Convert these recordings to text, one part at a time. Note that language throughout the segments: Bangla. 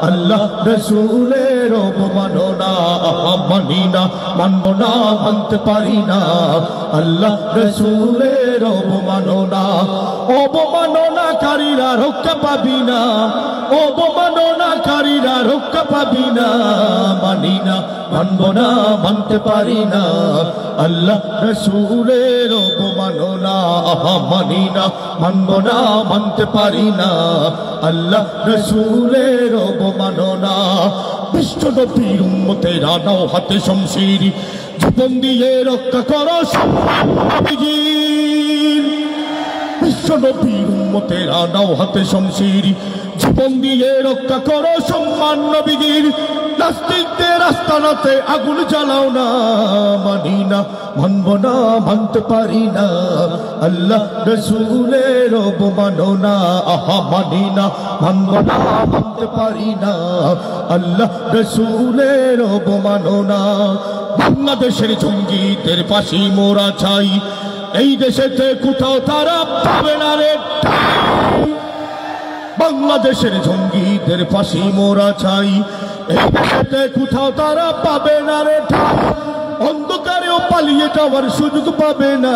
আল্লাহ রসুলের অবমাননা মানি না, মানব না, মানতে পারি না। আল্লাহ রসুলের অবমাননা, অবমাননাকারীরা রক্ষা পাবি না, অবমাননাকারীরা রক্ষা পাবি না। মানি না, মানব না, মানতে পারি না। আল্লাহ রসুলের অবমাননা মানি না, মানব না, মানতে পারি না। আল্লাহ রসুলের অবমাননা, বিশ্ব নবীর উম্মতেরা নাও হাতে শমশির, জীবন দিয়ে রক্ষা করো নবীজির। বিশ্ব নবীর উম্মতেরা নাও হাতে শমশির, জীবন দিয়ে রক্ষা করো সম্মান নবীজির। নাস্তিকদের আস্তানাতে আগুন জ্বালাও না, মানি না, মানব না, মানতে পারি না। আল্লাহ রসুলের অবমাননা মানি না, মানব না, মানতে পারি না। আল্লাহ রসুলের অবমাননা, বাংলাদেশের জঙ্গিদের ফাঁসি মোরা চাই, এই দেশেতে কোথাও তারা পাবে না রে। বাংলাদেশের জঙ্গিদের ফাঁসি মোরা চাই, এই দেশেতে কোথাও তারা পাবে না রে। অন্ধকারেও পালিয়ে যাওয়ার সুযোগ পাবে না।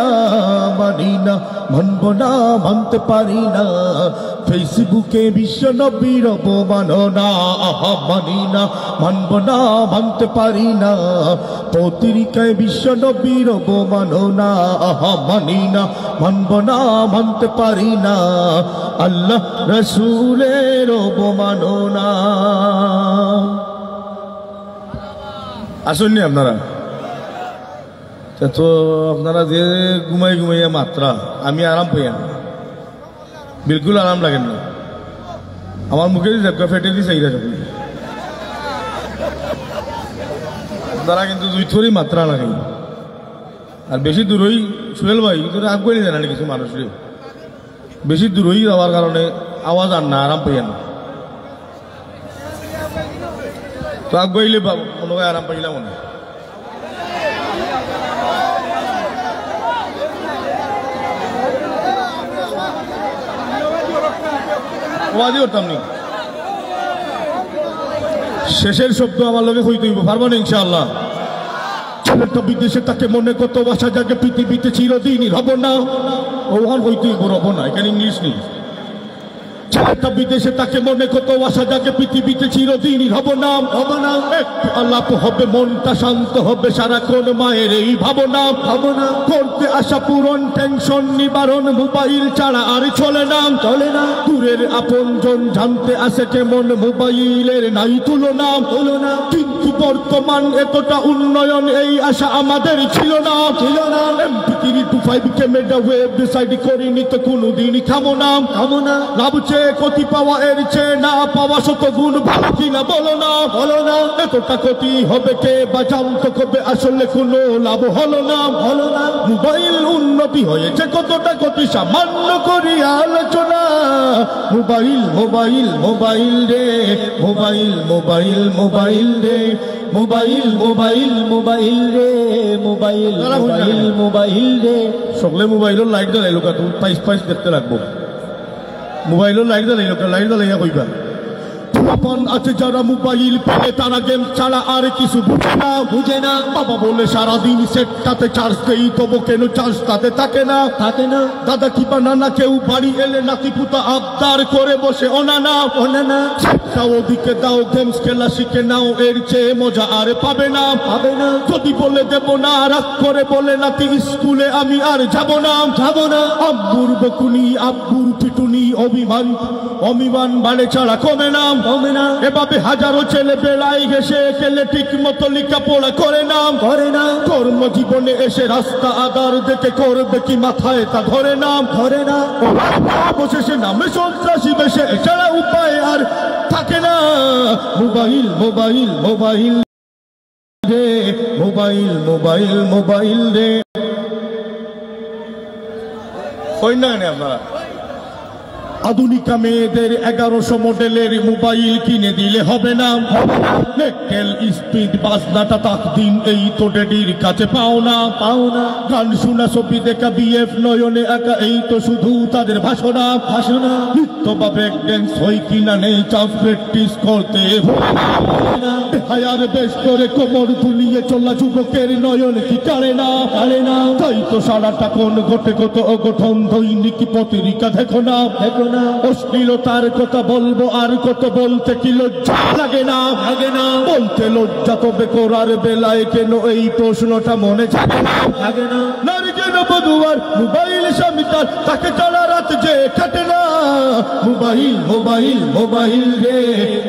মানি না, মানব না, মানতে পারি না। ফেসবুকে বিশ্ব নবীর অবমাননা মানি না, মানব না, মানতে পারি না। পত্রিকায় বিশ্ব নবীর অবমাননা মানি না, মানব না, মানতে পারি না। আল্লাহ রসুলের অবমাননা। আসুননি আপনারা তো, আপনারা যে ঘুমাই ঘুমাইয়া মাত্রা, আমি আরাম পাই না, বিলকুল আরাম লাগেন না। আমার মুখে ফেটে দিয়ে চাই যখন আপনারা কিন্তু দুই থরি মাত্রা লাগে। আর বেশি দূরই সুহেল ভাই কিন্তু আগুয়াই যায় না কিছু মানুষের, বেশি দূরই যাওয়ার কারণে আওয়াজ আর না, আরাম পাই না। তো আগুয়াইলে মনে হয় আরাম পাইলাম মনে হয়। শেষের শব্দ আমার লগে হইতে হইব, পারবো না ইনশাআল্লাহ। ছেলেটা বিদেশে তাকে মনে কত বাসা জাগে, পৃথিবীতে চিরদিনই রব না। ওখান হইতে হইব, রব না, এখানে ইংলিশ নেই। ছেলেটা বিদেশে তাকে মনে কত আশা জাগে, পৃথিবীতে চিরদিনই হব না, হব না। আলাপ হবে, মনটা শান্ত হবে, সারাক্ষণ মায়ের এই ভাবনা, ভাবনা করতে আশা পূরণ, টেনশন নিবারণ, মোবাইল ছাড়া আর চলে না, চলে না। দূরের আপনজন জানতে আসে কেমন, মোবাইলের নাই তুলনা, তুলনা। কিন্তু বর্তমান এতটা উন্নয়ন, এই আশা আমাদের ছিল না, ছিল না। MP3 to 5 camera web decide করিনি তো কোনোদিনই থামো না, থামো না। লাভছে ক্ষতি পাওয়া, এর চেয়ে না পাওয়া শত গুণ ভালো কিনা বলো না, বলো না। এতটা ক্ষতি হবে কে বা জানতো কবে, আসলে কোনো লাভ হলো না, হলো না। মোবাইল উন্নতি হয়েছে কতটা, ক্ষতি সামান্য করি আলোচনা। মোবাইল মোবাইল মোবাইল রে, মোবাইল মোবাইল মোবাইল রে, মোবাইল মোবাইল মোবাইল রে, মোবাইল মোবাইল মোবাইল রে। সকলে মোবাইলের লাইট জ্বালাই লোক, পাইস পাইস দেখতে লাগবো। মোবাইলের লাইট জ্বালাই লোক, লাইট জ্বালাইয়া কইবা। পোলাপান আছে যারা মোবাইল পেলে, তারা গেম ছাড়া আর কিছু বুঝে না, বুঝে না। বাবা বলে সারাদিন সেটটাতে চার্জ দেই, তবু কেন চার্জ তাতে থাকে না, থাকে না। দাদা কি বা নানা কেউ বাড়ি এলে নাতি পুতা আবদার করে বসে অনানা, অনানা। সেটটা ওদিকে দাও, গেমস খেলা শিখে নাও, এর চেয়ে মজা আর পাবে না, পাবে না। যদি বলে দেব না, রাগ করে বলে নাতি স্কুলে আমি আর যাব না, যাব না। আব্বুর বকুনি, আব্বুর পিটুনি, অভিমান অভিমান বাড়ে ছাড়া কমে না, কমে না। এভাবে হাজারো ছেলে বেড়ায় ঘেসে খেলে, ঠিক মতো লেখাপড়া করে না, করে না। কর্মজীবনে এসে রাস্তা আদার দেখে করবে কি মাথায় তা ধরে না, ধরে না। অবশেষে নামে সন্ত্রাসী বেশে, এছাড়া উপায় আর থাকে না। মোবাইল মোবাইল মোবাইল রে, মোবাইল মোবাইল মোবাইল রে। কই না আপনারা আধুনিকা মেয়েদের 1100 মডেলের মোবাইল কিনে দিলে হবে না, নেকেল স্পিড বাজনাটা তাকদিন এই তো ডেডির কাছে পাও না, গান শোনা ছবি দেখা বিএফ নয়নে একা এই তো শুধু তাদের ভাষণা, নৃত্য বা ব্রেক ড্যান্স হয় কিনা নেই চাপ প্র্যাকটিস করতে হায়ার বেশ করে কোমর দুলিয়ে চলা যুবকের নয়ন কি টানে না, তাই তো সারাটা কোন ঘটে কত অঘটন দৈনিক পত্রিকা দেখো না, অশ্লীলতার কথা বলবো আর কত বলতে কি লজ্জা লাগে না, বলতে লজ্জা তবে করার বেলায় কেন এই প্রশ্নটা মনে থাকে না, নারী যেন বধুয়ার মোবাইল স্বামী তার তাকে ছাড়া রাত যে কাটে না, মোবাইল মোবাইল মোবাইল রে,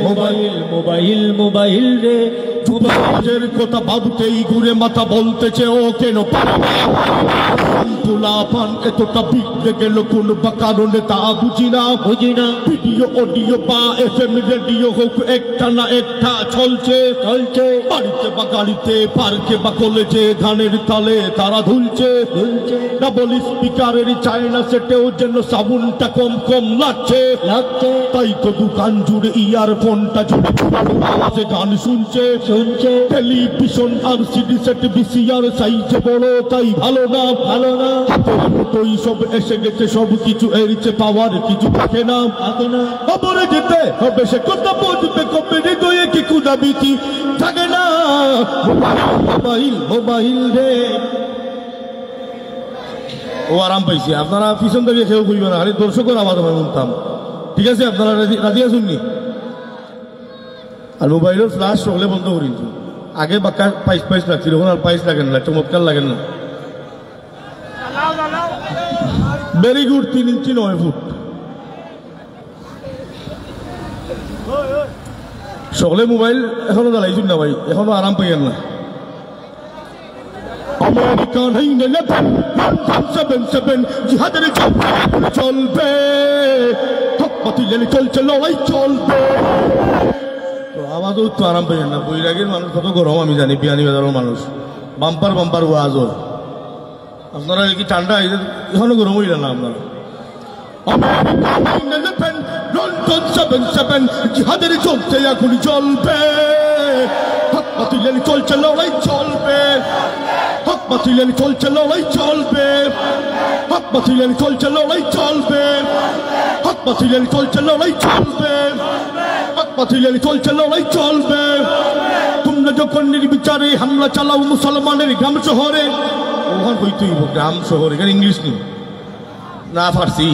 মোবাইল মোবাইল মোবাইল রে, যুবকের কথা ভাবতেই ঘুরে মাথা বলতেছে ও কেন পারে না, পান এতটা বিগড়ে গেল কোন বা কারণে তা বুঝি না, ভিডিও অডিও বা FM রেডিও হোক একটা না একটা চলছে, বাড়িতে বা গাড়িতে পার্কে বা কলেজে গানের তালে তারা ঝুলছে, ডাবল স্পিকারের চায়না সেটেও যেন সাউন্ডটা কম কম লাগছে, তাই তো দোকান জুড়ে ইয়ারফোনটা জুড়ে আওয়াজে গান শুনছে, টেলিভিশন আর সিডি সেট VCR সাইজে বড় তাই ভালো না, হাতের সব এসে গেছে সব কিছু এরিছে পাওয়ার কিছু থাকে না, খবরে যেতে হবে সে কথা বুঝবে কবে হৃদয়ে কি কুদাবিতি থাকে না, মোবাইল মোবাইল রে। ও আরাম পাইছি, আপনারা পিছন থেকে কেউ কইবেন না, খালি দর্শকের আওয়াজ আমি শুনতাম, ঠিক আছে? আপনারা রাজি আছেননি? আর মোবাইলের ফ্লাশ সকলে বন্ধ করি, আগে বাক্কা পাইস লাগছিল, এখন আর পাইস লাগেন না, চমৎকার লাগেন না, ভেরি গুড। 3 ইঞ্চি 9 ফুট সকলে মোবাইল এখনো জ্বালাইছুন না ভাই, এখনো আরাম পাইয়েন না। আমেরিকান 9/11 জিহাদের চলবে, চলছে লড়াই চলবে, আওয়াজও তো আরাম পাইয়েন না। বৈরাগীর মানুষ কত গরম আমি জানি, বিয়ানি বাজারের মানুষ বাম্পার বাম্পার ওয়াজ হয়, আপনারা কি ঠান্ডা এখনো গরম হইল না আপনারা? লন্ডন 7/7 জিহাদের চলছে এখন চলবে, হক বাতিলের চলছে লড়াই চলবে, হক বাতিলের চলছে লড়াই চলবে, হক বাতিলের চলছে লড়াই চলবে, হক বাতিলের চলছে লড়াই চলবে, হক বাতিলের চলছে লড়াই চলবে। তোমরা যখন নির্বিচারে হামলা চালাও মুসলমানের গ্রাম শহরে, ওখান হইতেই গ্রাম শহর, এখানে ইংলিশ নেই না ফার্সি।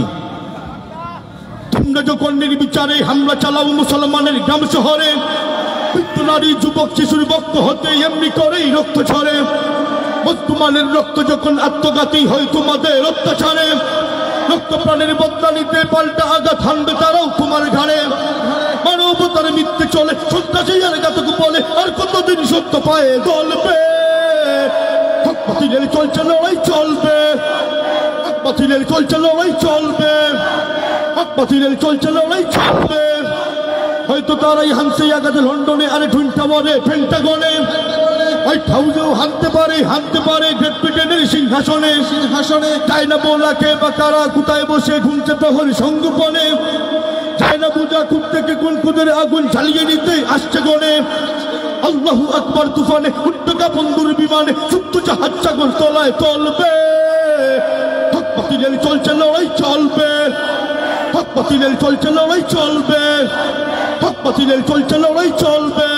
তোমরা যখন নির্বিচারে হামলা চালাও মুসলমানের গ্রাম শহরে, বৃদ্ধ নারী যুবক শিশুর বক্ত হতে এমনি করেই রক্ত ঝরে, মুসলমানের রক্ত যখন আত্মঘাতী হয় তোমাদের অত্যাচারে, রক্ত প্রাণের বদলা নিতে পাল্টা আঘাত হানবে তারাও তোমার ঘাড়ে, মানবতার মিথ্যে চলে সন্ত্রাসী আর ঘাতক বলে আর কতদিন সত্য পায়ে গলবে, হক বাতিলের চলছে লড়াই চলবে, হক বাতিলের চলছে লড়াই চলবে, হক বাতিলের চলছে লড়াই চলবে। হয়তো তারাই হানছে আঘাতে লন্ডনে আরে টুইন টাওয়ারে পেন্টাগনে, হোয়াইট হাউসেও হানতে পারে গ্রেট ব্রিটেনের সিংহাসনে, চায় না বলাকে বা কারা কোথায় বসে ঘুমছে প্রহরী সংগোপনে, চায় না বুঝা খুব থেকে কোন কুদের আগুন জ্বালিয়ে নিতে আসছে গনে, আল্লাহু আকবার তুফানে উদ্যোগা বন্ধুর বিমানে সুপ্ত জাহাজ সাগর তলায় চলবে, হক বাতিলের চলছে লড়াই চলবে, হক বাতিলের চলছে লড়াই চলবে, হক বাতিলের চলছে লড়াই চলবে।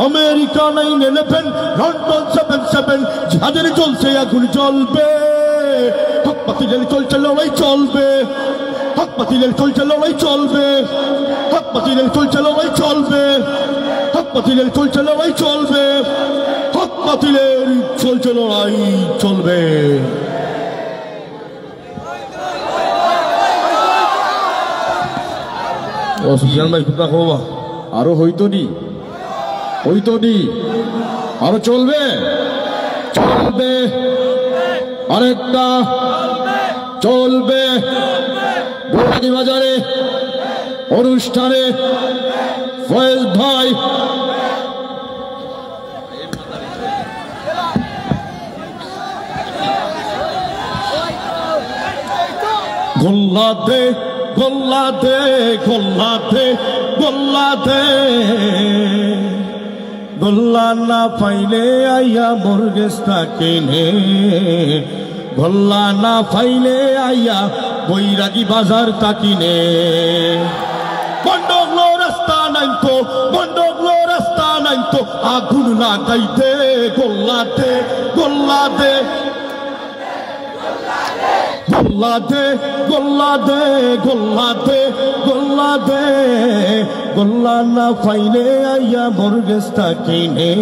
আমেরিকা 9/11 লন্ডন 7/7 জিহাদের চলছে আগুন চলবে, হক বাতিলের চলছে লড়াই চলবে, হক বাতিলের চলছে লড়াই চলবে, হক বাতিলের চলছে লড়াই চলবে, হক বাতিলের চলছে লড়াই চলবে, হক বাতিলের চলছে লড়াই চলবে। ও সুফিয়ান ভাই কোথা খোবা আরো হইতো নি আরো চলবে, আরেকটা চলবে। বৈরাগী বাজারে অনুষ্ঠানে ফয়েজ ভাই গোল্লাতে গোল্লা দে গোল্লা দে গোল্লা দে গোল্লা না পাইলে আইয়া মুরগেস্তা কিনে গোল্লা না পাইলে আইয়া বৈরাগী বাজার তাকিনে বন্ডগলো রাস্তা নাইতো বন্ডগলো রাস্তা নাইতো আগুন লাগাইতে গোল্লা দে গোল্লা দে গোল্লা দে গোল্লা দে গোল্লা দে গোল্লা দে গোল্লা না পাইলে আইয়া মুরগেস্তা কিনে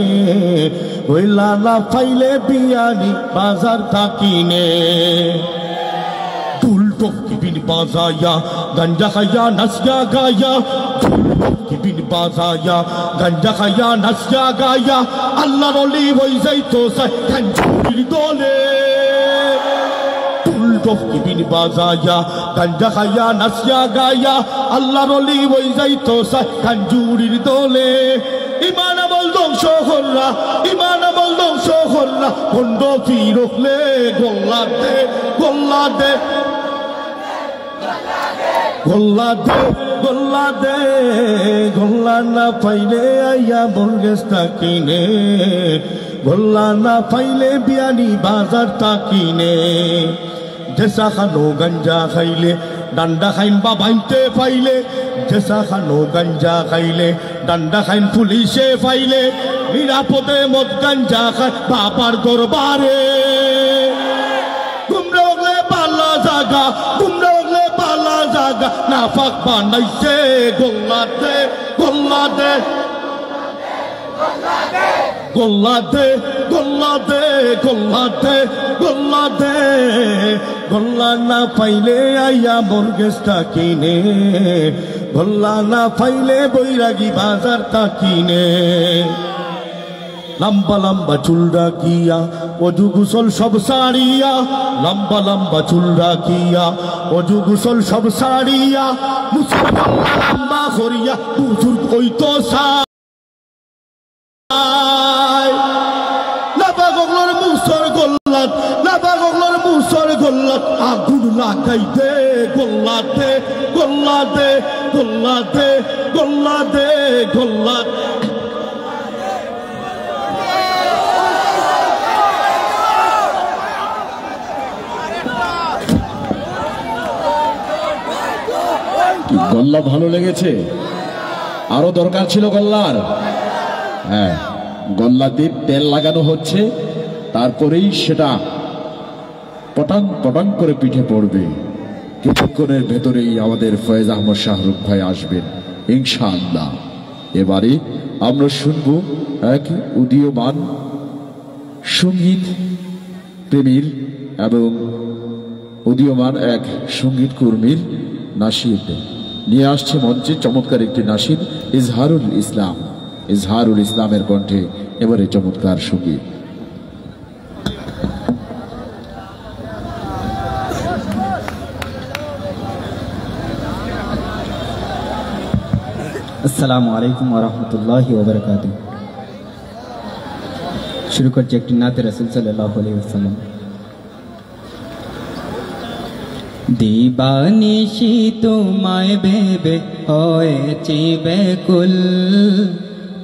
গোল্লা না পাইলে বিয়ানি বাজার তাকিনে ঢোলকি বিন বাজায়া গঞ্জা খায়া নাচয়া গায়া ঢোলকি বিন বাজায়া গঞ্জা খায়া নাচয়া গায়া আল্লাহর ওলি হই যাইতো সাই কাঞ্জুরির দলে ঢোলকি বিন বাজায়া গঞ্জা খায়া নাচয়া গায়া আল্লাহর ওলি হই যাইতো সাই কাঞ্জুরির দলে ইমান আমল ধ্বংস করলা ইমান আমল ধ্বংস করলা ভণ্ড ফিরকলে গোল্লা দে গোল্লা দে গোল্লা দে গোল্লা দে গোল্লা না পাইলে আইয়া মুরগেস্তা কিনে গোল্লা না পাইলে বিয়ানি বাজার তাকিনে জেসা খানো গঞ্জা খাইলে ডান্ডা খাইন বা বাইতে পাইলে জেসা খানো গঞ্জা খাইলে ডান্ডা খাইন পুলিশে পাইলে নিরাপদে মদ গঞ্জা খায় বাবার দরবারে তোমরা ওগলে পাল্লা জাগা তোমরা ওগলে পাল্লা জাগা নাফাক বানাইছে গোল্লা দে গোল্লা দে গোল্লা দে গোল্লা দে গোল্লা দে গোল্লা দে গোল্লা না পাইলে আইয়া মুরগেস্তা কিনে গোল্লা না পাইলে বৈরাগী বাজার তাকিনে লম্বা লম্বা চুল রাখিয়া অজু গোসল সব সারিয়া লম্বা লম্বা চুল রাখিয়া অজু গোসল সব সারিয়া মুসলমান লম্বা করিয়া বুজুর্গ হইতো লাবাগলর মুসর গোল্লাত লাবাগলর মুসর গোল্লাত আগুন লাগাইতে গোল্লা দে গোল্লা দে গোল্লা দে গোল্লা দে গোল্লা গল্লা ভালো লেগেছে আরো দরকার ছিল গল্লার হ্যাঁ গল্লাতে তেল লাগানো হচ্ছে তারপরেই সেটা পটাং পটাং করে পিঠে পড়বে কিছুক্ষণের ভেতরেই আমাদের ফয়েজ আহমদ শাহরুখ ভাই আসবেন ইনশাআল্লাহ এবারে আমরা শুনব এক উদীয়মান সঙ্গীত প্রেমীর এবং উদীয়মান এক সঙ্গীত কর্মীর নাশিদ নিয়ে আসছে মঞ্চে চমৎকার একটি নাশিদ ইজহারুল ইসলামের কণ্ঠে এবারে চমৎকার সঙ্গীত আসসালামু আলাইকুম ওয়া রাহমাতুল্লাহি ওয়া বারাকাতুহু শুরু করছি একটি নাতে রাসূল সাল্লাল্লাহু আলাইহি ওয়াসাল্লাম দিবানিশি তোমায় ভেবে হয়েছি ব্যাকুল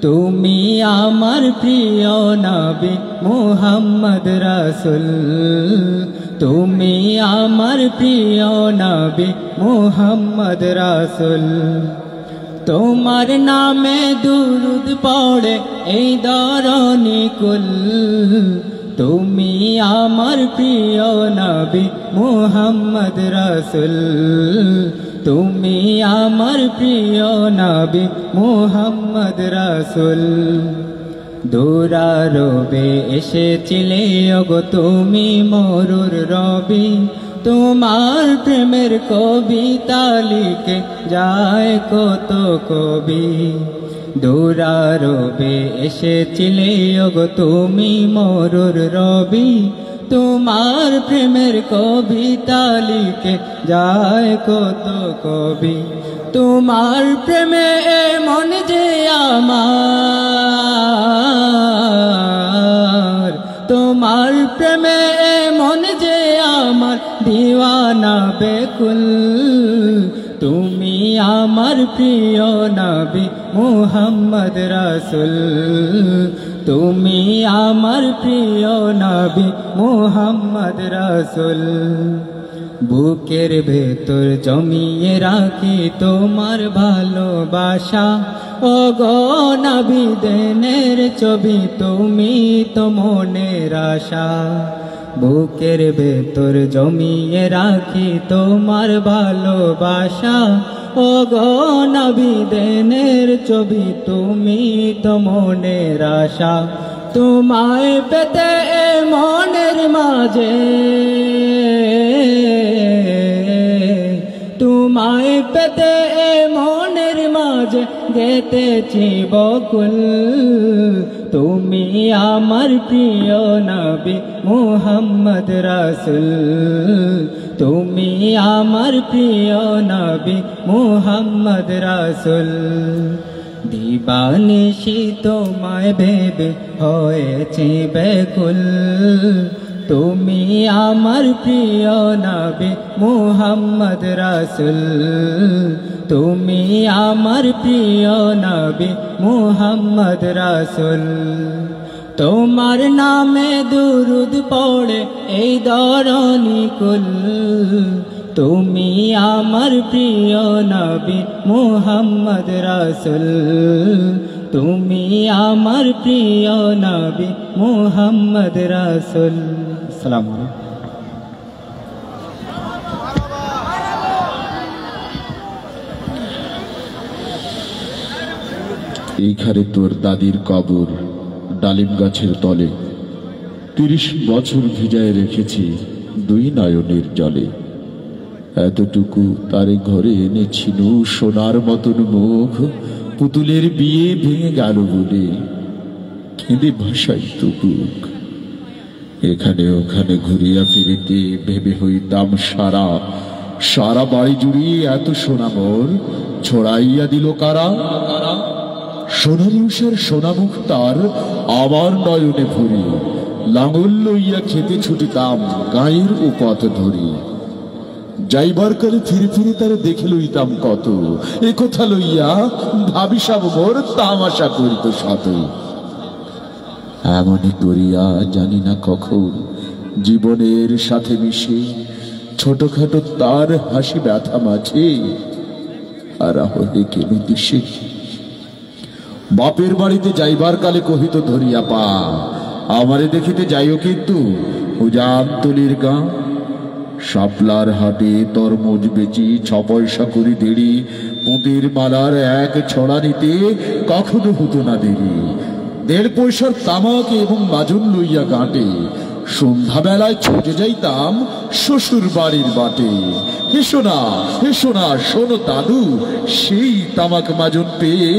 তুমি আমার প্রিয় নবী মুহাম্মদ রাসূল তুমি আমার প্রিয় নবী মুহাম্মদ রাসূল তোমার নামে দুরুদ পড়ে এই ধরনী কুল তুমি আমার প্রিয় নবী মুহাম্মদ রাসূল তুমি আমার প্রিয় নবী মুহাম্মদ রাসূল দুরারবে এসেছিলে ওগো তুমি মরুর রবি তোমার প্রেমের কবিতা লিখে যায় কত কবি দুরারবে এসেছিলে ওগো তুমি মরুর রবি তোমার প্রেমের কবিতা লিখে যায় কত কবি তোমার প্রেমে মন যে আমার তোমার প্রেমে মন যে আমার দিওয়ানা বেকুল প্রিয় নবী মুহাম্মদ রাসূল তুমি আমার প্রিয় নবী মুহাম্মদ রাসূল বুকের ভেতর জমিয়ে রাখি তোমার ভালোবাসা ও গো নবী দেনের ছবি তুমি তো মনের আশা বুকের ভেতর জমিয়ে রাখি তোমার ভালোবাসা ও গো নবী দেনের ছবি তুমি তো মনের আশা তোমায় পেতে মনের মাঝে তোমায় পেতে মনের মাঝে গেতেছি বকুল তুমি আমার প্রিয় নবী মুহাম্মদ রাসূল তুমি আমার প্রিয় নবী মুহাম্মদ রাসূল দিবানিশি তোমায় ভেবে হয়েছি ব্যাকুল তুমি আমার প্রিয় নবী মুহাম্মদ রাসূল তুমি আমার প্রিয় নবী মুহাম্মদ রাসূল তোমার নামে দুরুদ পড়ে এই ধরণী কুল তুমি আমার প্রিয় নবী মুহাম্মদ রাসূল তুমি আমার প্রিয় নবী মুহাম্মদ রাসূল আসসালামু আলাইকুম এইখানে তোর দাদির কবর ডালিম গাছের তলে ৩০ বছর ভিজায় রেখেছি দুই নয়নের জলে এতটুকু তারে ঘরে এনেছিল সোনার মতন মুখ পুতুলের বিয়ে ভেঙে গেল বলে কেঁদে ভাষাই তো বুক এখানে ওখানে ঘুরিয়া ফিরিতে ভেবে হইতাম সারা সারা বাড়ি জুড়িয়ে এত সোনা মোর ছড়াইয়া দিল কারা সোনালি উষার সোনামুখ তার আমার নয়নে ভরি লাঙল লইয়া খেতে ছুটিতাম গায়ের ও পথ ধরি যাইবার কালে ফিরে ফিরে তারে দেখে লইতাম কত এ কথা লইয়া ভাবিসাব মোর তামাশা করিত শত এমনই করিয়া জানি না কখন জীবনের সাথে মিশে ছোটখাটো তার হাসি ব্যথা মাঝে আর হয়ে গেল দিশে বাপের বাড়িতে যাইবার কালে কহিত ধরিয়া পা আমারে দেখিতে যাইও কিন্তু উজানতলির গাঁ শাপলার হাটে তরমুজ বেচি 6 পয়সা করে দেড়ি পুঁতির মালার এক ছড়া নিতে কখনো হতো না দেরি 1.5 পয়সার তামাক এবং মাজন লইয়া গাঁটে সন্ধ্যাবেলায় ছুটে যাইতাম শ্বশুর বাড়ির বাটে হেসো না শোনো দাদু সেই তামাক মাজন পেয়ে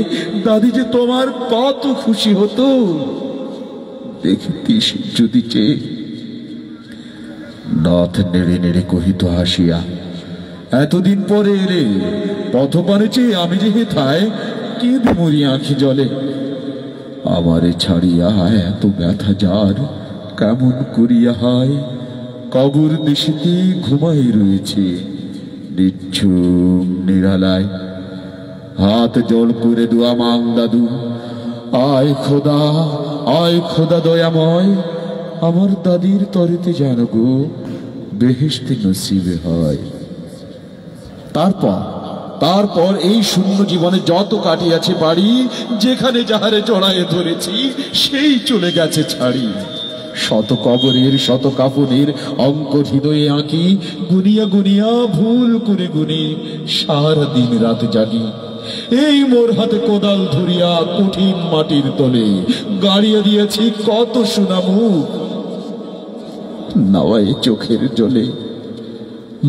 দাদি যে তোমার কত খুশি হতো দেখিতিস যদি চেয়ে নথ নেড়ে নেড়ে কহিত হাসিয়া এতদিন পরে এলে পথপানে চেয়ে আমি যে হেথায় কেঁদে মরি আঁখি জলে আমারে ছাড়িয়া এত ব্যথা যার কেমন করিয়া হয় কবর দেশিতে ঘুমাই রয়েছে নিঝুম নিরালায় হাত জল করে দোয়া মাং দাদু আয় খোদা দয়াময় আমার দাদির তরেতে যেন গো বেহেশতে নসিবে হয় তারপর এই শূন্য জীবনে যত কাটিয়াছে বাড়ি যেখানে যাহারে জড়ায়ে ধরেছি সেই চলে গেছে ছাড়ি শত কবরের শত কাফনের অঙ্ক হৃদয়ে আঁকি গুনিয়া গুনিয়া ভুল করে গুনে সারা দিন রাত জাগি এই মোর হাতে কোদাল ধরিয়া কঠিন মাটির তলে গাড়িয়া দিয়েছি কত সোনা মুখ নাওয়ায় চোখের জলে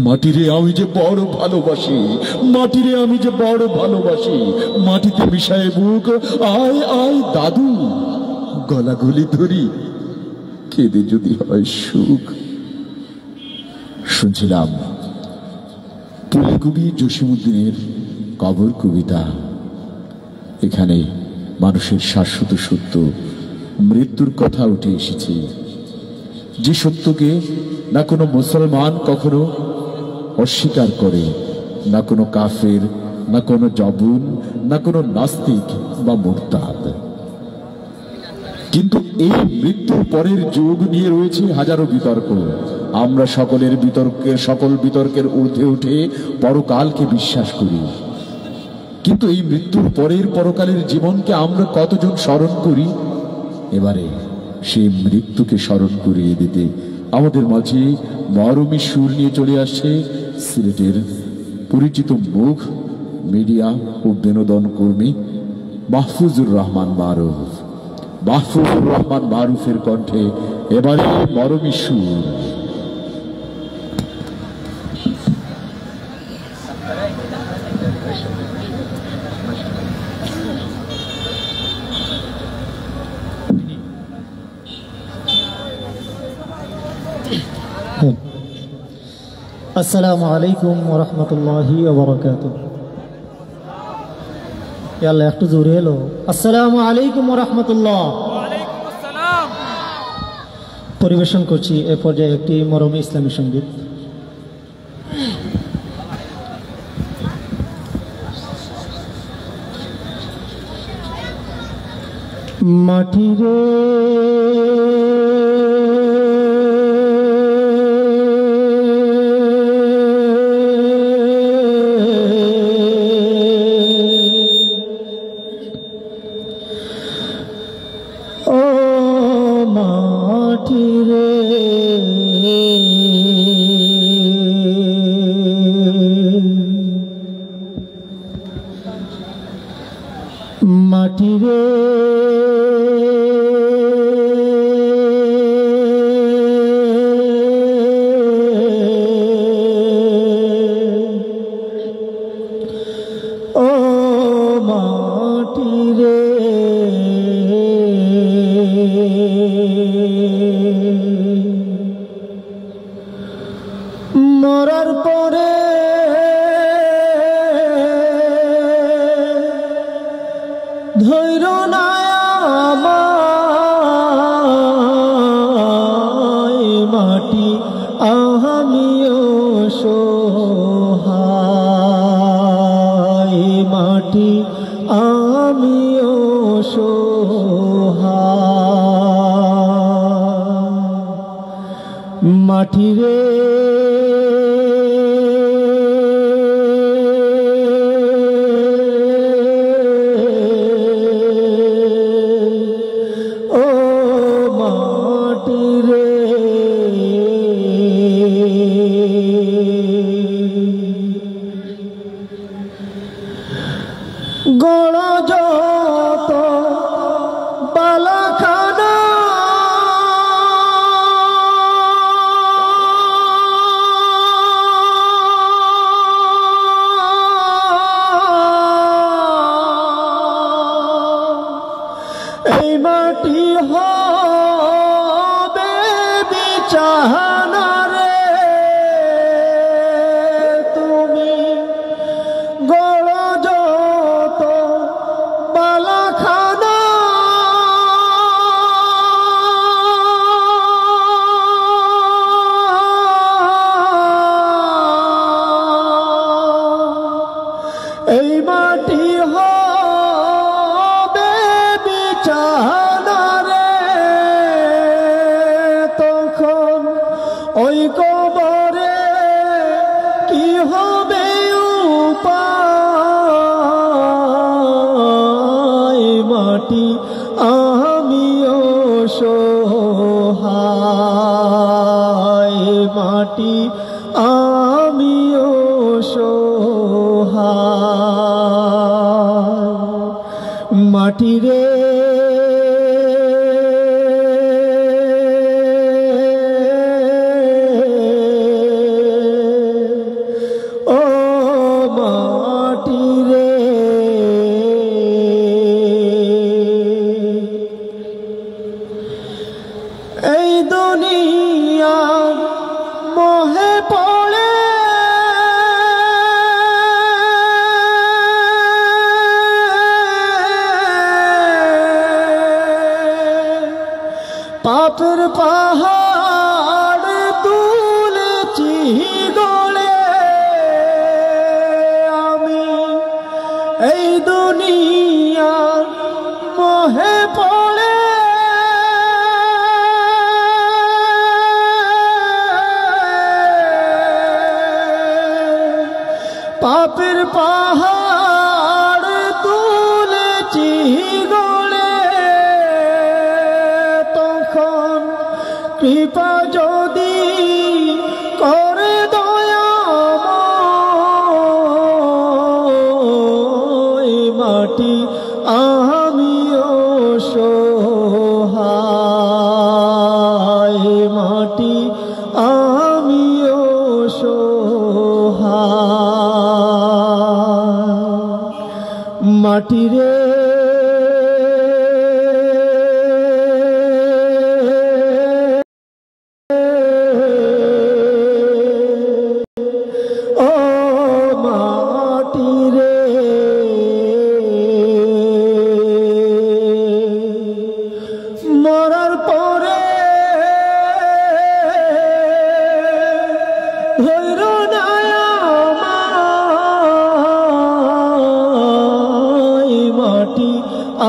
মাটিরে আমি যে বড় ভালোবাসি মাটিতে মিশায় বুক আয় দাদু গলাগলি ধরি কেঁদে যদি হয় সুখ শুনছিলাম কবি জসিমউদ্দিনের কবর কবিতা এখানে মানুষের শাশ্বত সত্য মৃত্যুর কথা উঠে এসেছে যে সত্যকে না কোনো মুসলমান কখনো অস্বীকার করে না কোনো কাফের না কোনো জবুন, না কোনো নাস্তিক বা মুরতাদ। কিন্তু এই মৃত্যুর পরের যুগ নিয়ে রয়েছে হাজারো বিতর্ক। আমরা সকল বিতর্কের ঊর্ধ্বে উঠে পরকালকে বিশ্বাস করি। কিন্তু এই মৃত্যুর পরের পরকালের জীবনকে আমরা কতজন স্মরণ করি? এবারে সেই মৃত্যুকে স্মরণ করিয়ে দিতে আমাদের মাঝে মরমী সুর নিয়ে চলে আসছে সিলেটের পরিচিত মুখ মিডিয়া ও বিনোদন কর্মী মাহফুজুর রহমান মারুফ। মাহফুজুর রহমান মারুফের কণ্ঠে এবারে মরমী সুর। আসসালামু আলাইকুম ওয়া রাহমাতুল্লাহি ওয়া বারাকাতুহু। আল্লাহ একটু জোরে এলো। আসসালামু আলাইকুম ওয়া রাহমাতুল্লাহ। পরিবেশন করছি এ পর্যায়ে একটি মরমী ইসলামী সঙ্গীত। মাটি রে মাটি রে ও মাটি রে মরার পরে ধৈর্য না আমায় মাটি আমিও সোহাই মাটি আমিও সোহাই মাটি রে গড় যত বালাখানা এই মাটি হবে বিছানা রে তুমি গড় যত বালাখানা এই মাটি হবে বিছানা রে তখন ওই কবরে কি হবে উপায় মাটি আমিও সোহাই মাটি আমিও সোহাই মাটি রে ও মাটি রে এই দুনিয়ার মোহে পড়ে পাপের পাহাড় তুলেছি গড়ে আমি কৃপা যদি করে দয়াময় মাটি আমিও সহায় মাটি আমিও সহায় মাটি রে মরার পরে ধৈর্য নাই আমায় মাটি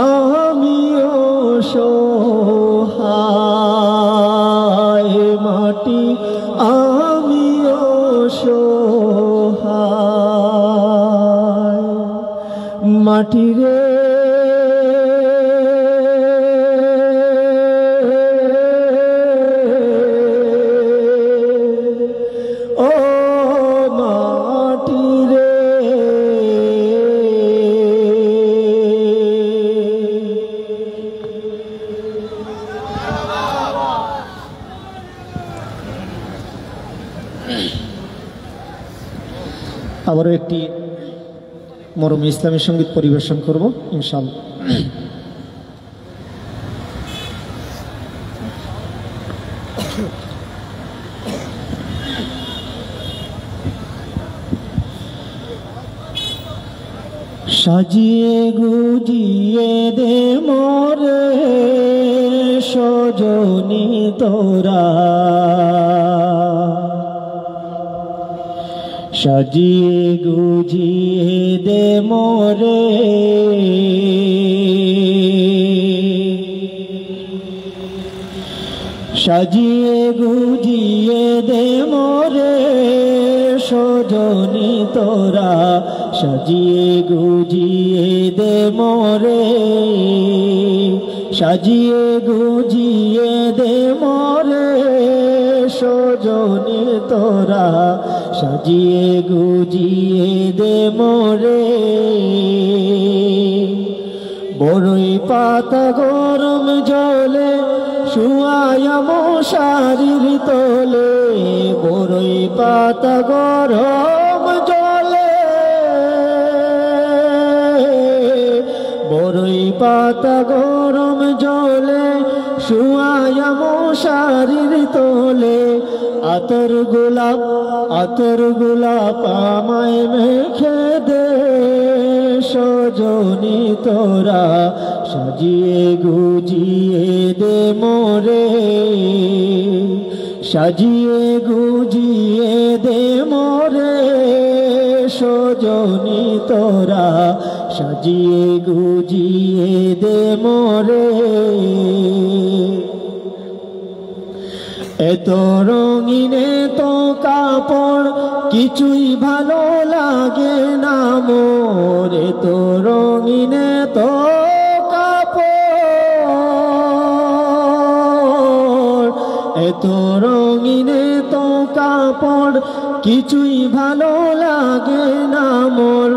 আমিও সহায় মাটি আমিও সহায় মাটি রে আবারও একটি মরমী ইসলামী সঙ্গীত পরিবেশন করব ইনশাআল্লাহ। সাজিয়ে গুজিয়ে দে মোরে সজনী তোরা, সাজিয়ে গুজিয়ে দে মোরে সাজিয়ে গুজিয়ে দে মোরে সজনী তোরা, সাজিয়ে গুজিয়ে দে মোরে সাজিয়ে গুজিয়ে দে মোরে সজনী তোরা, সাজিয়ে গুজিয়ে দে মোরে। বড়ই পাতা গরম জলে শুয়ায়া মশারির তোলে, বড়ই পাতা গরম জলে, বড়ই পাতা গরম জলে শুয়ায়া মশারির তোলে। আতর গোলাপ আমায় মেখে দে সজনী তোরা, সাজিয়ে গুজিয়ে দে মোরে সাজিয়ে গুজিয়ে দে মোরে সজনী তোরা, সাজিয়ে গুজিয়ে দে মোরে। এত রঙিন তো কাপড় কিছুই ভালো লাগে না মোর, এত রঙিন তো কাপড়, এত রঙিন তো কাপড় কিছুই ভালো লাগে না মোর।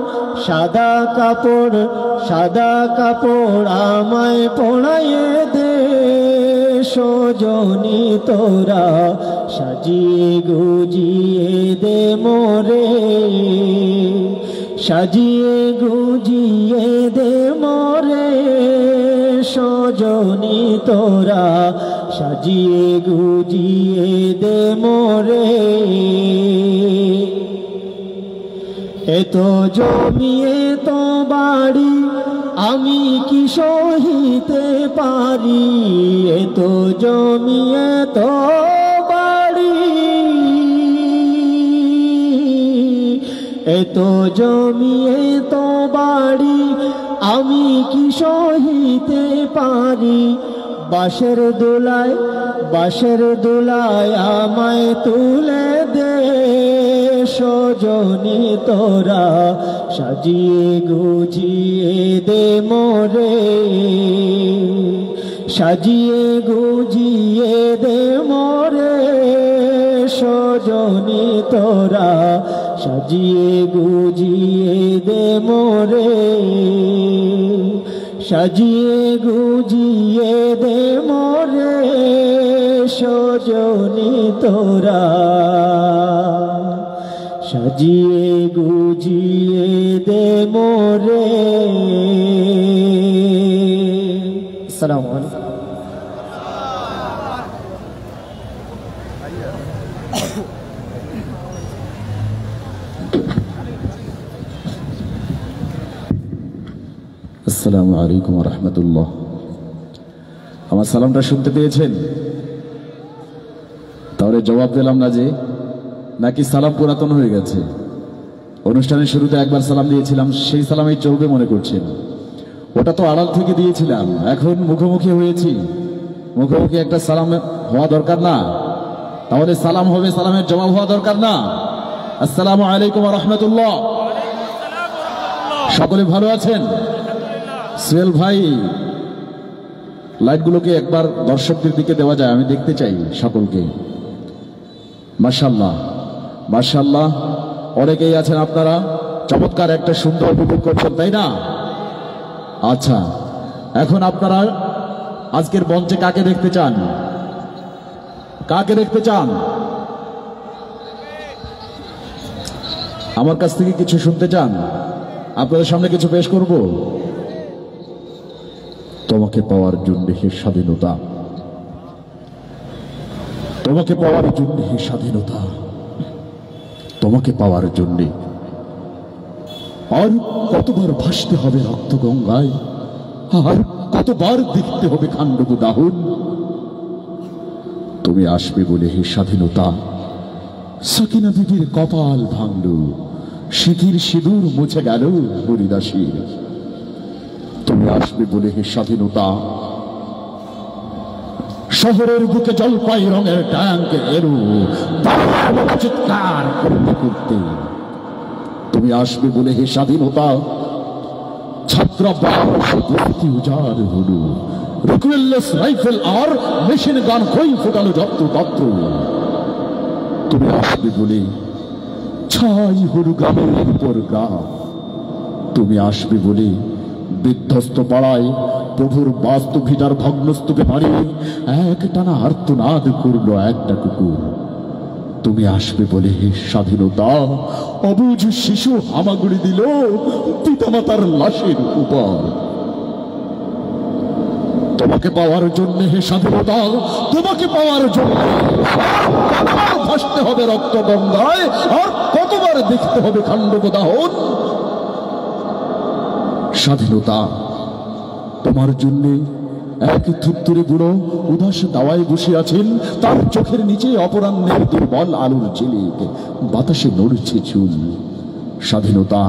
সাদা কাপড় আমায় পরাইয়ে দে সজনী তোরা, সাজিয়ে গুজিয়ে দে মোরে সাজিয়ে গুজিয়ে দে মোরে সজনী তোরা, সাজিয়ে গুজিয়ে দে মোরে। এত জমি এত বাড়ি আমি কি সহিতে পারি, এত জমি এত বাড়ি, এত জমি এত বাড়ি আমি কি সহিতে পারি। বাঁশের দোলায় আমায় তুলে দে সজনী তোরা, সাজিয়ে গুজিয়ে দে মোরে সাজিয়ে গুজিয়ে দে মোরে সজনী তোরা, সাজিয়ে গুজিয়ে দে মোরে, সাজিয়ে গুজিয়ে দে মোরে সজনী তোরা, সাজিয়ে গুজিয়ে দে মোরে। আসসালামু আলাইকুম। আসসালামু আলাইকুম রহমতুল্লাহ। আমার সালামটা শুনতে পেয়েছেন? তাহলে জবাব দিলাম না যে, নাকি সালাম পুরাতন হয়ে গেছে? অনুষ্ঠানের শুরুতে একবার সালাম দিয়েছিলাম, সেই সালামই চলবে মনে করছেন? ওটা তো আড়াল থেকে দিয়েছিলাম, এখন মুখোমুখি হয়েছি, মুখোমুখি একটা সালাম হওয়া দরকার না? তাহলে সালাম হবে, সালামের জবাব হওয়া দরকার না? আসসালামু আলাইকুম রহমতুল্লাহ। সকলে ভালো আছেন? সোহেল ভাই, লাইটগুলোকে একবার দর্শকদের দিকে দেওয়া যায়, আমি দেখতে চাই সকলকে। মাশাআল্লাহ মাশাআল্লাহ, অনেকেই আছেন আপনারা চমৎকার একটা সুন্দর উপভোগ করছেন, তাই না? আচ্ছা, এখন আপনারা আজকের মঞ্চে কাকে দেখতে চান? কাকে দেখতে চান? আমার কাছ থেকে কিছু শুনতে চান? আপনাদের সামনে কিছু পেশ করব। তোমাকে পাওয়ার জন্য হে স্বাধীনতা, তোমাকে পাওয়ার জন্য হে স্বাধীনতা, তোমাকে পাওয়ার জন্য আর কতবার ভাসতে হবে রক্ত গঙ্গায়, আর কতবার দেখতে হবে খান্ডব দাহন। তুমি আসবে বলে হে স্বাধীনতা, সকিনা বিবির কপাল ভাঙল, সিঁথির সিঁদুর মুছে গেল হরিদাসীর। তুমি আসবে বলে হে স্বাধীনতা, শহরের বুকে জলপাই রঙের ট্যাঙ্ক এরু চিৎকার করতে করতে। তুমি আসবে বলে হে স্বাধীনতা, ছাত্রাবাস বস্তি উজাড় হলো, রিকুয়েললেস রাইফেল আর মেশিন গান কই ফোটালো যত্র তত্র। তুমি আসবে বলে ছাই হলু গ্রামের উপর গা, তুমি আসবে বলে বিধ্বস্ত পাড়ায় প্রভুর বাস্তু ভিটার ভগ্নস্তূপে হারিয়ে এক টানা আর্তনাদ করল একটা কুকুর। তুমি আসবে বলে হে স্বাধীনতা, অবুঝ শিশু হামাগুড়ি দিল পিতামাতার লাশের উপর। তোমাকে পাওয়ার জন্য হে স্বাধীনতা, তোমাকে পাওয়ার জন্য কতবার ভাসতে হবে রক্ত গঙ্গায়, আর কতবার দেখতে হবে খান্ডব দাহন। স্বাধীনতা তোমার জন্য এক থুত্তুরে বুড়ো উদাস দাওয়ায় বসে আছেন, তার চোখের নিচে অপরাহ্নের দুর্বল আলোর ঝিলিক, বাতাসে নড়ছে চুল। স্বাধীনতা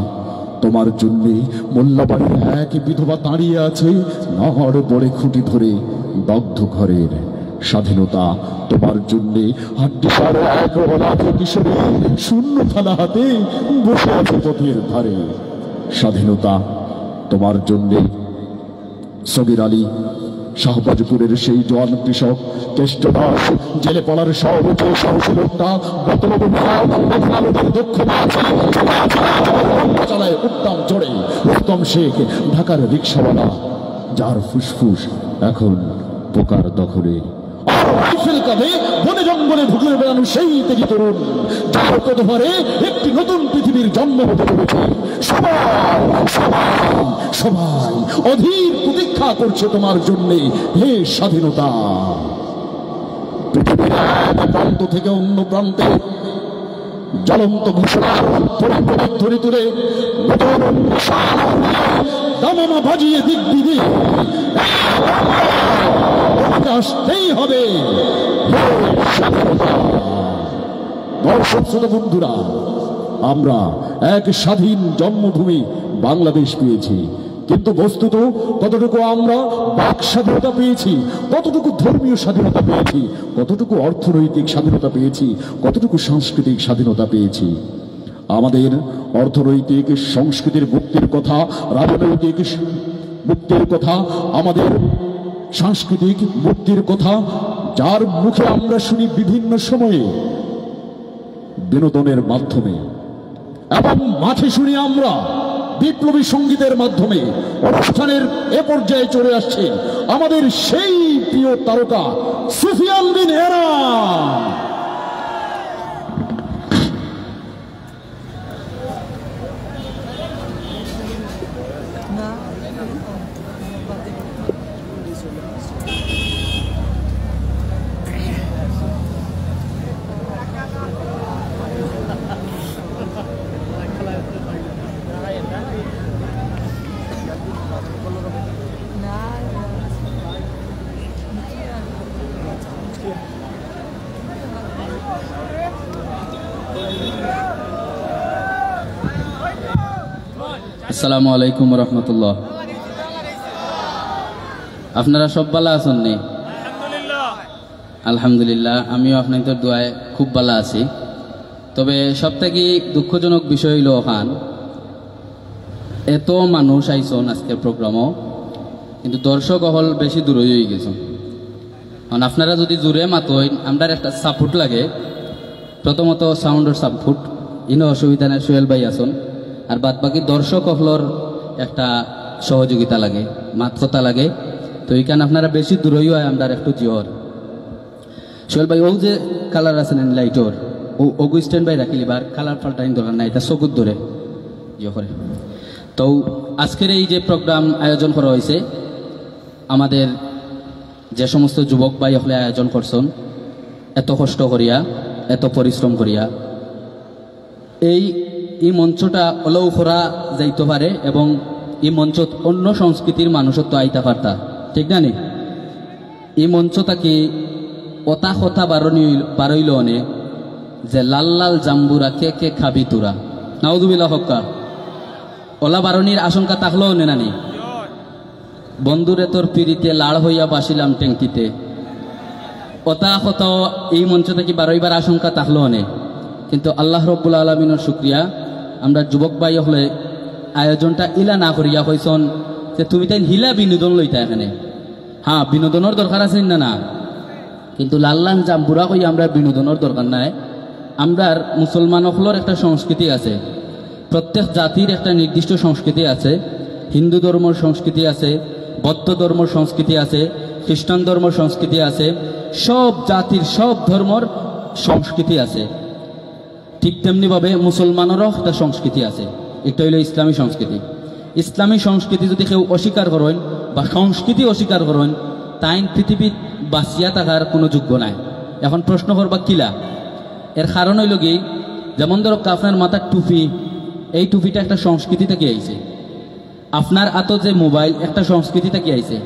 তোমার জন্য মোল্লাবাড়ির এক বিধবা দাঁড়িয়ে আছে নহর বড়ে খুঁটি ধরে দগ্ধ ঘরের। স্বাধীনতা তোমার জন্য হাড্ডিসার এক অনাথ কিশোরী শূন্য থালা হাতে বসে আছে পথের ধারে। স্বাধীনতা তোমার জন্যে সগির আলী শাহবাজপুরের সেই জওয়ান কৃষক কেষ্টদাস, জেলে পড়ার সর্বোচ্চ সাহসী লোকটা, দক্ষ চালায় উত্তম চড়ে উত্তম শেখ, ঢাকার রিক্সাওয়ালা, যার ফুসফুস এখন পোকার দখলে। বনে জঙ্গলে ঢুকে বেড়ানো সেই তেজি তরুণ, যার কতবারে একটি নতুন পৃথিবীর জন্ম হতে চলেছে। সবাই সবাই সবাই অধীর প্রতীক্ষা করছে তোমার জন্য হে স্বাধীনতা। পৃথিবীর এক প্রান্ত থেকে অন্য প্রান্তে জ্বলন্ত ঘোষণা ধরে তুলে দামামা বাজিয়ে দিক দিদি আসতেই হবে। দর্শক শ্রোতা বন্ধুরা, আমরা এক স্বাধীন জন্মভূমি বাংলাদেশ পেয়েছি, কিন্তু বস্তুত কতটুকু আমরা বাক স্বাধীনতা পেয়েছি, কতটুকু ধর্মীয় স্বাধীনতা পেয়েছি, কতটুকু অর্থনৈতিক স্বাধীনতা পেয়েছি, কতটুকু সাংস্কৃতিক স্বাধীনতা পেয়েছি। আমাদের অর্থনৈতিক সংস্কৃতির মুক্তির কথা, রাজনৈতিক মুক্তির কথা আমাদের সাংস্কৃতিক মুক্তির কথা, যার মুখে আমরা শুনি বিভিন্ন সময়ে বিনোদনের মাধ্যমে, এবং মাঠে শুনি আমরা বিপ্লবী সঙ্গীতের মাধ্যমে। অনুষ্ঠানের এ পর্যায়ে চলে আসছে আমাদের সেই প্রিয় তারকা সুফিয়ান বিন এনাম। আসসালামু আলাইকুম রহমতুল্লাহ। আপনারা সব ভালো আছেন নি? আলহামদুলিল্লাহ, আমিও আপনাদের দোয়ায় খুব ভালো আছি। তবে সবথেকে দুঃখজনক বিষয় হইল ওখান এত মানুষ আইসন আজকের প্রোগ্রামও, কিন্তু দর্শক হল বেশি দূর হয়ে গেছে। কারণ আপনারা যদি জোরে মাতইন, আমরা একটা সাপোর্ট লাগে। প্রথমত সাউন্ডের সাপোর্ট, ইনো অসুবিধা নেই, সোহেল ভাই আসুন। আর বাদ বাকি দর্শক হলর একটা সহযোগিতা লাগে, মাতকতা লাগে। তো এইখানে আপনারা বেশি দূরই হয়, আমরা একটু জিওর। সোহেল ভাই, ও যে কালার আছে লাইটর, ও ওগু স্ট্যান্ড বাই রাখিলি বার কালার পাল্টাইন দরকার নাই, এটা চকুত ধরে জিও করে। তো আজকের এই যে প্রোগ্রাম আয়োজন করা হয়েছে, আমাদের যে সমস্ত যুবক ভাই হলে আয়োজন করছেন, এত কষ্ট করিয়া, এত পরিশ্রম করিয়া এই মঞ্চটা অলৌ করা যাইতে পারে, এবং এই মঞ্চ অন্য সংস্কৃতির মানুষত্ব আইতা পারতা, ঠিক না নি? এই মঞ্চটাকে অতা কথা বারইল অনে যে লাল লাল জাম্বুরা কে কে খাবি তোরা, নাউজুবিল্লাহ হক্কা। ওলা বারণীর আশঙ্কা থাকলেও নে নানি, বন্ধুরে তোর পিড়িতে লাড় হইয়া বাসিলাম ট্যাঙ্কিতে, অতা কথা এই মঞ্চ থেকে বারইবার আশঙ্কা থাকলেও নে। কিন্তু আল্লাহ রব্বুল আলমিনের শুক্রিয়া, আমরা যুবক ভাই হলে আয়োজনটা ইলা না করিয়া হইছন যে তুমি তাই হিলা বিনোদন লইতা এখানে। হ্যাঁ, বিনোদনের দরকার আছে না না, কিন্তু লাল্লান জাম্বুরা কই আমরা বিনোদনের দরকার নাই। আমরার মুসলমান হলর একটা সংস্কৃতি আছে, প্রত্যেক জাতির একটা নির্দিষ্ট সংস্কৃতি আছে। হিন্দু ধর্মের সংস্কৃতি আছে, বৌদ্ধ ধর্মের সংস্কৃতি আছে, খ্রিস্টান ধর্মের সংস্কৃতি আছে, সব জাতির সব ধর্মের সংস্কৃতি আছে। ঠিক তেমনিভাবে মুসলমানেরও একটা সংস্কৃতি আছে, এটা হইল ইসলামী সংস্কৃতি। ইসলামী সংস্কৃতি যদি কেউ অস্বীকার করেন বা সংস্কৃতি অস্বীকার করেন, তাই পৃথিবীর বাঁচিয়া থাকার কোনো যোগ্য নাই। এখন প্রশ্ন করবা কিলা, এর কারণ হইল কি, যেমন ধরো আপনার মাথার টুপি, এই টুপিটা একটা সংস্কৃতি থেকে আইছে। আপনার হাতে যে মোবাইল, একটা সংস্কৃতি থেকে আইছে।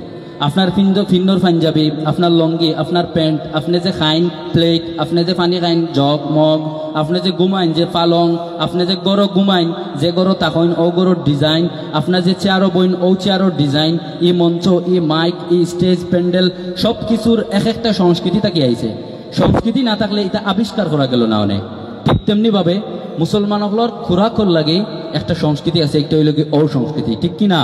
আপনার ফিন্নর পাঞ্জাবি, আপনার লঙ্গি, আপনার প্যান্ট, আপনি যে খাইন প্লেট, আপনি যে পানি খাইন জগ মগ, আপনি যে ঘুমাইন যে পালং, আপনি যে গরো ঘুমাইন যে গরো তাকইন ও গরোর ডিজাইন, আপনার যে চেয়ারও বইন ও চেয়ারোর ডিজাইন, ই মঞ্চ, ই মাইক, ই স্টেজ প্যান্ডেল, সব কিছুর এক একটা সংস্কৃতি থেকে আইছে। সংস্কৃতি না থাকলে এটা আবিষ্কার করা গেল না অনেক। ঠিক তেমনিভাবে মুসলমানগুলোর খোরাকর লাগে একটা সংস্কৃতি আছে, একটা হইল কি ও সংস্কৃতি, ঠিক কিনা?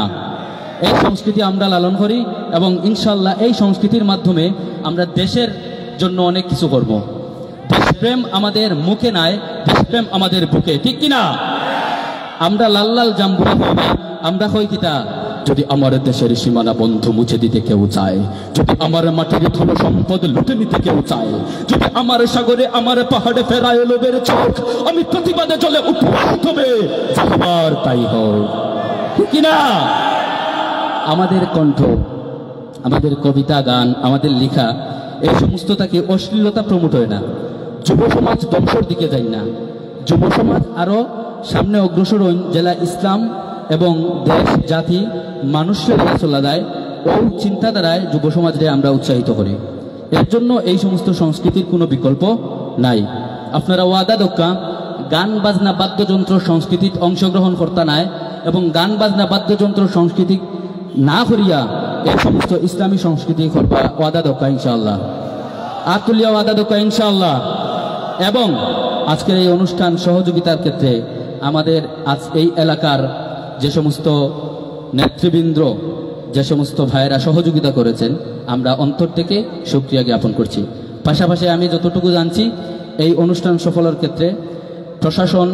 এই সংস্কৃতি আমরা লালন করি, এবং ইনশাল্লাহ এই সংস্কৃতির মাধ্যমে আমরা দেশের জন্য অনেক কিছু করব। দেশপ্রেম আমাদের মুখে নাই, দেশপ্রেম আমাদের বুকে, ঠিক কিনা? আমরা লাল লাল জাম্বুরা হইবা, আমরা কই কিতা, যদি আমার দেশের সীমানা বন্ধু মুছে দিতে কেউ চায়, যদি আমার মাটির ধন সম্পদ লুটে নিতে কেউ চায়, যদি আমার সাগরে আমার পাহাড়ে ফেরায় লোভের চোখ, আমি প্রতিবাদে চলে উঠব, তবে যাবার তাই হোক, ঠিক কিনা? আমাদের কণ্ঠ, আমাদের কবিতা গান, আমাদের লেখা, এই সমস্তটাকে অশ্লীলতা প্রমোট হয় না। যুব সমাজ ধ্বংসের দিকে যায় না, যুব সমাজ আরো সামনে অগ্রসর হন, জেলা ইসলাম এবং দেশ জাতি মানুষের চলা দেয়, ওই চিন্তাধারায় যুব সমাজকে আমরা উৎসাহিত করি। এর জন্য এই সমস্ত সংস্কৃতির কোনো বিকল্প নাই। আপনারা ওয়াদা দক্কা গান বাজনা বাদ্যযন্ত্র সংস্কৃতিত অংশগ্রহণ করতে নাই, এবং গান বাজনা বাদ্যযন্ত্র সংস্কৃতি না করিয়া এই সমস্ত ইসলামী সংস্কৃতি করবা ওয়াদা দক্কা ইনশাআল্লাহ, আতুলিয়া ওয়াদা দক্কা ইনশাআল্লাহ। এবং আজকের এই অনুষ্ঠান সহযোগিতার ক্ষেত্রে আমাদের আজ এই এলাকার যে সমস্ত নেতৃবৃন্দ, যে সমস্ত ভাইয়েরা সহযোগিতা করেছেন আমরা অন্তর থেকে শুকরিয়া জ্ঞাপন করছি। পাশাপাশি আমি যতটুকু জানছি এই অনুষ্ঠান সফলের ক্ষেত্রে প্রশাসন,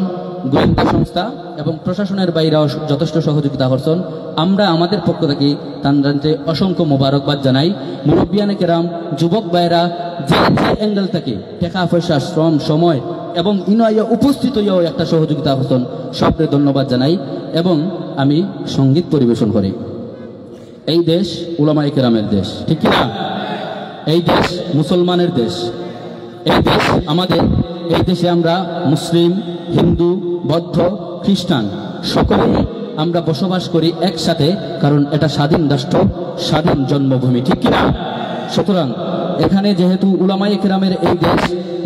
গোয়েন্দা সংস্থা এবং প্রশাসনের বাইরেও যথেষ্ট সহযোগিতা করছেন। আমরা আমাদের পক্ষ থেকে তানরানকে অসংখ্য মোবারকবাদ জানাই। মুরব্বিয়ানে কেরাম, যুবক ভাইয়েরা যে অ্যাঙ্গেল থেকে টাকা পয়সা, শ্রম, সময় এবং ইনয়া উপস্থিত হয়েও একটা সহযোগিতা করছেন, সবকে ধন্যবাদ জানাই। এবং আমি সঙ্গীত পরিবেশন করি। এই দেশ উলামায়ে কেরামের দেশ, ঠিক কিনা? এই দেশ মুসলমানের দেশ। এই দেশ আমাদের, এই দেশে আমরা মুসলিম, হিন্দু, বৌদ্ধ, খ্রিস্টান সকলেই আমরা বসবাস করি একসাথে, কারণ এটা স্বাধীন রাষ্ট্র, স্বাধীন জন্মভূমি, ঠিক কিনা? সুতরাং এখানে যেহেতু উলামায়ে কেরামের এই দেশ,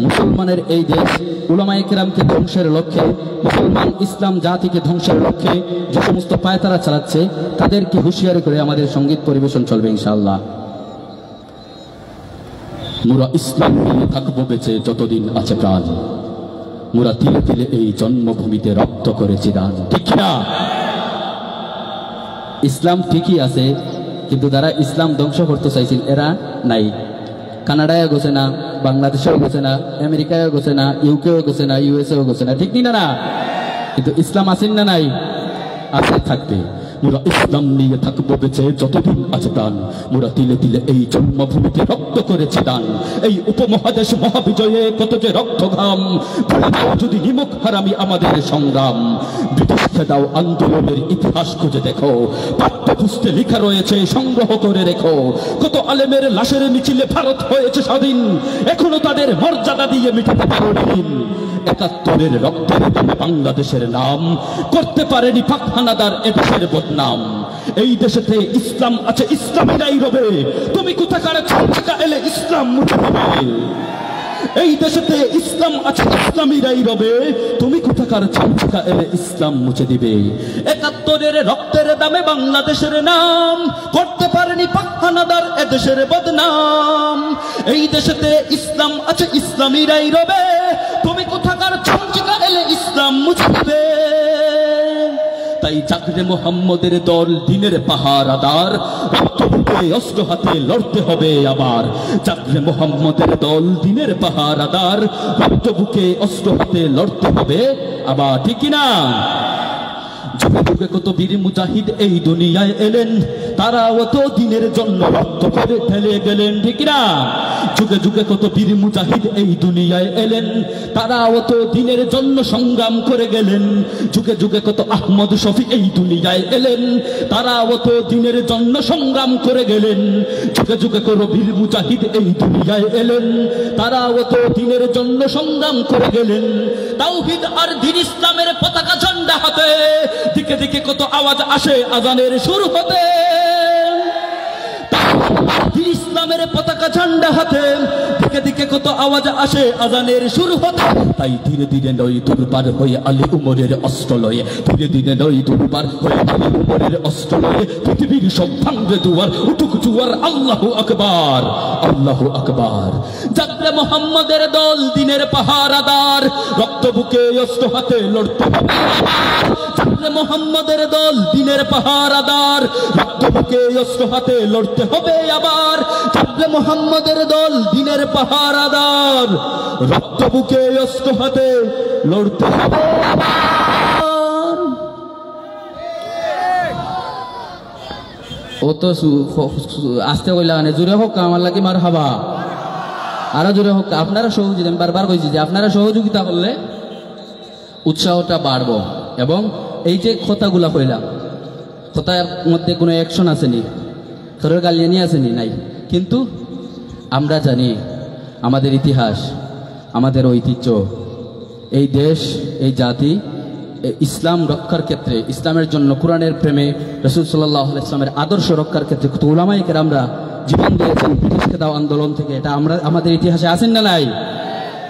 মুসলমানের এই দেশ, উলামায়ে কেরামকে ধ্বংসের লক্ষ্যে, মুসলমান ইসলাম জাতিকে ধ্বংসের লক্ষ্যে যে সমস্ত পায়তারা চালাচ্ছে তাদেরকে হুঁশিয়ারি করে আমাদের সঙ্গীত পরিবেশন চলবে ইনশাআল্লাহ। মোরা ইসলাম নিয়ে থাকবো বেঁচে যতদিন আছে প্রাণ, মোরা তিলে তিলে এই জন্মভূমিতে রক্ত করেছি দান, ঠিক না? ইসলাম ঠিকই আছে, কিন্তু যারা ইসলাম ধ্বংস করতে চাইছেন এরা নাই। কানাডায়ও গেছে না, বাংলাদেশেও গেছে না, আমেরিকায়ও গেছে না, ইউকেও গেছে না, ইউএসএও গেছে না, ঠিক না? না, কিন্তু ইসলাম আছেন না নাই? আছে, থাকবে। মোরা ইসলাম নিয়ে থাকবো বেঁচে যতদিন আছে প্রাণ, মোরা তিলে তিলে এই জন্মভূমিতে রক্ত করেছি দান। এই উপমহাদেশ মহাবিজয়ে কত যে রক্ত ঘাম, যদি নিমুখ হারামি আমাদের সংগ্রাম। ব্রিটিশ খেদাও আন্দোলনের ইতিহাস খুঁজে দেখো, পাঠ্যপুস্তকে লেখা রয়েছে, সংগ্রহ করে রেখো। কত আলেমের লাশের মিছিলে ভারত হয়েছে স্বাধীন, এখনো তাদের মর্যাদা দিয়ে মিটাতে পারেনি। ৭১-এর রক্তের দামে বাংলাদেশের নাম করতে পারেনি পাক হানাদার এদেশের বদনাম। এই দেশেতে ইসলাম আছে, ইসলামীরাই রবে, তুমি কোথাকার ছাঁচকা এলে ইসলাম মুছে দেবে। এই দেশেতে ইসলাম আছে, ইসলামীরাই রবে, তুমি কোথাকার ছাঁচকা এলে ইসলাম মুছে দিবে। ৭১-এর রক্তের দামে বাংলাদেশের নাম করতে পারেনি পাক হানাদার এদেশের বদনাম। এই দেশেতে ইসলাম আছে, ইসলামীরাই রবে, তুমি কোথাকার ছাঁচকা এলে ইসলাম মুছে দিবে। তাই জাগরে মোহাম্মদের দল দিনের পাহারাদার, রক্ত বুকে অস্ত্র হাতে লড়তে হবে আবার। জাগরে মোহাম্মদের দল দিনের পাহারাদার, রক্ত বুকে অস্ত্র হাতে লড়তে হবে আবার, ঠিক না? যুগে যুগে কত বীর মুজাহিদ এই দুনিয়ায় এলেন, তারা অত দিনের জন্য রক্ত করে ফেলে গেলেন, ঠিক না? যুগে যুগে কত বীর মুজাহিদ এই দুনিয়ায় এলেন, তারা অত দিনের জন্য সংগ্রাম করে গেলেন। যুগে যুগে কত আহমদ শফি এই দুনিয়ায় এলেন, তারা অত দিনের জন্য সংগ্রাম করে গেলেন। যুগে যুগে কত বীর মুজাহিদ এই দুনিয়ায় এলেন, তারা অত দিনের জন্য সংগ্রাম করে গেলেন। তাওহীদ আর দ্বীন ইসলামের পতাকা ঝান্ডা হাতে, দিকে দিকে কত আওয়াজ আসে আজানের সুর হতে। দ্বীন ইসলামের পতাকা ঝান্ডা হাতে, দিকে দিকে কত আওয়াজ আসে আজানের সুর হতে। তাই ধীরে ধীরে নয় দুর্বার হয়ে আলী উমরের অস্ত্র লয়ে, ধীরে ধীরে নয় দুর্বার হয়ে আলী উমরের অস্ত্র লয়ে, পৃথিবীর সব ভাঙবে দুয়ার, উঠুক জুয়ার, আল্লাহু আকবার, আল্লাহু আকবার। জাগরে মোহাম্মদের দল দিনের পাহারাদার, রক্ত বুকে অস্ত্র হাতে লড়তে হবে। জাগরে মোহাম্মদের দল দিনের পাহারাদার, রক্ত বুকে অস্ত্র হাতে লড়তে হবে আবার। জাগরে মোহাম্মদের দল দিনের পাহারাদার, রক্ত বুকে অস্ত্র হাতে লড়তে হবে আবার। ও তো আসতে কইলা মানে জোরে হোক, আমার লাগে মার হাবা, আরো জোরে হোক। আপনারা সহযোগিতা, আমি বারবার কইছি যে আপনারা সহযোগিতা করলে উৎসাহটা বাড়বো। এবং এই যে কথাগুলা কইলাম, কথার মধ্যে কোনো অ্যাকশন আসেনি, তোর গালিয়ানি আসেনি, নাই। কিন্তু আমরা জানি আমাদের ইতিহাস, আমাদের ঐতিহ্য, এই দেশ, এই জাতি ইসলাম রক্ষার ক্ষেত্রে, ইসলামের জন্য, কোরআনের প্রেমে, রাসূল সাল্লাল্লাহু আলাইহি ওয়াসাল্লামের আদর্শ রক্ষার ক্ষেত্রে কত উলামায়ে কেরামরা জীবন দিয়েছেন ব্রিটিশ খেদাও আন্দোলন থেকে। এটা আমরা আমাদের ইতিহাসে আছেন না নাই?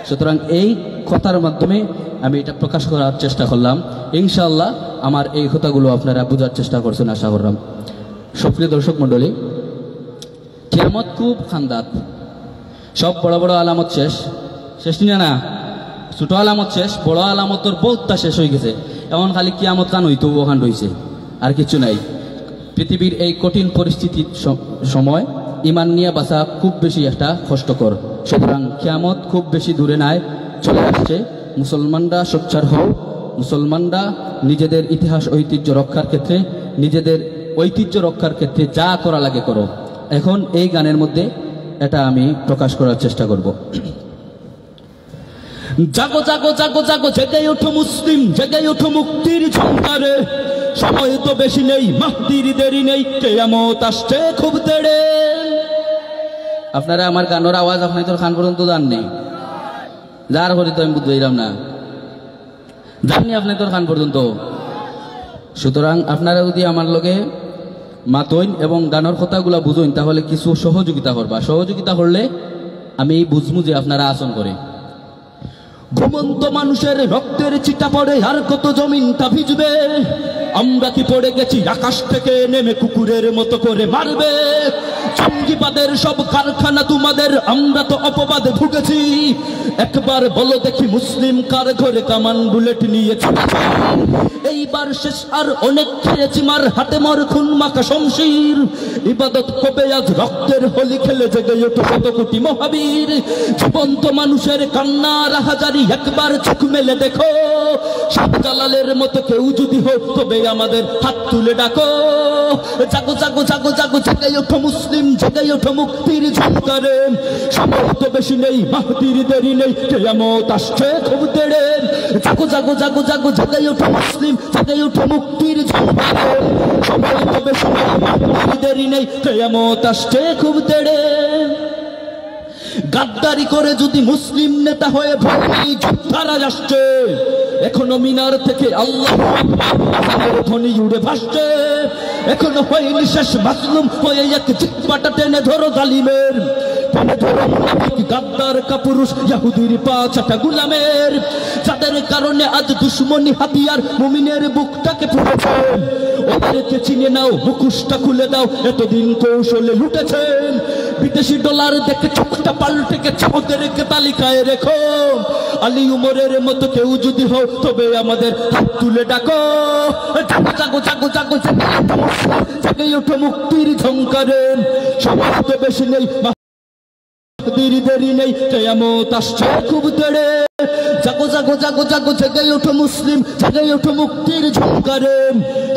সুতরাং এই কথার মাধ্যমে আমি এটা প্রকাশ করার চেষ্টা করলাম। ইনশাআল্লাহ আমার এই কথাগুলো আপনারা বোঝার চেষ্টা করছেন আশা করলাম। সুপ্রিয় দর্শক মণ্ডলী, কিয়ামত খুব খান্দাত, সব বড় বড় আলামত শেষ, শেষ নিয়ে না, ছোট আলামত শেষ, বড় আলামতর বহুতটা শেষ হয়ে গেছে। এমন খালি কিয়ামত কান হইতো ওখান রয়েছে, আর কিছু নাই। পৃথিবীর এই কঠিন পরিস্থিতির সময় ইমান নিয়ে বাঁচা খুব বেশি একটা কষ্টকর। সুতরাং কিয়ামত খুব বেশি দূরে নাই, চলে আসছে। মুসলমানরা সোচ্চার হও, মুসলমানরা নিজেদের ইতিহাস ঐতিহ্য রক্ষার ক্ষেত্রে, নিজেদের ঐতিহ্য রক্ষার ক্ষেত্রে যা করা লাগে করো। এখন এই গানের মধ্যে এটা আমি প্রকাশ করার চেষ্টা করব। জাগো জাগো জাগো জাগো, জেগে ওঠো মুসলিম, জেগে ওঠো মুক্তির ঝঙ্কারে। সময় তো বেশি নেই, মাহদির দেরি নেই, কিয়ামত আসছে খুব তেড়ে। আপনারা আমার গানের আওয়াজ আপনি তোর খান পর্যন্ত জাননি, যার হরি তো আমি বুঝলাম না, জাননি আপনি তোর খান পর্যন্ত। সুতরাং আপনারা যদি আমার লগে মাতইন এবং গানের কথাগুলা বুঝইন, তাহলে কিছু সহযোগিতা করবা। সহযোগিতা করলে আমি বুঝবো যে আপনারা আসন করে। ঘুমন্ত মানুষের রক্তের চিটা পড়ে, আর কত জমিনটা ভিজবে। আমরা কি পড়ে গেছি আকাশ থেকে নেমে, কুকুরের মতো করে মারবে। জঙ্গিবাদের সব কারখানা তোমাদের, আমরা তো অপবাদে ভুগেছি। একবার বলো দেখি মুসলিম কার ঘরে কামান বুলেট নিয়েছে। এইবার শেষ, আর অনেক খেয়েছি মার, হাতে মর খুন মাখা শমশির। ইবাদত হবে আজ রক্তের হোলি খেলে, জেগে ওঠো শত কোটি মহাবীর। জীবন্ত মানুষের কান্না রাহাজারি, একবার চোখ মেলে দেখো। শাহজালালের মতো কেউ যদি হোক, তবে আমাদের হাত তুলে ডাকো। জাগো জাগো জাগো জাগো, জেগে ওঠো মুসলিম, জেগে ওঠো মুক্তির ঝঙ্কারে। সময় তো বেশি নেই, মাহদির দেরি নেই, কিয়ামত আসছে খুব তেড়ে। জাগো জাগো জাগো জাগো, জেগে ওঠো মুসলিম, জেগে ওঠো মুক্তির ঝঙ্কারে। সময় তো বেশি নেই, মাহদির দেরি নেই, কিয়ামত আসছে খুব তেড়ে। গাদ্দারি করে যদি মুসলিম নেতা হয়ে ভয় যোদ্ধারা আসছে, এখনো মিনার থেকে আল্লাহু আকবার ধ্বনি উড়ে ভাসছে। এখনো হয়নি শেষ, মাসলুম হয়ে এক জিহ্বাটা টেনে ধরো জালিমের, টেনে ধরো মুনাফিক গাদ্দার কাপুরুষ ইহুদির পা চাটা গোলামের। যাদের কারণে আজ দুশ্মনী হাতিয়ার মুমিনের বুকটাকে পুড়েছে, ওদেরকে চিনে নাও, মুখোশটা খুলে দাও, এতদিন কৌশলে লুটেছেন। বিদেশি ডলার দেখে চোখটা পাল্টে গেছে, ওদেরকে তালিকায় রেখো। আলী উমরের মতো কেউ যদি হও, তবে আমাদের হাত তুলে ডাকো। জাগো জাগো জাগো জাগো, জেগে ওঠো মুক্তির ঝঙ্কারে। সময় তো বেশি নেই, মাহদির দেরি নেই, কিয়ামত আসছে খুব তেড়ে। জাগো জাগো জাগো জাগো, জেগে ওঠো মুসলিম, জেগে ওঠো মুক্তির ঝঙ্কারে।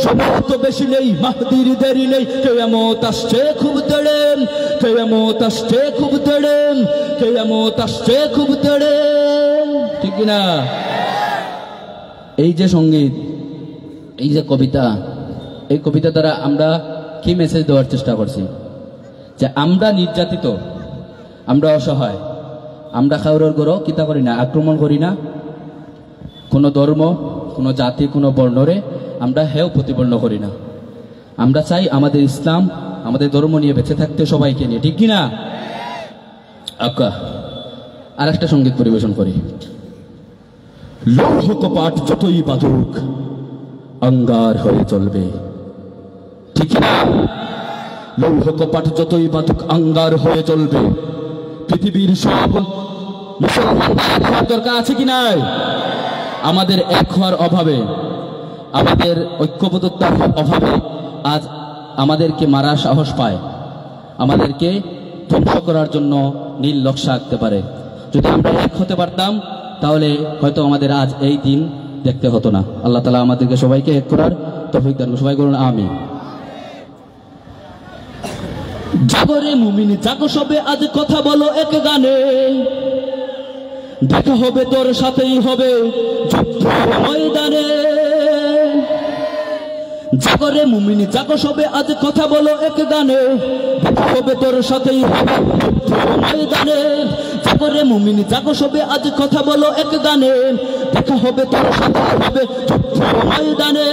সময় তো বেশি নেই, মাহদির দেরি নেই, কিয়ামত আসছে খুব তেড়ে। কিয়ামত আসছে খুব তেড়ে, কিয়ামত আসছে খুব তেড়ে। ঠিক না? এই যে সঙ্গীত, এই যে কবিতা, এই কবিতা দ্বারা আমরা কি মেসেজ দেওয়ার চেষ্টা করছি? যে আমরা নির্যাতিত, আমরা অসহায়, আমরা কারোর গড় কিতা করি না, আক্রমণ করি না। কোনো ধর্ম, কোনো জাতি, কোনো বর্ণরে আমরা হেয় প্রতিপন্ন করি না। আমরা চাই আমাদের ইসলাম, আমাদের ধর্ম নিয়ে বেঁচে থাকতে সবাইকে নিয়ে। ঠিক কিনা? আচ্ছা, আর একটা সঙ্গীত পরিবেশন করি। লৌহ কপাট যতই বাঁধুক, অঙ্গার হয়ে চলবে। ঠিক না? লৌহ কপাট যতই বাঁধুক, অঙ্গার হয়ে চলবে। পৃথিবীর সব মুসলমান দরকার আছে কি নাই? আমাদের এক হওয়ার অভাবে, আমাদের ঐক্যবদ্ধতার অভাবে আজ আমাদেরকে মারা সাহস পায়, আমাদেরকে ধ্বংস করার জন্য নীল নকশা আঁকতে পারে। যদি আমরা এক হতে পারতাম, তাহলে হয়তো আমাদের আজ এই দিন দেখতে হতো না। আল্লাহ তাআলা আমাদেরকে সবাইকে এক করার তৌফিক দান করুন। সবাই বলুন আমিন। জাগরে মুমিন জাগো সবে, আজ কথা বলো এক গানে। দেখা হবে তোর সাথেই হবে যুদ্ধ ময়দানে। জাগরে মুমিন জাগো সবে, আজ কথা বলো এক গানে। দেখা হবে তোর সাথেই হবে যুদ্ধ ময়দানে। জাগরে মুমিন জাগো সবে, আজ কথা বলো এক গানে। দেখা হবে তোর সাথেই হবে যুদ্ধ ময়দানে।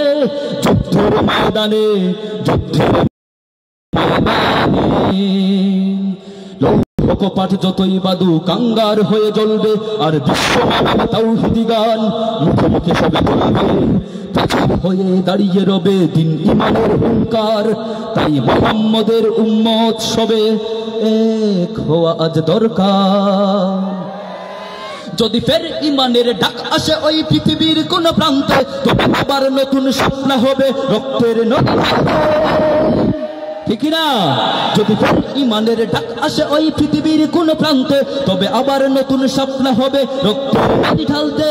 যুদ্ধের ময়দানে, যুদ্ধের কপাট যতই বাদু কাঙ্গার হয়ে জ্বলবে, আর বিশ্ব তাওহীদি গান মুখে মুখে সবে বলবে। পেছন হয়ে দাঁড়িয়ে রবে দিন ইমানের হুঙ্কার। তাই মুহাম্মদের উম্মত সবে এক হওয়া আজ দরকার। যদি ফের ইমানের ডাক আসে ওই পৃথিবীর কোন প্রান্তে, তবে আবার নতুন স্বপ্ন হবে রক্তের নদী। ঠিক না? যদি ইমানের ডাক আসে ওই পৃথিবীর কোন প্রান্তে, তবে আবার নতুন স্বপ্ন হবে রক্তের পানি ঢালতে।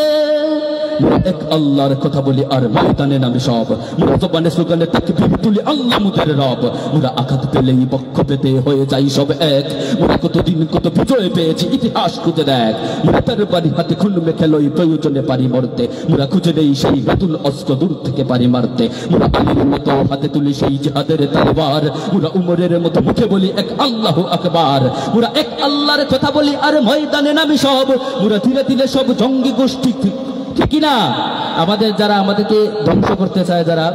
এক আল্লাহর কথা বলি আর ময়দানে নামে সব, মোরা জবানে স্লোগানে তাকবীর তুলি আল্লাহ মুদের রব। মোরা আঘাত পেলেই পক্ষ পেতে হয়ে যাই সব এক, মোরা কতদিন কত বিজয় পেয়েছি ইতিহাস খুঁজে দেখ। মোরা তার বাড়ি হাতে খুন মেখেলই প্রয়োজনে পারি মরতে, মোরা খুঁজে নেই সেই নতুন অস্ত্র দূর থেকে পারি মারতে। মোরা আলীর মতো হাতে তুলি সেই জিহাদের তলোয়ার, মোরা উমরের মতো মুখে বলি এক আল্লাহু আকবার। মোরা এক আল্লাহর কথা বলি আর ময়দানে নামি সব, মোরা ধীরে ধীরে সব জঙ্গি গোষ্ঠী ঠিক না? আমাদের যারা আমাদেরকে ধ্বংস করতে চায়, যারা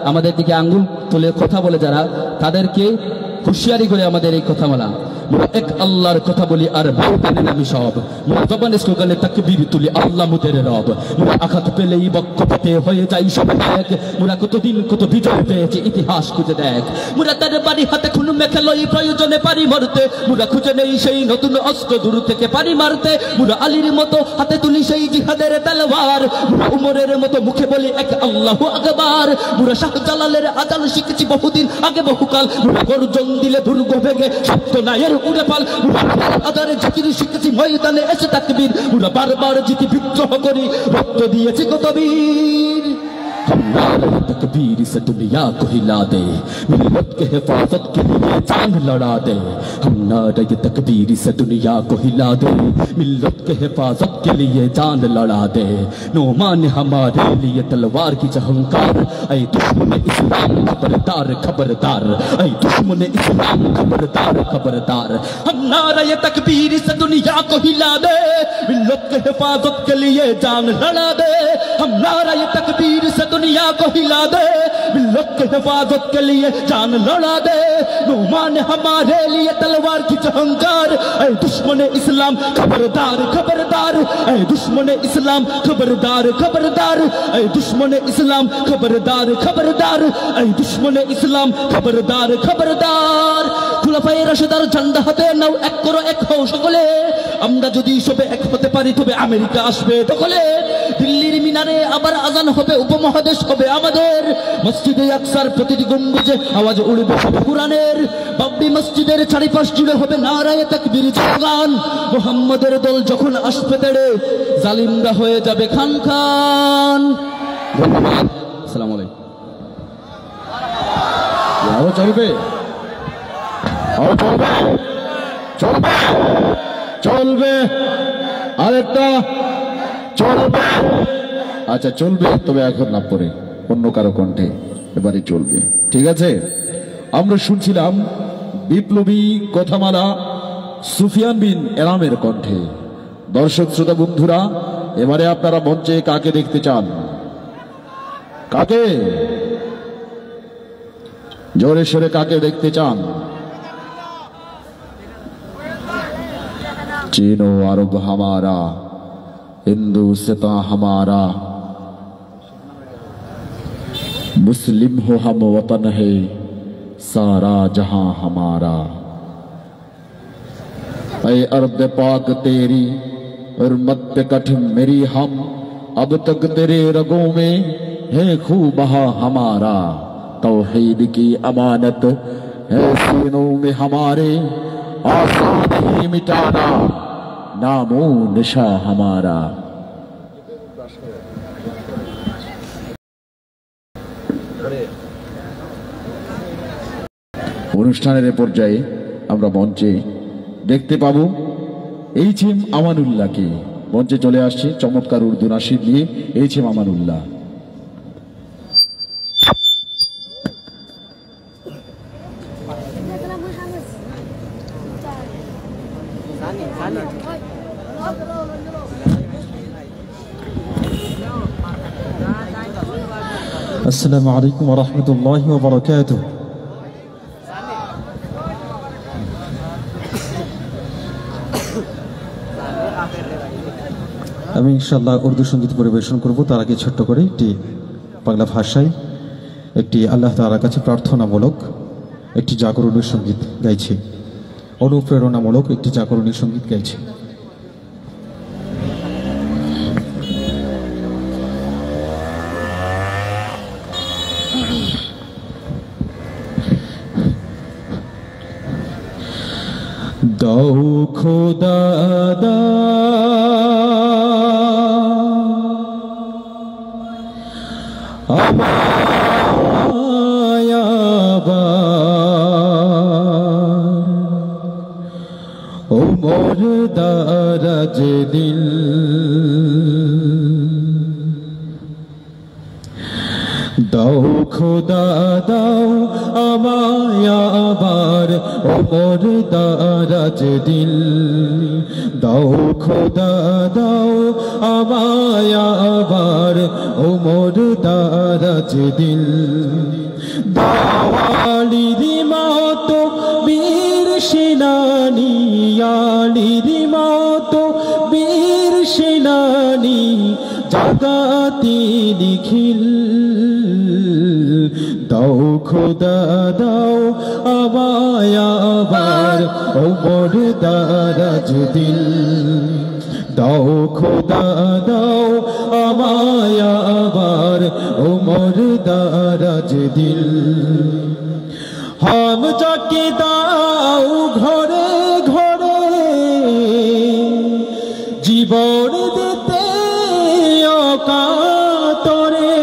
আমাদের দিকে আঙ্গুল তুলে কথা বলে, যারা তাদেরকে হুঁশিয়ারি করে আমাদের এই কথা বলা। মোরা এক আল্লাহর কথা বলি আর ময়দানে নামি সব, মোরা জবানে স্লোগানে তাকবীর তুলি আল্লাহ মুদের রব। মোরা আঘাত পেলেই বক্ষ পেতে হয়ে যাই সব এক, মোরা কতদিন কত বিজয় পেয়েছি ইতিহাস খুঁজে দেখ। মোরা তার বাড়ি হাতে খুন মেখেলই প্রয়োজনে পারি মরতে, মোরা খুঁজে নেই সেই নতুন অস্ত্র দূর থেকে পারি মারতে। মোরা আলীর মতো হাতে তুলি সেই জিহাদের তলোয়ার, মোরা উমরের মতো মুখে বলি এক আল্লাহু আকবার। মোরা শাহজালালের আজান শিখেছি বহুদিন আগে বহুকাল, মোরা গর্জন দিলে দুর্গ ভেঙে সত্য নায়ের উড়ে পাল। মোরা আদারে জিকির শিখেছি ময়দানে এসে তাকবীর, মোরা বারবার জিতি বিদ্রোহ করি রক্ত দিয়েছি কত বীর। हम नारे तकबीर से दुनिया को हिला दे, मिल्लत के हिफाजत के लिए जान लड़ा दे। हम नारे तकबीर से दुनिया को हिला दे, मिल्लत के हिफाजत के लिए जान लड़ा दे। नोमान हमारे लिए तलवार की झंकार, ऐ दुश्मन इस्लाम खबरदार खबरदार, ऐ दुश्मन इस्लाम खबरदार खबरदार। हम नारे तकबीर से दुनिया को हिला दे, मिल्लत के हिफाजत के लिए जान लड़ा दे। हम नारे तकबीर से दुनिया को हिला दे, मिल्लत के हिफाजत के लिए जान लड़ा दे। नोमान हमारे लिए तलवार की झंकार, ऐ दुश्मन इस्लाम खबरदार खबरदार, ऐ दुश्मन इस्लाम खबरदार खबरदार, ऐ दुश्मन इस्लाम खबरदार खबरदार, ऐ दुश्मन इस्लाम खबरदार खबरदार। খুলাফায়ে রাশিদার ঝান্ডা হাতে নাও, এক করো এক হও সকলে। আমরা যদি সবে এক হতে পারি তবে আমেরিকা আসবে দখলে। দিল্লির মিনারে আবার আজান হবে, উপমহাদেশ হবে আমাদের। মসজিদে আকসার প্রতিটি গম্বুজে আওয়াজ উড়বে সব কুরআনের। বাবরি মসজিদের চারিপাশ জুড়ে হবে নারায়ে তাকবীর স্লোগান। মুহাম্মাদের দল যখন আসবে তেড়ে, জালিমরা হয়ে যাবে খান খান। ধন্যবাদ। আসসালামু আলাইকুম। আরো চলবে, আরো চলবে, চলবে, চলবে, আরেকটা চলবে। আচ্ছা চলবে, তবে এখন না, পরে অন্য কারো কণ্ঠে এবারে চলবে, ঠিক আছে? আমরা শুনছিলাম বিপ্লবী কথামালা সুফিয়ান বিন এরামের কণ্ঠে। দর্শক শ্রোতা বন্ধুরা, এবারে আপনারা মঞ্চে কাকে দেখতে চান? কাকে? জোরে সোরে কাকে দেখতে চান? चीनो अरब हमारा, हिंदुस्तां हमारा, मुस्लिम हो हम वतन है, सारा जहां हमारा। ऐ अर्द पाक तेरी और मत कठ मेरी हम, अब तक तेरे रगों में है खूब बहा हमारा। तौहीद की अमानत है सीनों में हमारे, आसान नहीं मिटाना नामो निशा हमारा। অনুষ্ঠানের পর্যায়ে আমরা মঞ্চে দেখতে পাবো এইচ এম আমানুল্লাহকে। মঞ্চে চলে আসছে চমৎকার উর্দু নাশিদ নিয়ে এইচ এম আমানুল্লাহ। আসসালামু আলাইকুম ওয়া রাহমাতুল্লাহি ওয়া বারাকাতুহু। আমি ইনশাআল্লাহ উর্দু সঙ্গীত পরিবেশন করব। তার আগে ছোট্ট করে একটি বাংলা ভাষায় একটি আল্লাহ তাআলার কাছে প্রার্থনামূলক একটি জাগরণী সঙ্গীত গাইছি, অনুপ্রেরণামূলক একটি জাগরণী সঙ্গীত গাইছি। দাও খোদা আমায় আবার ওমর দারাজ দিল দাও খোদা দাও আমায় আবার ওমর দারাজ দিল দাও খোদা দাও আমায় আবার ওমর দারাজ দিল দাওয়ালির মতো বীর সেনানি আলির মতো বীর সেনানি জাগাতে নিখিল দাও খোদা দাও আমায় আবার ওমর দারাজ দিল দাও খোদা দাও আমায় আবার ওমর দারাজ দিল হাম যাকে দাও ঘরে ঘরে জীবন দিতে অকাতরে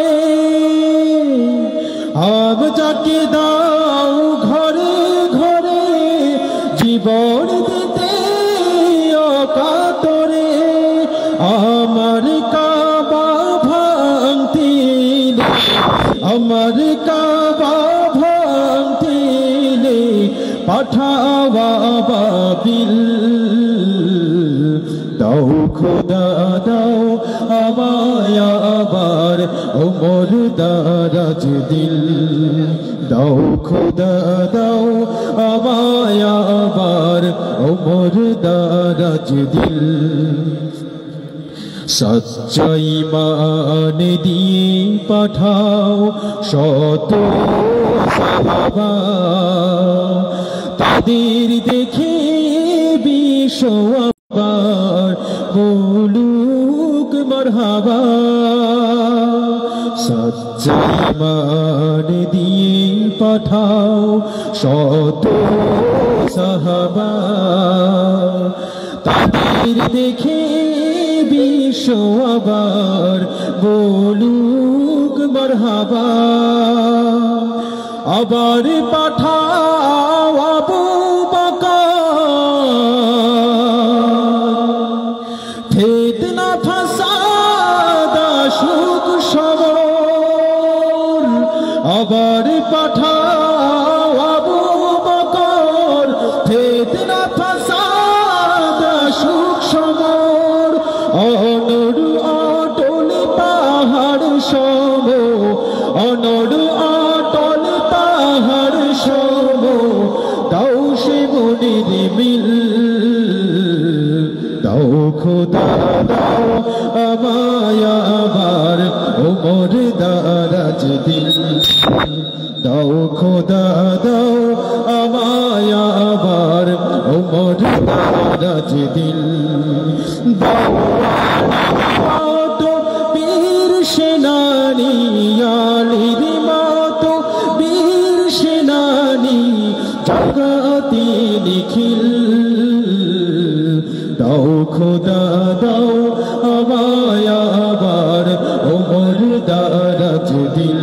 হাম যাকে দাও ঘরে ঘরে জীবন দিতে অকাতরে আমার কাবা ভাঙতে আমার কাবা ভাঙতে পাঠাওয়া বাবিল দাও খোদা দাও আমায় আবার ওমর দারাজ দিল দাও খোদা দাও আমায় আবার ওমর দারাজ দিল সচ্চাই মান দিয়ে পাঠাও শত সাহাবা তাদের দেখে বিশ্ব আবার বলুক মারহাবা সচ্চাই মান দিয়ে পাঠাও শত সাহাবা তাদের দেখে বিশ্ব আবার বলুক মারহাবা আবার পাঠাও আবু বকর ফিতনা ফাসাদ সুখ সবর আবার পাঠাও আবু বকর ফিতনা ফাসাদ সুখ সবর অনড় অটল পাহাড় সম অনড় অটল পাহাড় সম দাও সে মনির মিল দাও খোদা দাও আমায় আবার ওমর দারাজ দিল দাও খোদা দাও আমায় আবার ওমর দারাজ দিল দাও বীর সেনানি আলির মতো বীর সেনানি জগতে নিখিল দাও খোদা দাও আমায় আবার ওমর দারাজ দিল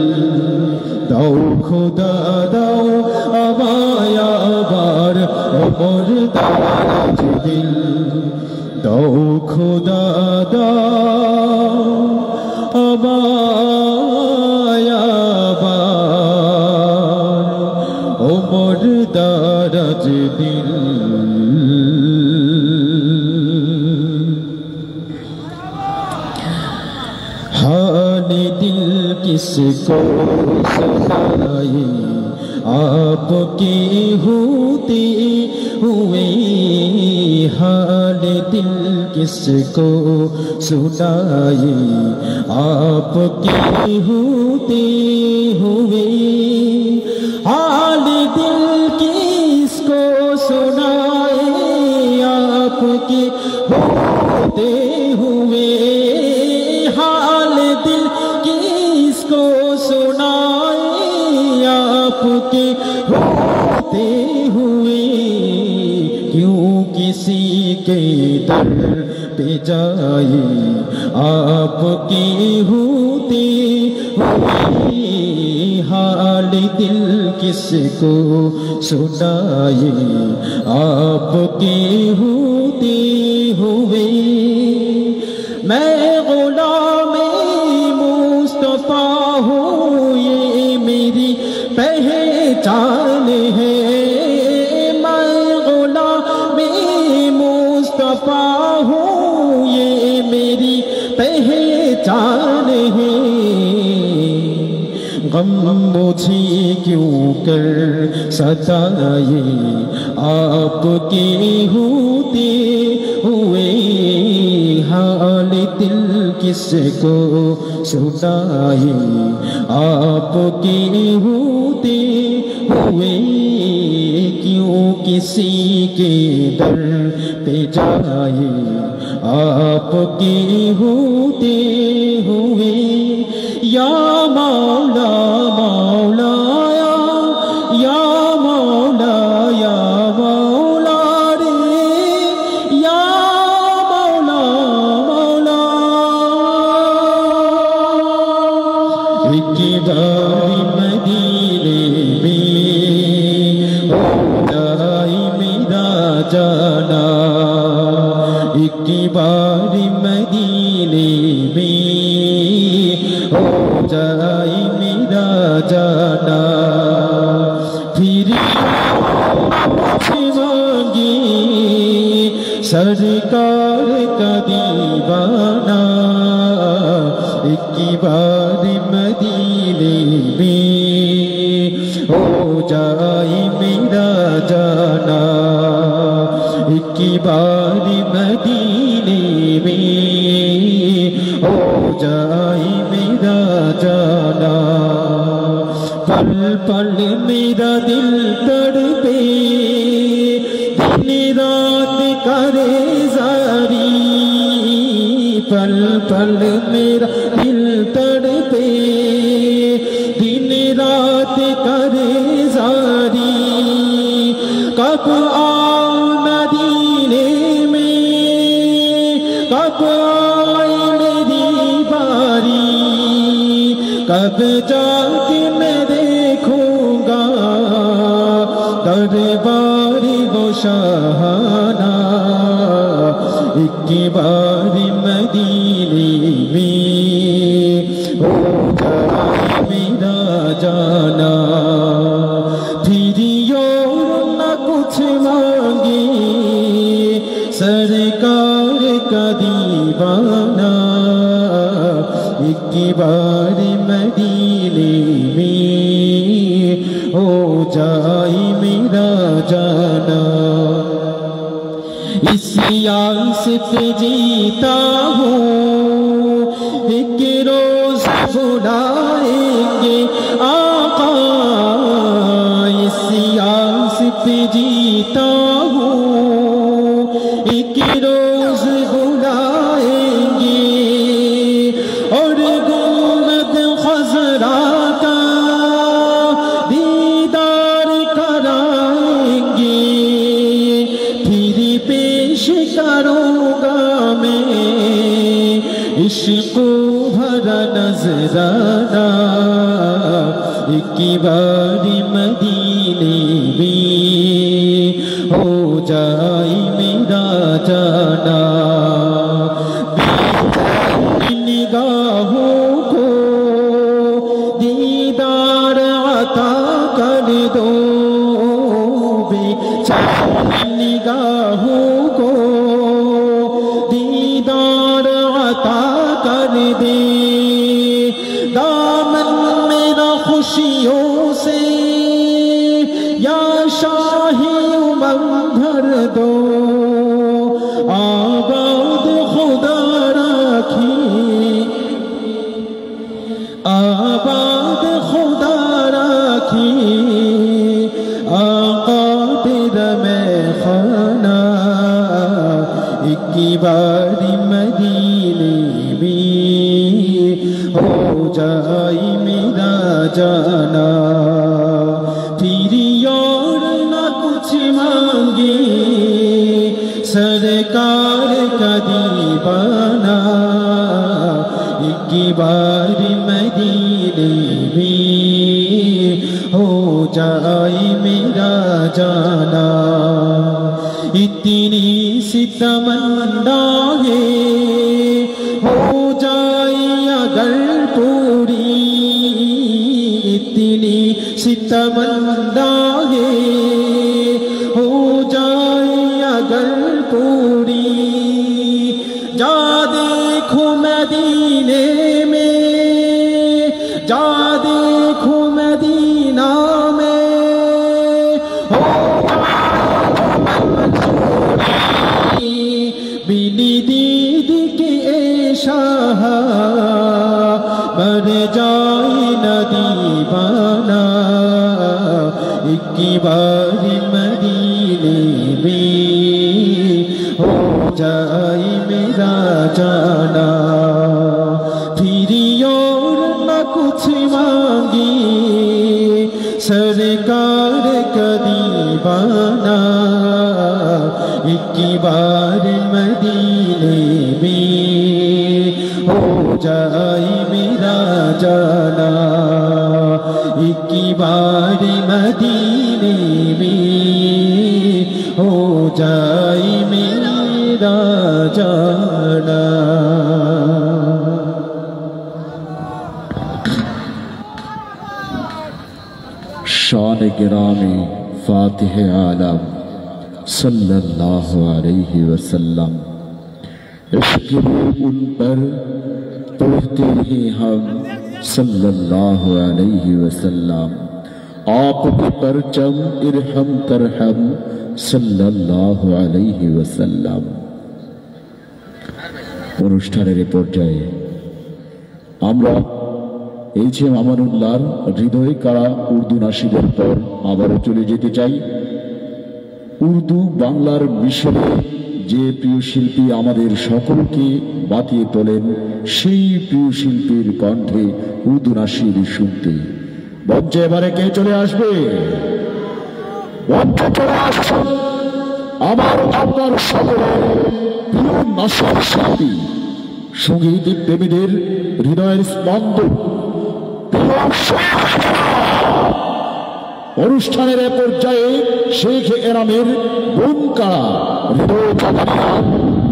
দাও খোদা দাও আমায় আবার ওমর দারাজ দিল দাও খোদা দাও আমায় আবার ওমর দারাজ দিল हाने दिल किसको सुनाए आपके होते हुए हाल दिल किसको सुनाए आपके होते हुए हाल दिल किसको सुनाए आपके होते हुए हाल दिल किसको सुनाए आपके होते हुए क्यों किसी के दर पे जाए आपके होते हुए हाल दिल किसको सुनाए आपके होते हुए मैं गुलाम मुस्तफा हूँ ये मेरी पहचान है मैं गुलाम मुस्तफा हूँ ये मेरी पहचान है गम मुझे क्यों कर सताए आपके होते हुए हाल दिल किसको सुनाए आपके होते हुए क्यों किसी के दर पे जाए आपके होते हुए या मौला मौला या मौला या मौला रे या मौला मौला एक बार मदीने में हो जाए मेरा जाना एक बार मदीने में हो जाए मेरा जाना फिर मांगी सरकार का दीवाना एक बार मदीने में हो जाए मेरा जाना एक बार मदीने में हो जाए मेरा जाना पल पल मेरा दिल तड़पे दिन रात करे जारी पल पल मेरा दिल तड़पे दिन रात करे जारी कब आओ मदीने में कब आए मेरी बारी कब जाके मैं देखूंगा दरबार वो शाहाना एक बार मदीने में हो जाए मेरा जाना फिर और न कुछ मांगे सरकार का दीवाना एक बार मदीने में हो जाए मेरा जाना इसी आस पे जीता हूँ एक रोज बुलाएंगे आका इसी आस पे जीता हूँ एक रोज बुलाएंगे और गुंबद खज़रा का दीदार कराएंगे फिर पेश करूँगा मैं इश्क़ भरा नज़राना एक बार मदीने में हो जाए मेरा जाना निगाहों को दीदार अता कर दो बेचारी निगाहों को दीदार अता कर दे दामन मेरा खुशियों से या शाही उमंग भर दो आबाद खुदा राखी आबाद खुदा राखी आका तेरा मैं खाना एक बार मदीने में हो जाए मेरा जाना फिर और न कुछ मांगे सरकार का दीवाना एक बार मदीने में हो जाए मेरा जाना इतनी सी तमन्ना है हो जाए अगर पूरी इतनी सी तमन्ना है हो जाए अगर पूरी जा देखो मदीने में जा देखो मदीना में बिनी दीदी के शाह मर जाए न दीवाना एक बार मदीने में हो जाए मेरा जाना फिर और न कुछ मांगी सरकार का दीवाना एक बार मदीने में हो जाए मेरा जाना एक बार मदीने में हो जाए मेरा जाना शान गिरामी फातिह आलम सल्लल्लाहु अलैहि वसल्लम इश्क़ उन पर पढ़ते हैं हम सल्लल्लाहु अलैहि वसल्लम आपके परचम इरहम तरहम सल्लल्लाहु अलैहि वसल्लम। অনুষ্ঠানের পর্যায়ে আমরা এই যে আমানুল্লাহর হৃদয় কারা উর্দু নাশিদের পর আবারও চলে যেতে চাই উর্দু বাংলার মিশনে যে প্রিয় শিল্পী আমাদের সকলকে বাতিয়ে তোলেন সেই প্রিয় শিল্পীর কণ্ঠে উর্দু নাশিদ শুনতে মঞ্চে এবারে কে চলে আসবে মঞ্চে চলে আসছে আমার আপনার সকলের প্রিয় নাশিদ শিল্পী সঙ্গীত প্রেমীদের হৃদয়ের স্পন্দন অনুষ্ঠানের পর্যায়ে শেখ এরামের বুমকাড়া হৃদয় জাগানিয়া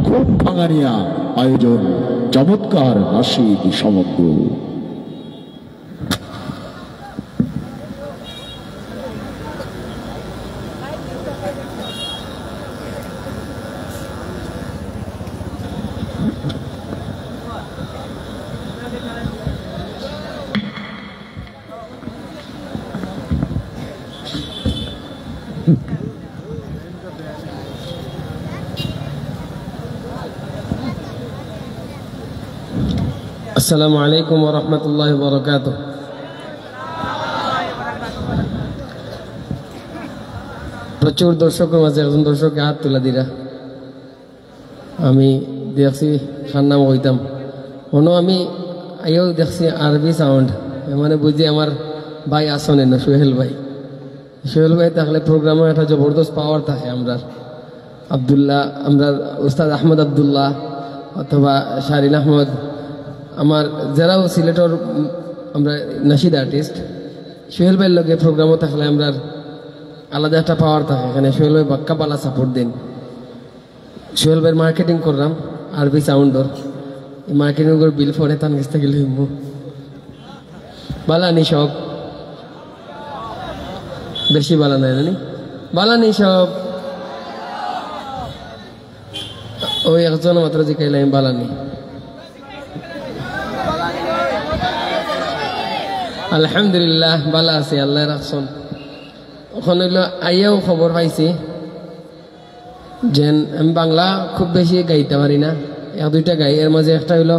ঘুম ভাঙানিয়া আয়োজন চমৎকার নাশিদ সমগ্র। আসসালামু আলাইকুম ওয়া রাহমাতুল্লাহি ওয়া বারাকাতুহু। প্রচুর দর্শকের মাঝে একজন দর্শককে হাত তুলে দিরা আমি দেখছি খান নাম হইতাম মনে আমি আইও দেখছি আরবি সাউন্ড মানে বুঝি আমার ভাই আসনে না সোহেল ভাই থাকলে প্রোগ্রামে একটা জবরদস্ত পাওয়ার থাকে আমরা আবদুল্লাহ আমরা উস্তাদ আহমদ আবদুল্লাহ অথবা শারিন আহমদ আমার যারাও সিলেটর আমরা নাশিদ আর্টিস্ট সোহেল ভাইয়ের লগে প্রোগ্রামও থাকলে আমরা আলাদা একটা পাওয়ার থাকে এখানে সোহেল ভাই বাক্কা পালা সাপোর্ট দিন সোহেল ভাইয়ের মার্কেটিং করলাম আরবি সাউন্ডর এই মার্কেটিং করে বিল পরে তার কাছ থেকে লিখবো বালানি সব বেশি বালা নাই জানি বালানি সব ওই একজন মাত্র জিকাইলাম বালানি আলহামদুলিল্লাহ ভালো আছি আল্লাহ রাখছেন ওখানে আইয়াও খবর পাইছি যে আমি বাংলা খুব বেশি গাইতে পারি না এক দুইটা গাই এর মাঝে একটা হইলো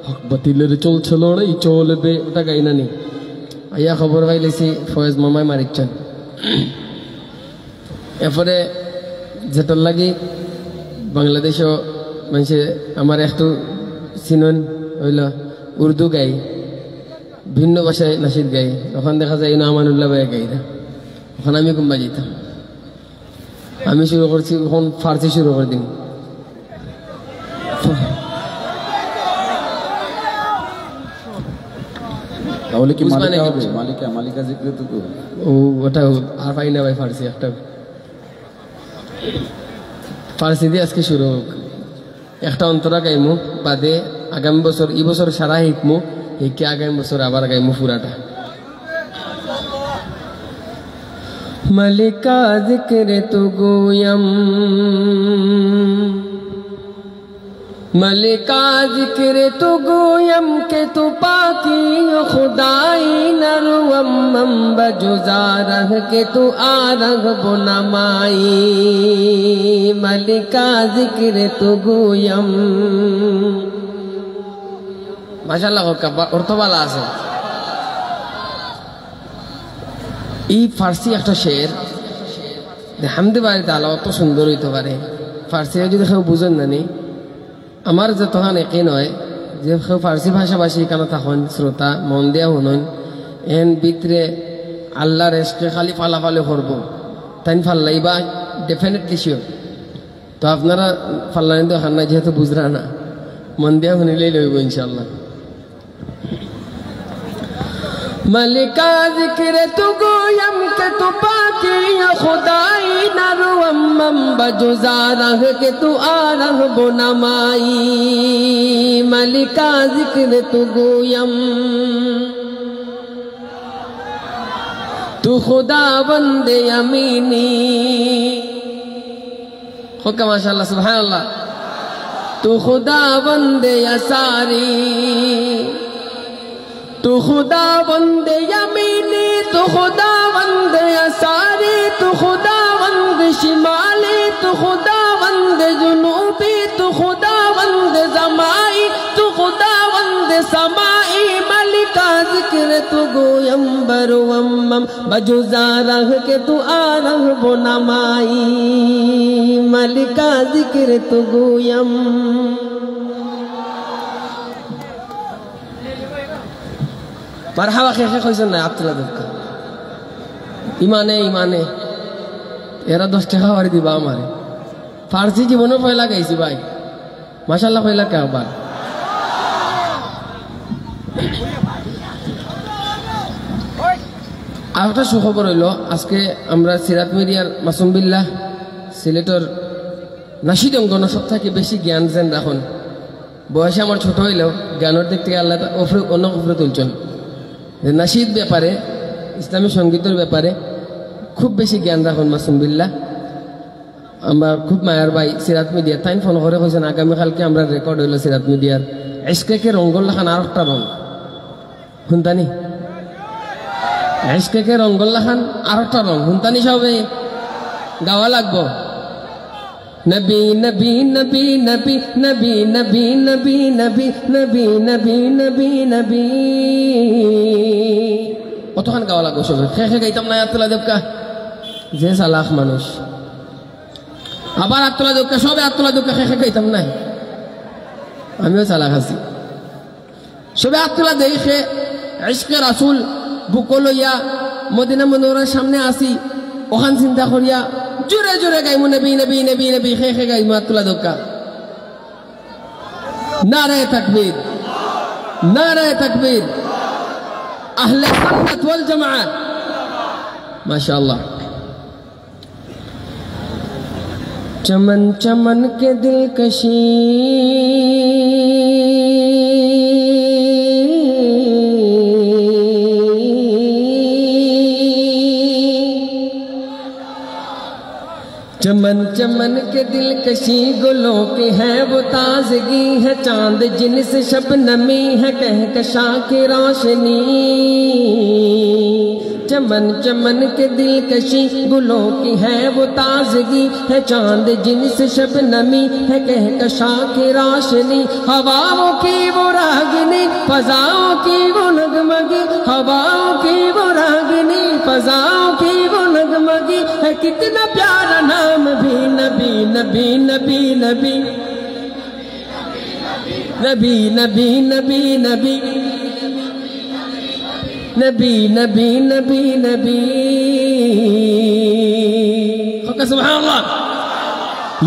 হক বাতিলের চলছিল এই চলবে ওটা গাই না নি আইয়া খবর পাইলেছি ফয়েজ মামাই মারিচ্ছেন এরপরে যেটার লাগি বাংলাদেশও মানুষে আমার একটু চিনন হইল উর্দু গাই ভিন্ন ভাষায় নাশিদ গাই ওখানে দেখা যায় না আমানুল্লাহ ভাই গাই না ওখানে আমি কুম্বা যেতাম আমি শুরু করছি, এখন ফার্সি শুরু করে দিন। তাহলে কি বুঝবা মালিকা নাকি? হবে? মালিকা জিক্রে তো ও ওটা আর পাই না ভাই, ফার্সি একটা ফার্সি দিয়ে আজকে শুরু হোক। একটা অন্তরা গাইমু, বাদে আগামী বছর, এই বছর সারা শিখমু, শিখে আগামী বছর আবার গাইমু পুরাটা। মালিকা জিক্রে তু গোয়ম, ملکہ ذکر تو گویم کہ تو پاکی خدائی نروم بجزارہ کہ تو آرغ بنمائی ملکہ ذکر تو گویم ماشاءاللہ অর্থ ভালো আছে। এই ফার্সি একটা শের হামদে বাড়ি তালা অত সুন্দর হইতে পারে। ফার্সি যদি কেউ বুঝেন না নি, আমার যে তখন একই নয় যে ফার্সি ভাষাভাষী কেন তখন শ্রোতা মন দিয়া শুনুন, এন ভিতরে আল্লাহর এসকে খালি ফালাফালি করবো, তাই ফাল্লাইবা ডেফিনেটলি শিওর। তো আপনারা ফাল্লানি দেখান না, যেহেতু বুঝরা না, মন দিয়া শুনিলেই লইব ইনশাল্লাহ। ملکہ ذکر تو گویم کہ تو پاکی خدائی نروم بجزارہ کہ تو آرہ بنمائی ملکہ ذکر تو گویم تو خدا بند یمینی خوکہ ماشاءاللہ سبحان اللہ تو خدا بند یساری تو خدا بند یمینی تو خدا بند یساری تو خدا بند شمالی تو خدا بند جنوبی تو خدا بند زمائی تو خدا بند سمائی ملکہ ذکر تو گویم بروم بجزارہ کہ تو آرہ بنمائی ملکہ ذکر تو گویم মারহাবা খেয়ে কইছেন না আব্দুল্লাহ দরকার ইমানে ইমানে এরা 10 টাকা বাড়ি দিবা আমারে। ফার্সি জীবনে পয়লা গাইছি ভাই, মাশাআল্লাহ পয়লা কে আবার। আর একটা সুখবর হইল, আজকে আমরা সিরাত মিডিয়ার মাসুম বিল্লাহ সিলেটর নাশিদ অঙ্গন সব থেকে বেশি জ্ঞান যেন রাখুন। বয়সে আমার ছোট হইলেও জ্ঞানের দিক থেকে আল্লাহ অন্য উপরে তুলছেন। নাশিদ ব্যাপারে, ইসলামী সঙ্গীতের ব্যাপারে খুব বেশি জ্ঞান রাখুন মাসুম বিল্লাহ। আমার খুব মায়ার ভাই সিরাত মিডিয়া, তাই ফোন করে কইছেন আগামীকালকে আমরা রেকর্ড হইল সিরাত মিডিয়ার এসকে রঙ্গল লাখান আর একটা রং শুনতানি, এসকে রঙ্গল লাখান আর একটা রং শুনতানি, সবে গাওয়া লাগবো। নবী নবী নবী নবী নবী নবী নবী নবী নবী নবী নবী নবী কতক্ষণ গাওয়া লাগবো সবে। খে গাইতাম না আব্দুল্লাহ দেবকা, যে সালাখ মানুষ। আবার আব্দুল্লাহ দেবকা, সবে আব্দুল্লাহ দেবকা খে গাইতাম নাই, আমিও চালাক আছি। সবে আব্দুল্লাহ দেখে ইশকে রাসূল বুক লইয়া মদিনা মুনওয়ারার সামনে আসি, ওখান চিন্তা করিয়া জোরে জোরে গাইমু নবী নবী নবী নবী খে গাইমু আব্দুল্লাহ দেবকা। নারে তাকবীর, নারে তাকবীর, আহলে সুন্নাত ওয়াল জামাআত মাশাআল্লাহ। चमन चमन के दिलकशी चमन चमन के दिलकशी गुलों की है वो ताजगी है, चांद जिनसे शबनमी है कहकशा की रोशनी। चमन चमन के दिलकशी गुलों की है वो ताजगी है, चांद जिनसे शबनमी है कहकशा की रोशनी। हवाओं की वो रागिनी फजाओं की वो नगमगी, हवाओं की वो रागिनी फजाओं की वो नगमगी है, कितना प्यारा नाम भी नबी नबी नबी नबी नबी नबी नबी नबी नबी नबी नबी नबी کا سبحان اللہ.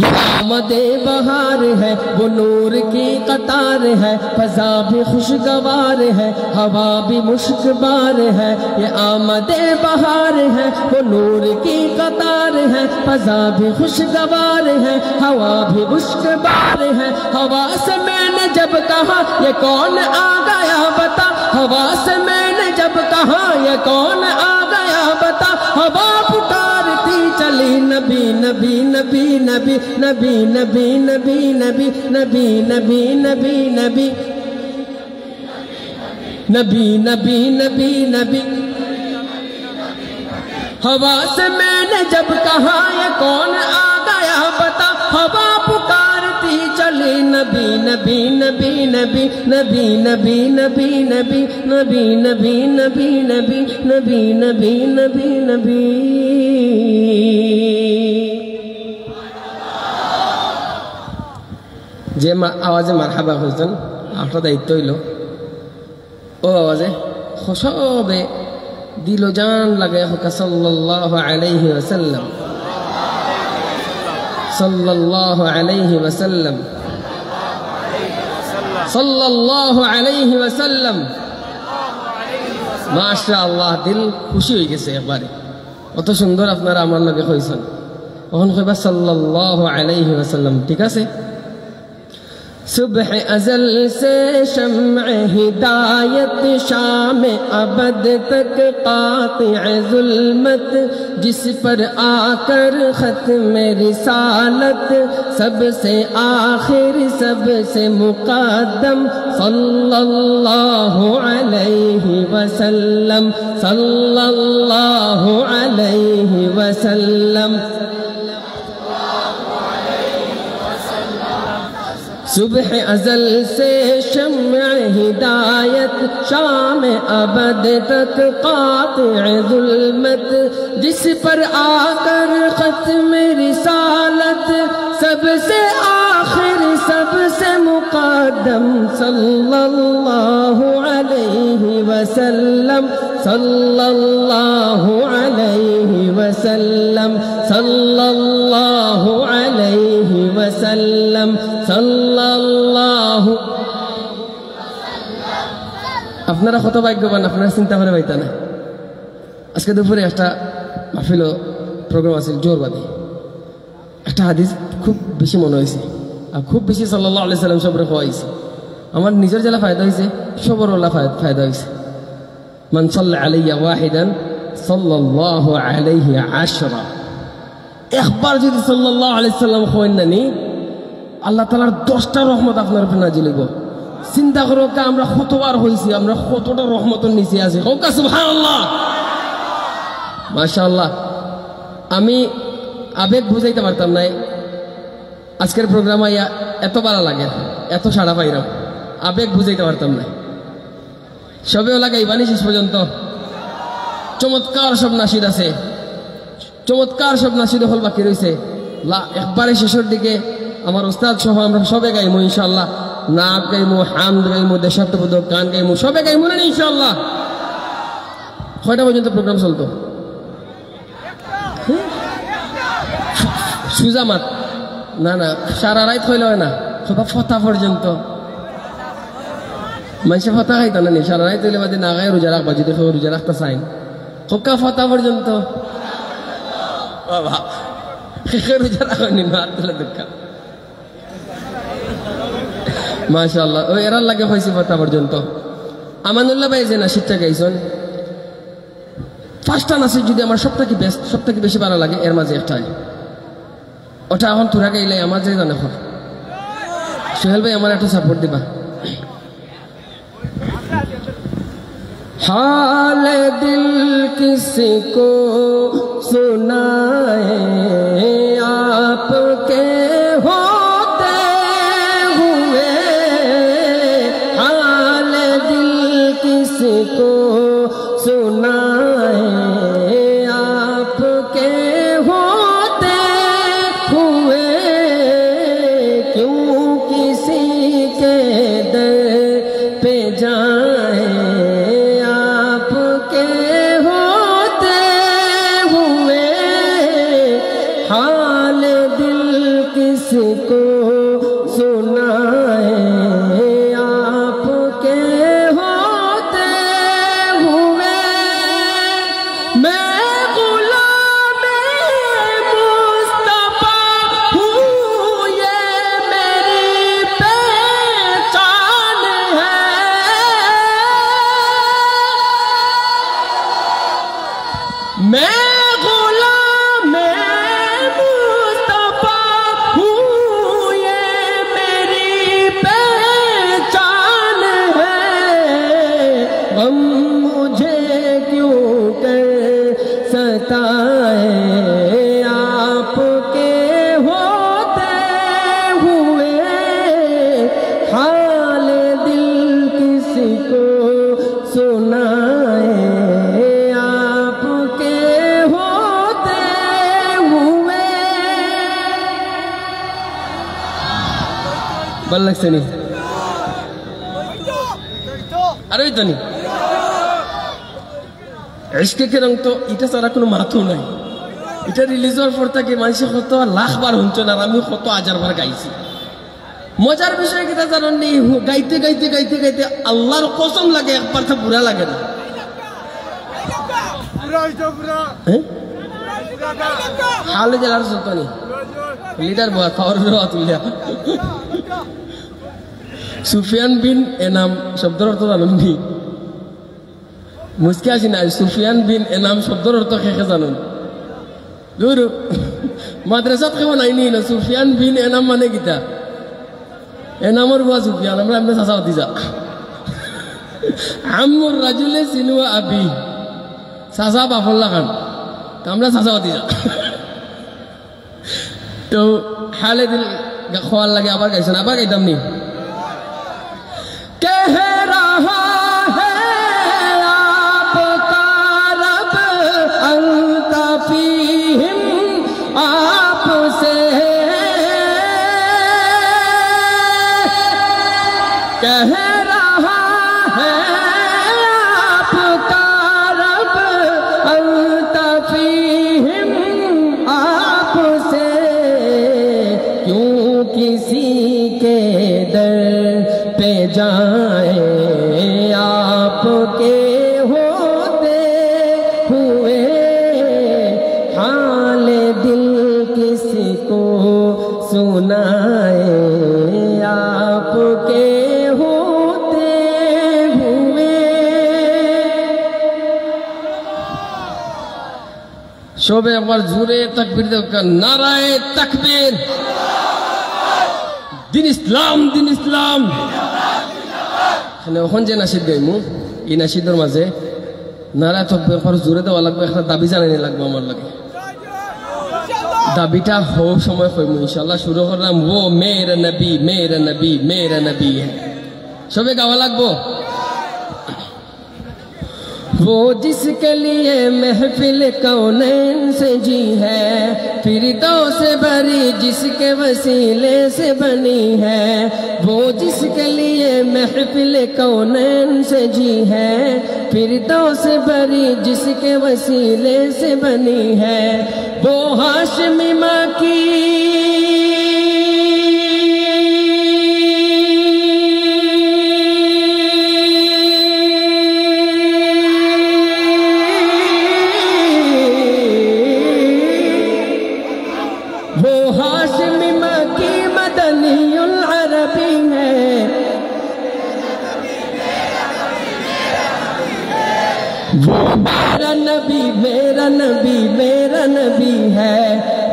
یہ آمد بہار ہے وہ نور کی قطار ہے فضا بھی خوشگوار ہے ہوا بھی مشکبار ہے. یہ آمد بہار ہے وہ نور کی قطار ہے فضا بھی خوشگوار ہے ہوا بھی مشکبار ہے. ہوا سے میں نے جب کہا یہ کون آ گیا بتا, ہوا سے میں نے جب کہا یہ کون آ گیا بتا, ہوا پکارتی چلی نبی نبی نبی نبی نبی نبی نبی نبی نبی نبی نبی نبی نبی نبی نبی نبی. ہوا سے میں نے جب کہا یہ کون آ گیا بتا, ہوا پکارتی چلی نبی نبی نبی نبی نبی نبی نبی نبی نبی نبی نبی نبی نبی نبی نبی نبی. যে আওয়াজে মারহাবা হয়েছেন আপনার দায়িত্ব হইল ও আওয়াজে সবে দিল জান লাগে হোক সাল্লাল্লাহু আলাইহি ওয়াসাল্লাম সাল্লাল্লাহু আলাইহি ওয়াসাল্লাম সাল্লাল্লাহু আলাইহি ওয়াসাল্লাম. মাশাআল্লাহ দিল খুশি হয়ে গেছে একবারে, কত সুন্দর আপনারা আমার লগে কইছেন. তখন কইবা সাল্লাল্লাহু আলাইহি ওয়াসাল্লাম. ঠিক আছে. صبح ازل سے شمع ہدایت شام ابد تک قاطع ظلمت جس پر آ کر ختم رسالت سب سے آخر سب سے مقدم صلی اللہ علیہ وسلم صلی اللہ علیہ وسلم. صبح ازل سے شمع ہدایت شام ابد تک قاطع ظلمت جس پر آ کر ختم رسالت سب سے آخر سب سے مقدم صلی اللہ علیہ وسلم صلی اللہ علیہ وسلم صلی اللہ علیہ وسلم সাল্লাল্লাহু. আপনারা কত ভাগ্যবান, আপনারা চিন্তা করে পাইতা না. আজকে দুপুরে একটা মাহফিল প্রোগ্রাম আছে জোরবাদী, একটা হাদিস খুব বেশি মনে হয়েছে আর খুব বেশি সাল্লাল্লাহু আলাইহি সাল্লাম সবরে খাওয়াইছে. আমার নিজের জেলা ফায়দা হয়েছে, সবর ওলা ফায়দা হয়েছে. মান সাল্লা আলাইয়া ওয়াহিদান সাল্লাল্লাহু আলাইহি আশরা. একবার যদি সাল্লাল্লাহু আলাইহি সাল্লাম খাওয়ান না নি আল্লাহ তাআলার 10টা রহমত আপনার উপর নাজিল হইব. চিন্তা করো আমরা কতবার হইছি, আমরা কতটা রহমতের নিচে আছি. হোক সুবহানাল্লাহ মাশাআল্লাহ. আমি আবেগ বুঝাইতে পারতাম না. আজকের প্রোগ্রাম আইয়া এত ভালো লাগে, এত সাড়া পাইরাম, আবেগ বুঝাইতে পারতাম না. সবেও লাগাই বানি শেষ পর্যন্ত চমৎকার সব নাশিদ আছে, চমৎকার সব নাশিদ হল বাকি রয়েছে. একবারে শেষের দিকে আমার উস্তাদ সহ আমরা সবে গাইমু ইনশাআল্লাহ. নাক গাইমু, হামদ গাইমু, দেশাত্মবোধক গান গাইমু, সবে গাইমু না ইনশাআল্লাহ. কয়টা পর্যন্ত প্রোগ্রাম চলতো? সুজামাত না না সারা রাত হইল না, সবা ফতা পর্যন্ত. মানুষে ফতা খাইতা না নি সারা রাত হইলে বাদে না গায়ে রোজা রাখবা, যদি রোজা রাখতে চাইন কোকা ফতা পর্যন্ত বাবা রোজা রাখেনি না তুলে দুঃখা. মাশাআল্লাহ. ওই এরার লাগে হয়েছে ফতা পর্যন্ত. আমানুল্লাহ ভাই যে নাসিদটা গাইছেন, 5টা নাসিদ যদি আমার সবথেকে বেশি ভালো লাগে এর মাঝে একটাই, ওটা এখন তোরা গাইলে আমার যে জানে খর. সোহেল ভাই আমার একটু সাপোর্ট দিবা. हाल दिल किसको सुनाए आपके होते हुए, हाल दिल किसको सुनाए आपके होते हुए, क्यों किसी के दर पे जाए आपके होते हुए. हाँ किसको सुनाए आपके होते हुए मैं गुलाम मुस्तफा हूँ ये मेरी पहचान है मैं बल्लक से नहीं अरे तो नहीं इश्क के रंग तो इटा सारा কোনো মাথু নাই এটা রিলিজের পর থেকে মানুষ কত লাখ বার হচ্ছে না আমি কত হাজার বার গাইছি মজার বিষয় কিটা জানেন নি গাইতে গাইতে গাইতে গাইতে আল্লাহর কসম লাগে একবার তো বুড়া লাগে না বুড়া হইতো বুড়া হালে জেলার সুলতানি লিডার বড় পাওয়ার তুলিয়া সুফিয়ান বিন এনাম শব্দের অর্থ জানেন নি মুসকে আসি না সুফিয়ান বিন এনাম শব্দের অর্থ কে জানেন দূর মাদ্রাসাত কেমন আইনি না সুফিয়ান বিন এনাম মানে কিতা এনামর বুয়া সুফিয়ান আমরা এমনি চাচা হতে যা আমুর রাজুলে সিনুয়া আবি চাচা বাফর লাগান আমরা চাচা হতে যা তো হালে দিল খোয়ার লাগে আবার গাইছেন আবার গাইতাম নি कह रहा है आपका रब अंत फीहिम आपसे कह रहा है आपका रब अंत फीहिम आपसे क्यों किसी के दर पे जाए आपके होते हुए हाल दिल किसी को सुनाए आपके होते हुए शोभे अमर जूरे तकबीर का नाराए तकबीर दिन इस्लाम এখন যে নাসিদ গাইমু এই নাসিদের মাঝে নারা তকবীর জোরে দেওয়া লাগবে একটা দাবি জানানি লাগবে আমার লাগে দাবিটা হওয়ার সময় কইমু ইনশাআল্লাহ শুরু করলাম ও মেরা নবী সবে গাওয়া লাগবো वो जिसके लिए महफिल कौनैन से जी है फिरदौस से भरी जिसके वसीले से बनी है वो जिसके लिए महफिल कौनैन से जी है फिरदौस से भरी जिसके वसीले से बनी है वो हाशमी माँ की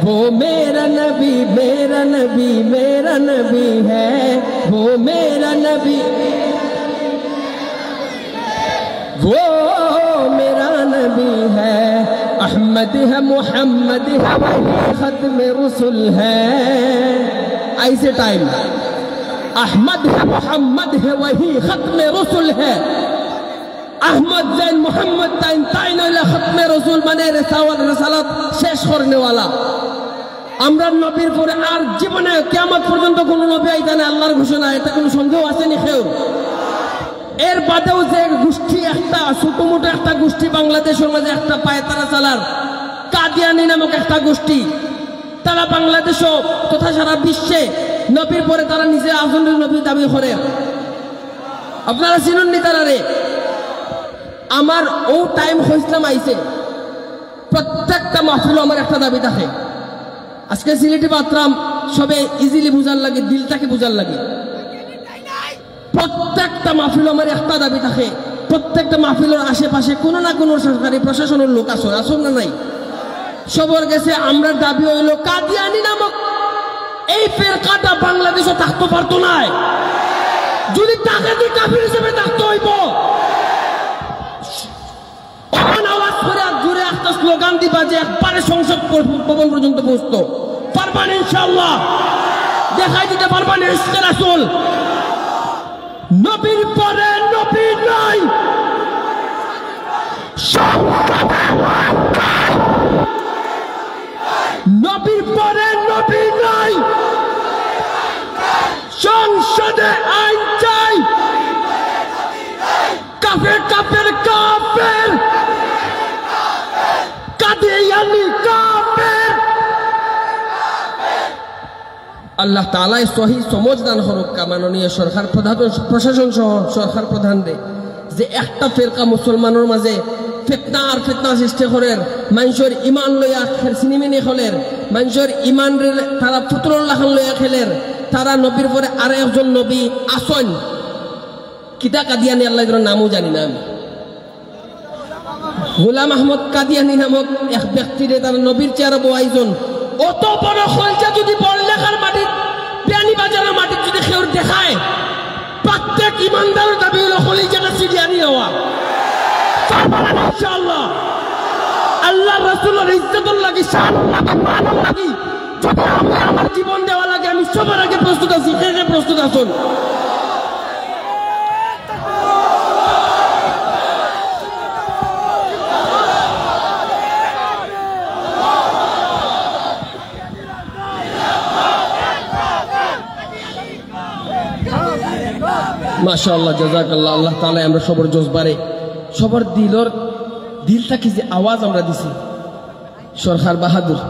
वो मेरा नबी है वो मेरा नबी है वो मेरा नबी है अहमद है मोहम्मद है वही खत्म रसूल है ऐसे टाइम अहमद है मोहम्मद है वही खत्म रसूल है अहमद जैन मोहम्मद ताइन खत्मे रसूल माने रिसालत शेष करने वाला আমরা নবীর পরে আর জীবনে কিয়ামত পর্যন্ত কোন নবী আইতা না আল্লাহর ঘোষণা এটা কোনো সন্দেহ আছে নি কেউ এর বাদেও যে গোষ্ঠী একটা ছোটমোটো একটা গোষ্ঠী বাংলাদেশের মাঝে একটা পায়তারা চালার কাদিয়ানি নামক একটা গোষ্ঠী তারা বাংলাদেশও তথা সারা বিশ্বে নবীর পরে তারা নিজের আজলের নবী দাবি করে। আপনারা চিনুননি তারা রে। আমার ও টাইম হইসলাম আইছে, প্রত্যেকটা মাহফিল আমার একটা দাবি থাকে। আজকে সিলেটি বাতরাম সবে ইজিলি বুঝার লাগে, দিলটাকে বুঝার লাগে। প্রত্যেকটা মাহফিল আমার একটা দাবি থাকে, প্রত্যেকটা মাহফিলের আশেপাশে কোনো না কোনো সরকারি প্রশাসনের লোক আসুন না নাই, সবার কাছে আমরা দাবি হইল কাদিয়ানি নামক এই ফেরকাটা বাংলাদেশে থাকতে পারতো না। যদি তাকে দিয়ে কাফির হিসেবে থাকতে হইব, আওয়াজ করে জুড়ে একটা স্লোগান দিবা যে একবারে সংসদ ভবন পর্যন্ত পৌঁছতো পারবেন ইনশাআল্লাহ, দেখাই দিতে পারবেন ইশকে রাসূল। নবীর পরে নবী নাই, নবীর পরে নবী নাই, সংসদে আইন চাই, কাফের কাফের কাফের, কাদিয়ানি কাফের। আল্লাহ তাআলা সহি সমঝ দান করুক মাননীয় সরকার প্রধান, প্রশাসন সহ সরকার প্রধান দে, যে একটা ফেরকা মুসলমানের মাঝে ফিতনা আর ফিতনা সৃষ্টি করের, মানুষের ইমান লইয়া সিনেমিনি হলের, মানুষের ইমান তারা ফুতরুল লাখান লইয়া খেলের, তারা নবীর পরে আর একজন নবী আসন কিতা কাদিয়ানি আল্লাহ নামও জানি না আমি। গোলাম আহমদ কাদিয়ানি নামক এক ব্যক্তিরে তারা নবীর চেয়ারে বহাইজন। অত বড় খলচা যদি বড়লেখার মাটির বিয়ানি বাজারের মাটির যদি কেউ দেখায়, প্রত্যেক ইমানদারের দাবি হলো খলিজাটা সিরিয়ানি হওয়া ইনশাআল্লাহ। আল্লাহ রাসূলের ইজ্জতের লাগি, শানের লাগি, মানের লাগি যদি আমি আমার জীবন দেওয়া লাগে, আমি সবার আগে প্রস্তুত আছি। কে কে প্রস্তুত আছেন? মাশাআল্লাহ, জাযাকাল্লাহ। আল্লাহ তাআলা আমরা সবার জজবারে, সবার দিলটা কি যে আওয়াজ আমরা দিছি, সরকার বাহাদুর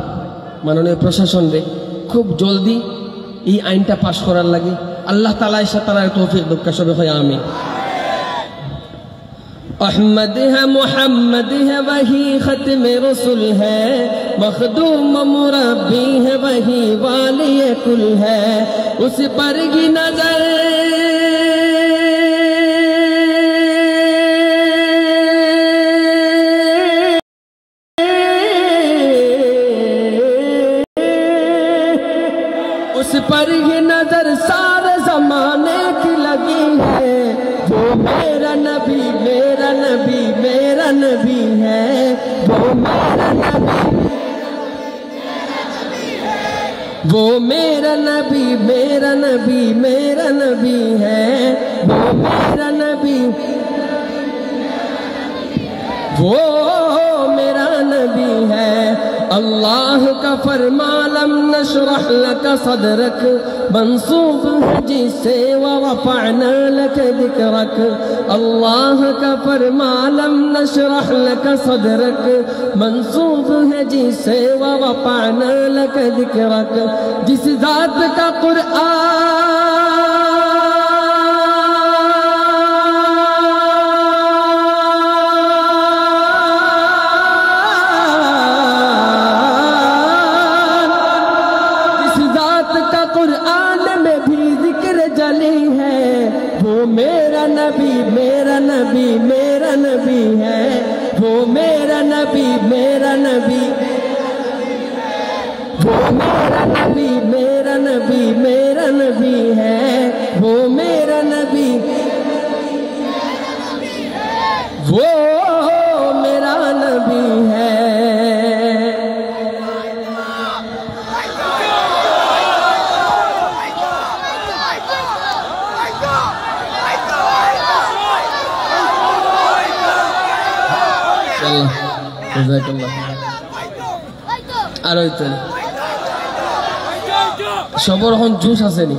মাননীয় প্রশাসন রে খুব জলদি এই আইনটা পাশ করার লাগে আল্লাহ তাআলা এসে তারা তৌফিক দক্কা সবে হয় আমিন। अहमद है मोहम्मद है वही खत्म रसूल है, मखदूम मुरब्बी है वही वाली कुल है, उस पर की नजर उस पर ही नजर सारे जमाने की लगी है, वो मेरा नबी मेरा नबी मेरा नबी है, वो मेरा नबी वो मेरा नबी मेरा नबी मेरा नबी है, वो मेरा नबी वो मेरा नबी है। अल्लाह का फरमा लम नशरह लक सदरक, मंसूब है जिससे वरफ़अना लक ज़िक्रक। अल्लाह का फरमा लम नशरह लक सदरक, मंसूब है जिससे वरफ़अना लक ज़िक्रक। जिस ज़ात का कुरान में भी जिक्र जली है, वो मेरा नबी मेरा नबी मेरा नबी है, वो मेरा नबी मेरा नबी वो मेरा नबी मेरा नबी मेरा नबी है, वो मेरा नबी वो मेरा नबी है। আর সবর এখন জুস আসেনি,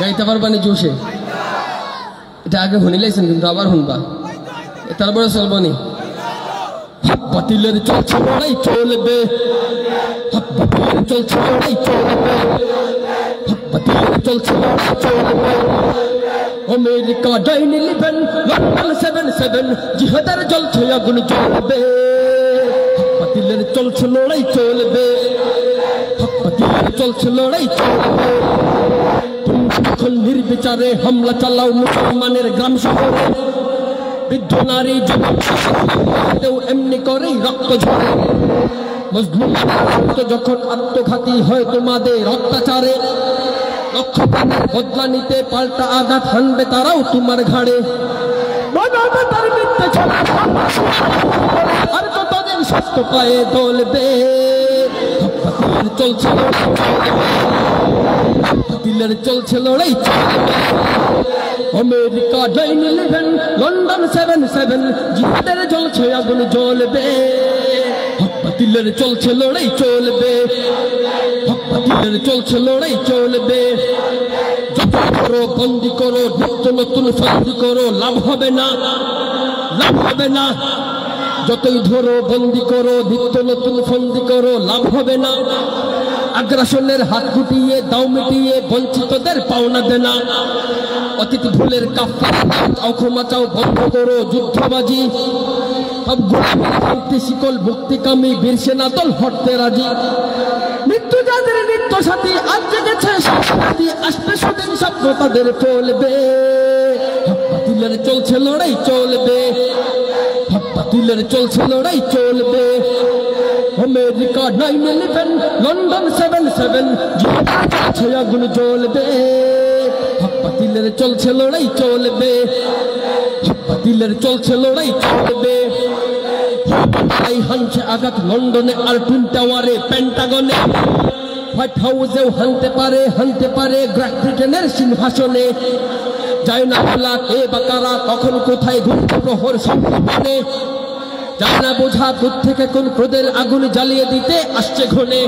গাইতে পারবানি জুসে, এটা আগে শুনি লাইছেন কিন্তু আবার শুনবা, তারপরে চলবনি। হক বাতিলের চলছে লড়াই চলবে, হক বাতিলের চলছে লড়াই চলবে, হক বাতিলের চলছে লড়াই চলবে। আমেরিকা 9/11 লন্ডন 7/7 জিহাদের চলছে আগুন জ্বলবে, হক বাতিলের চলছে লড়াই চলবে, হক বাতিলের চলছে লড়াই চলবে। তুমি যখন নির্বিচারে হামলা চালাও মুসলমানের গ্রাম শহরে, বৃদ্ধ নারী যুবকদেরও এমনি করেই রক্ত ঝরে। মজলুমের রক্ত যখন আত্মঘাতী হয় তোমাদের অত্যাচারে, লক্ষ প্রাণের বদলা নিতে পাল্টা আঘাত হানবে তারাও তোমার ঘাড়ে। মানবতার মিথ্যে ছড়া আর কতদিন সত্য পায়ে দলবে, বাতিলের চলছে লড়াই চলবে, বাতিলের চলছে লড়াই চলবে। আমেরিকা 9/11 লন্ডন 7/7 জিহাদের চলছে আগুন জ্বলবে, হক বাতিলের চলছে লড়াই চলবে, হক বাতিলের চলছে লড়াই চলবে। যত করো বন্দি করো নিত্য নতুন ফন্দি করো, লাভ হবে না, লাভ হবে না। যতই ধরো বন্দি করো নিত্য নতুন ফন্দি করো, লাভ হবে না। আগ্রাসনের হাত গুটিয়ে দাও মিটিয়ে বঞ্চিতদের পাওনা দেনা। অতীত ভুলের কাফারা দাও, ক্ষমা চাও, বন্ধ করো যুদ্ধবাজি। সবগুলো শিকল মুক্তিকামী বীর সেনা দল হটতে রাজি। মৃত্যু যাদের নিত্য সাথী আজ জেগেছে সাথী, আসবে সুদিন স্বপ্ন তাদের চলবে, হক বাতিলের চলছে লড়াই চলবে, হক বাতিলের চলছে লড়াই চলবে। আমেরিকা 9/11 লন্ডন 7/7 জিহাদের চলছে আগুন জ্বলবে, হক বাতিলের চলছে লড়াই চলবে, হক বাতিলের চলছে লড়াই চলবে। এই হানছে আঘাত লন্ডনে আর টুইন টাওয়ারে পেন্টাগনে, হোয়াইট হাউসেও হানতে পারে গ্রেট ব্রিটেনের সিংহাসনে। যায় না বলা কে বাকারা কখন কোথায় ঘুরতে প্রহর সংক্ষেপণে, যায় না বোঝা থেকে কোন ক্রোধের আগুন জ্বালিয়ে দিতে আসছে ঘনে।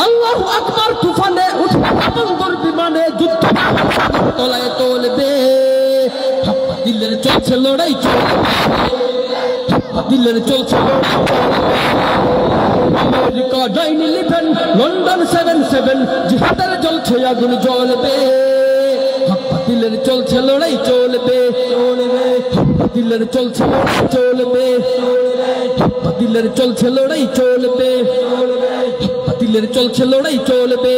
আল্লাহু আকবার তুফানে উঠবে বন্দর বিমানে, যুদ্ধ তলায় তোলবে, হক বাতিলের চলছে লড়াই চলবে, হক বাতিলের চলছে লড়াই চলবে। আমেরিকা 9/11 লন্ডন 7/7 জিহাদের চলছে আগুন জ্বলবে, হক বাতিলের চলছে লড়াই চলবে, হক বাতিলের চলছে লড়াই চলবে, হক বাতিলের চলছে লড়াই চলবে, হক বাতিলের চলছে লড়াই চলবে,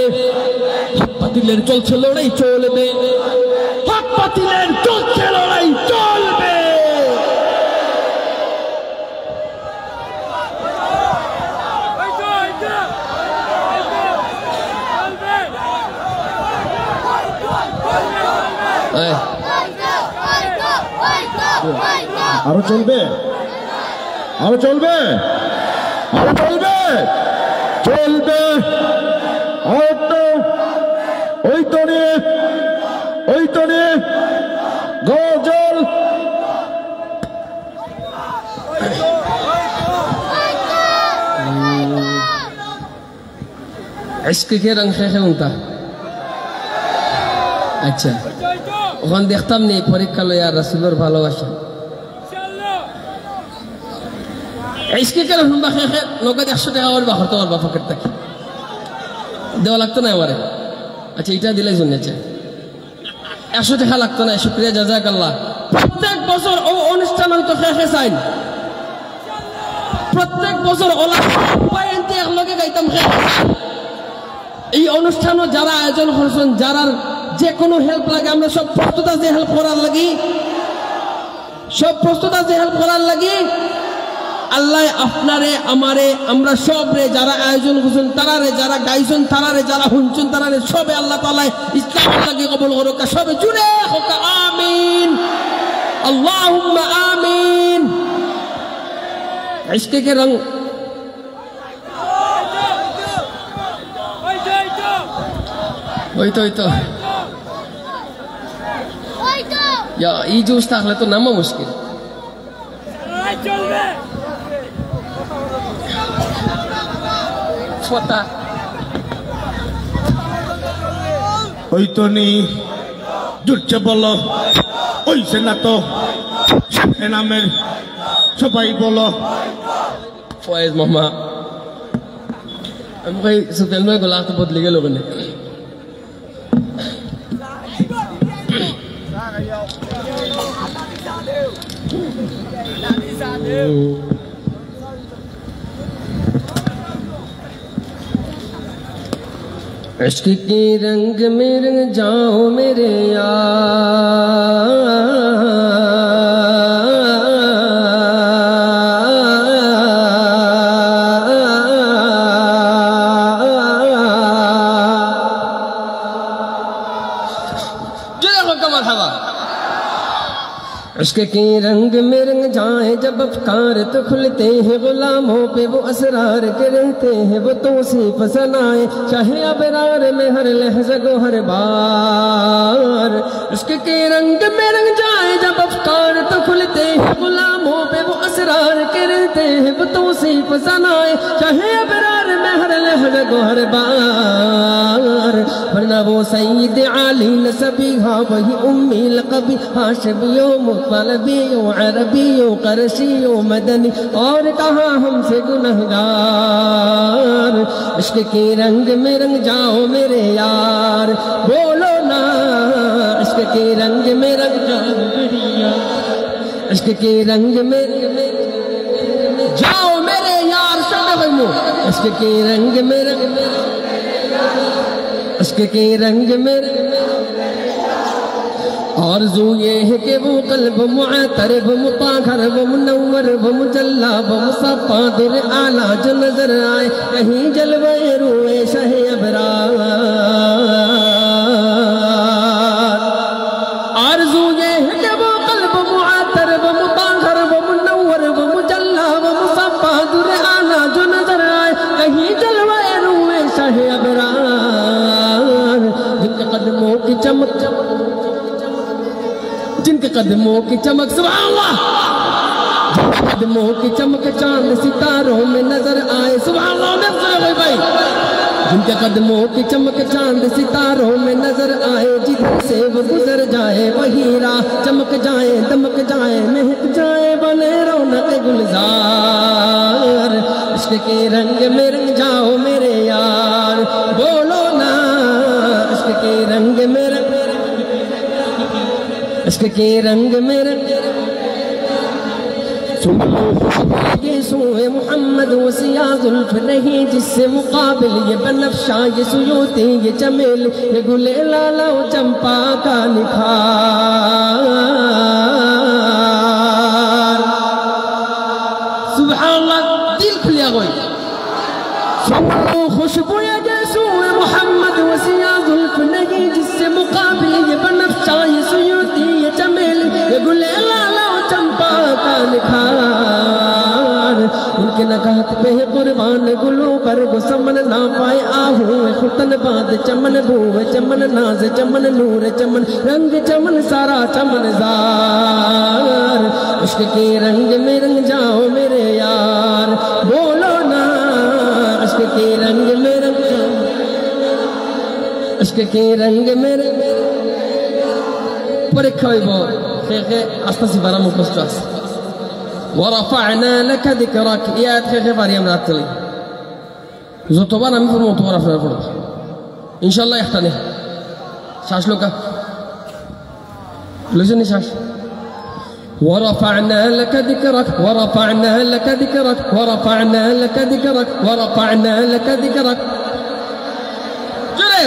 হক বাতিলের চলছে লড়াই চলবে, হক বাতিলের চলছে লড়াই চলবে। আরো চলবে, আরো চলবে, আরো চলবে, চলবে। ওই তো নিয়ে গজল। इश्क के रंग है उनका। अच्छा ওখান দেখতাম নি পরীক্ষা লইয়া রাসূলের ভালোবাসা ইসকে কেন শুনবা খেয়ে নগদ 100 টাকা ওর বাহর তোমার বাপের থেকে দেওয়া লাগতো না আমারে। আচ্ছা এটা দিলে শুনেছে 100 টাকা লাগতো না, শুকরিয়া জাযাকাল্লাহ। প্রত্যেক বছর ও অনুষ্ঠান হয়তো খেয়ে চাইন, প্রত্যেক বছর ওলা পায়ন্তে একলগে গাইতাম খেয়ে। এই অনুষ্ঠানও যারা আয়োজন করছেন, যারা যে কোনো হেল্প লাগে, আমরা সব প্রস্তুত আছি হেল্প করার লাগি, সব প্রস্তুত আছে হেল্প করার লাগি। আল্লাহ আপনারে আমারে আমরা সব রে যারা আয়োজন করছেন তারারে, যারা গাইছেন তারারে, যারা শুনছেন তারারে, সবে আল্লাহ তাআলা ইসলামের লাগি কবুল করুক। সবে জুড়ে হোক আমিন, আল্লাহুম্মা আমিন। ইশকে কে রং ওই তো এই জুস থাকলে তো নামা মুশকিল। ওই তো নি জুটছে বলো, ওই সে না তো নামের সবাই বলো ফয়েজ মামা আমি কই সুফিয়ান ভাই গলা তো বদলে গেল কেন इश्क के रंग में रंग जाओ मेरे इश्क के रंग में रंग जाए जब अफकार तो खुलते हैं गुलामों पे वो असरार के रहते हैं वो तौसीफ सनाए चाहे अबरार में हर लहज़ा को हर बार इश्क के रंग में रंग जाए जब अफकार तो खुलते हैं गुलामों पे वो असरार के रहते हैं वो तौसीफ सनाए चाहे अबरार में हर लहज़ा को हर बार वरना वो सईद आली नसबी हाँ वही उम्मी लक़बी हाशबियों मुतलबियों अरबियों करशियों मदनी और कहाँ हमसे गुनहगार इश्क के रंग में रंग जाओ मेरे यार बोलो ना इश्क के रंग में रंग जाओ मेरे यार इश्क के रंग में जाओ मेरे यार इश्क के रंग में इश्क के रंग में आरज़ू ये है कि वो क़ल्ब मुअत्तर वो मुताहर वो मुनव्वर वो मुजल्ला वो मुसफ़्फ़ा दिल आला जो नजर आए कहीं जलवे रूए शहे अबरार आरज़ू ये है कि वो क़ल्ब मुअत्तर वो मुताहर वो मुनव्वर वो मुजल्ला वो मुसफ़्फ़ा दिल आला जो नजर आए कहीं जलवे रूए शहे अबरार जिनके कदमों की चमक जिनके कदमों की चमक सुभान अल्लाह जिनके कदमों की चमक चांद सितारों में नजर आए सुभान अल्लाह भाई जिनके कदमों की चमक चांद सितारों में नजर आए जिधर से वो गुजर जाए वही राह चमक जाए दमक जाए महक जाए बने रौनक गुलजार इश्क के रंग में रंग जाओ मेरे यार बोलो ना इश्क के रंग में रंग इश्क के रंग में ये सोए मोहम्मद वसिया जुल्फ नहीं जिससे मुकाबिल ये बनफ्शा ये सुयोती ये चमेल ये गुले लाला चंपा का निखार सुभान अल्लाह दिल खुलिया कोई खुशबू ये सोए मोहम्मद वसिया जुल्फ नहीं जिससे मुकाबिल ये बनफ्शा ये सुयोती ये चमेल ये गुले लाला चंपा का निखार उनके नगाहत पे है कुर्बान गुलों पर गो समन ना पाए आहू खुतन बाद चमन भूव चमन नाज चमन नूर चमन रंग चमन सारा चमन जार इश्क के रंग में रंग जाओ मेरे यार बोलो ना इश्क के रंग में रंग इश्क के रंग में रंग পরীক্ষা হইব শেখে আস্তে বারা মুখস্থ আছে ওয়ারাফা'না লাকা যিকরাক ইয়াত শেখে পারি আমরা রাত্রে যতবার আমি পড়ব ততবার আপনারা পড়ব ইনশাআল্লাহ একটা নেই শ্বাস লোকা লইছেন শ্বাস ورفعنا لك ذكرك ورفعنا لك ذكرك ورفعنا لك ذكرك ورفعنا لك ذكرك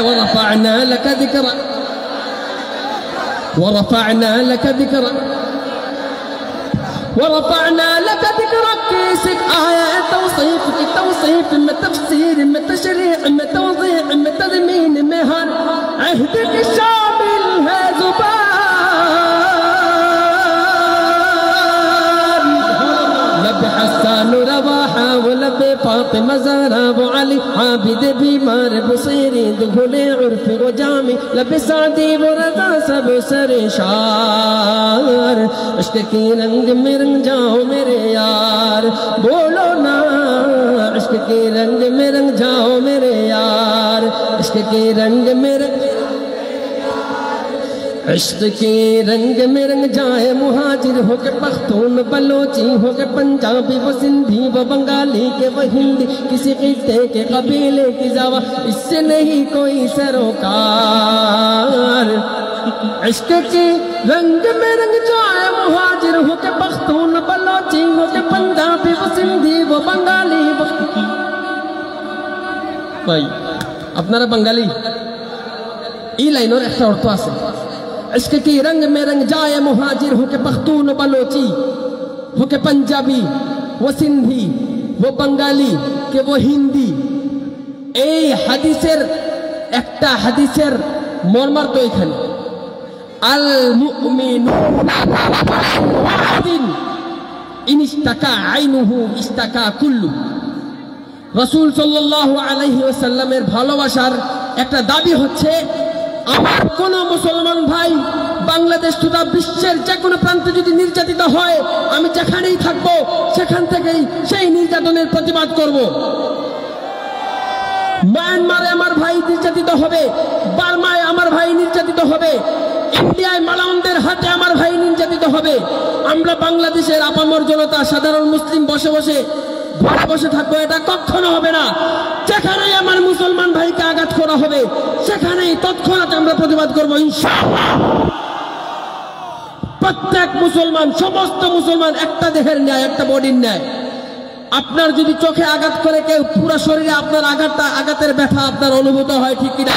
ورفعنا لك ذكرك ورفعنا لك ذكرك ورفعنا لك ذكرك كيسك آية توصيف توصيف من تفسير من تشريع من توضيح من تضمين مهن عهدك الشامل ہے زبان لب حسان رواحة ولب فاطمة زهرا وعلي عابد بیمار بصیری دخول عرف و جامی لب سعدی ورضا سب سر شار عشق کی رنگ میں رنگ جاؤ میرے یار بولو نا عشق کی رنگ میں رنگ جاؤ میرے یار عشق کی رنگ میں رنگ عشق کے رنگ میں رنگ جائے مہاجر ہو کے پختون بلوچی ہو کے پنجابی و سندھی و بنگالی کے و ہندی کسی خطے کے قبیلے کی زوا اس سے نہیں کوئی سروکار عشق کے رنگ میں رنگ جائے مہاجر ہو کے پختون بلوچی ہو کے پنجابی و سندھی و بنگالی بھائی আপনারা বাঙালি এই লাইনের একটা অর্থ আছে عشق کی رنگ میں رنگ جائے مہاجر ہو کے پختون و بلوچی ہو کے پنجابی وہ سندھی وہ بنگالی کہ وہ ہندی এই হাদিসের একটা হাদিসের মর্মার তো এখানে আল মুমিনুনা ওয়াহিদিন ইনস্তাকা আইনুহু ইস্তাকা কুল্লু রাসূল সাল্লাল্লাহু আলাইহি ওয়াসাল্লামের ভালোবাসার একটা দাবি হচ্ছে আমার কোন মুসলমান ভাই বাংলাদেশ তথা বিশ্বের যে কোনো প্রান্তে যদি নির্যাতিত হয় আমি যেখানেই থাকব সেখান থেকেই সেই নির্যাতনের প্রতিবাদ করব মায়ানমারে আমার ভাই নির্যাতিত হবে বার্মায় আমার ভাই নির্যাতিত হবে ইন্ডিয়ায় মালাউনদের হাতে আমার ভাই নির্যাতিত হবে আমরা বাংলাদেশের আপামর জনতা সাধারণ মুসলিম বসে বসে ঘরে বসে থাকবো এটা কখনো হবে না যেখানেই আমার মুসলমান ভাইকে আঘাত করা হবে সেখানেই তৎক্ষণাৎ আমরা প্রতিবাদ করব ইনশাআল্লাহ প্রত্যেক মুসলমান সমস্ত মুসলমান একটা দেহের ন্যায় একটা বডির ন্যায় আপনার যদি চোখে আঘাত করে কেউ পুরো শরীরে আপনার আঘাতের ব্যথা আপনার অনুভূত হয় ঠিক কিনা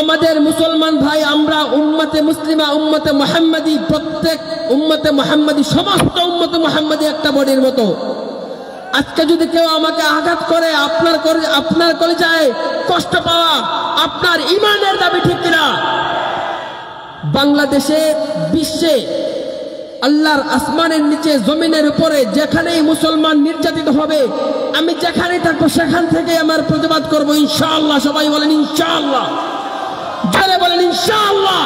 আমাদের মুসলমান ভাই আমরা উম্মতে মুসলিমা উম্মতে মুহাম্মাদি প্রত্যেক উম্মতে মুহাম্মাদি সমস্ত উম্মতে মুহাম্মাদি একটা বডির মতো আজকে যদি কেউ আমাকে আঘাত করে আপনার কলিজায় কষ্ট পাওয়া আপনার ঈমানের দাবি ঠিক কিনা বাংলাদেশে বিশ্বে আল্লাহর আসমানের নিচে জমিনের উপরে যেখানেই মুসলমান নির্যাতিত হবে আমি যেখানেই থাকবো সেখান থেকে আমার প্রতিবাদ করব ইনশাআল্লাহ সবাই বলেন ইনশাআল্লাহ জোরে বলেন ইনশাআল্লাহ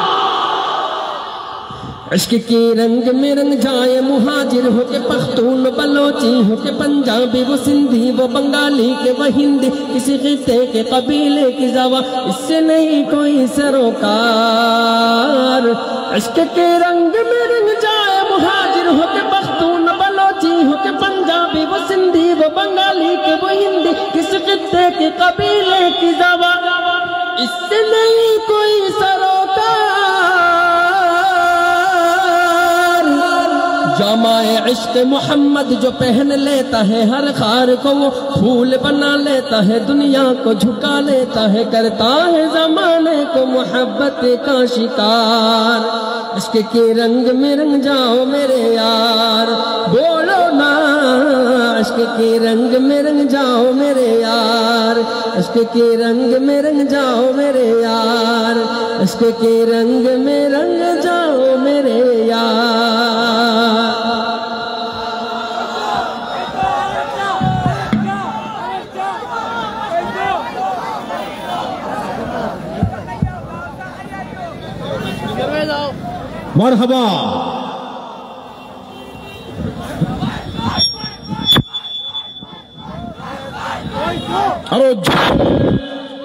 عشق کے رنگ میں رنگ جائے مہاجر ہو کے پختون بلوچی ہو کے پنجابی وہ سندھی وہ بنگالی کے وہ ہندی کسی خطے کے قبیلے کی زوا اس سے نہیں کوئی سروکار عشق کے رنگ میں رنگ جائے مہاجر ہو کے پختون بلوچی ہو کے پنجابی وہ سندھی وہ بنگالی کے وہ ہندی کسی خطے کے قبیلے کی زوا اس سے نہیں کوئی سروکار جامع عشق محمد جو پہن لیتا ہے ہر خار کو وہ پھول بنا لیتا ہے دنیا کو جھکا لیتا ہے کرتا ہے زمانے کو محبت کا شکار عشق کے رنگ میں رنگ جاؤ میرے یار بولو نا عشق کے رنگ میں رنگ جاؤ میرے یار عشق کے رنگ میں رنگ جاؤ میرے یار عشق کے رنگ میں رنگ جاؤ میرے یار মারহাবা আরো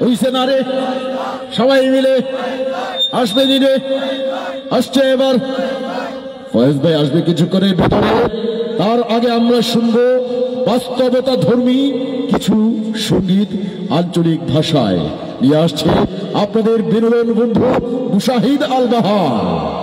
হইছে না রে সবাই মিলে আসবে দিনে আসছে এবার ফয়েজ ভাই আসবে কিছুক্ষণের ভিতরে তার আগে আমরা শুনবো বাস্তবতা ধর্মী কিছু সঙ্গীত আঞ্চলিক ভাষায় নিয়ে আসছে আপনাদের বিনোদন বন্ধু মুশাহিদ আল বাহার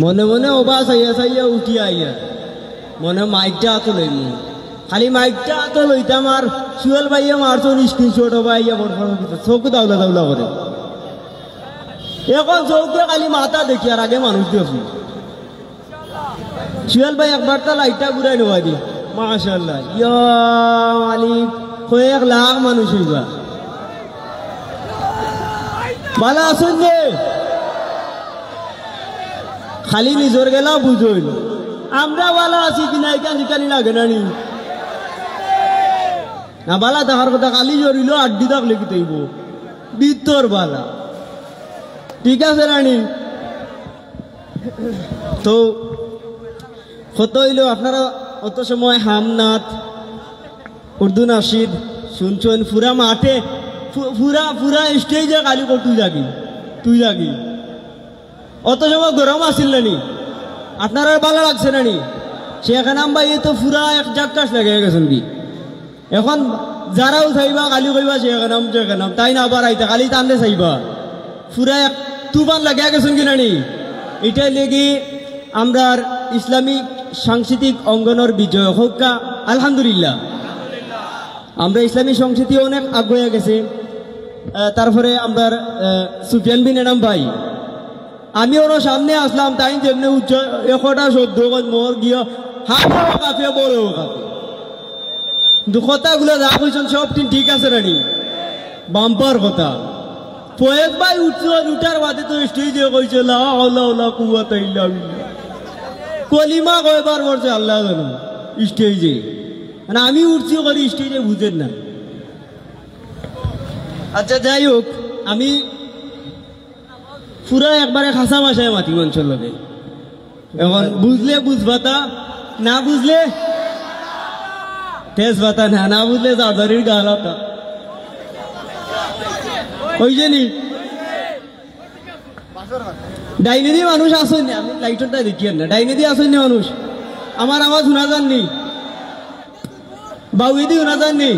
মনে মনে ওবা চাইয়া চাইয়া উঠি আইয়া মনে মাইকটা হাতে লইম খালি মাইকটা হাতে লইতাম আর সুয়েল ভাইয়া মারছো স্ক্রিনশট হবা আইয়া বড় চৌক দাউলা দাউলা করে এখন চৌকে খালি মাথা দেখি আর আগে মানুষ দেখি সুয়েল ভাই একবার তো লাইটটা ঘুরাই নেওয়া দি মাশাআল্লাহ ইয়া মালিক কয়েক লাখ মানুষ হইবা ভালো আছেন যে খালি নিজের গেলা বুঝইল আমরা ভালো আছি কিনা এখান সেখানে লাগে না নি না বালা দেখার কথা কালি জড়িল আড্ডি থাকলে কি তৈব বিত্তর বালা ঠিক আছে রানী তো কত হইল আপনারা অত সময় হামনাথ উর্দু নাসিদ শুনছেন পুরা মাঠে পুরা স্টেজে কালি কর তুই জাগি অত সময় গরম আসিল নানি আপনারা ভালো লাগছে নানি সেখানে ভাই তো পুরা এক জাক্কাস লেগে গেছেন কি এখন যারাও চাইবা কালি কইবা সেখানে তাই না আবার আইতা কালি টানলে চাইবা পুরা এক তুফান লাগিয়া গেছেন কি নানি এটাই লেগে আমরা ইসলামিক সাংস্কৃতিক অঙ্গনের বিজয় হোক আলহামদুলিল্লাহ আমরা ইসলামী সংস্কৃতি অনেক আগুয়ে গেছে তারপরে আমরা সুফিয়ান বিন এনাম ভাই আমি ওর সামনে আসলাম তাই যেমনি উচ্চ একটা শব্দ মোর গিয়া হাফেও কাফে বড়ও কাফে কিন্তু কথাগুলো যা কইছেন সব ঠিক আছে রানি বাম্পার কথা ফয়েজ ভাই উঠার বাদে তো স্টেজে কইছে লা হাওলা ওয়ালা কুওয়াতা ইল্লা বিল্লাহ কলিমা কয়বার বলছে আল্লাহ জানো স্টেজে মানে আমি উঠছি করি স্টেজে বুঝেন না আচ্ছা যাই হোক আমি পুরা একবারে খাসা ভাষায় মাতি মঞ্চের লোকে এখন বুঝলে বুঝবাতা না বুঝলে তেজবাতা না বুঝলে জাদারির গালাতা ওই যে নি ডাইনেদি মানুষ আসেন আমি লাইটটা দেখি না ডাইনেদি আসেন মানুষ আমার আওয়াজ শোনা যাননি বাউদি শোনা যাননি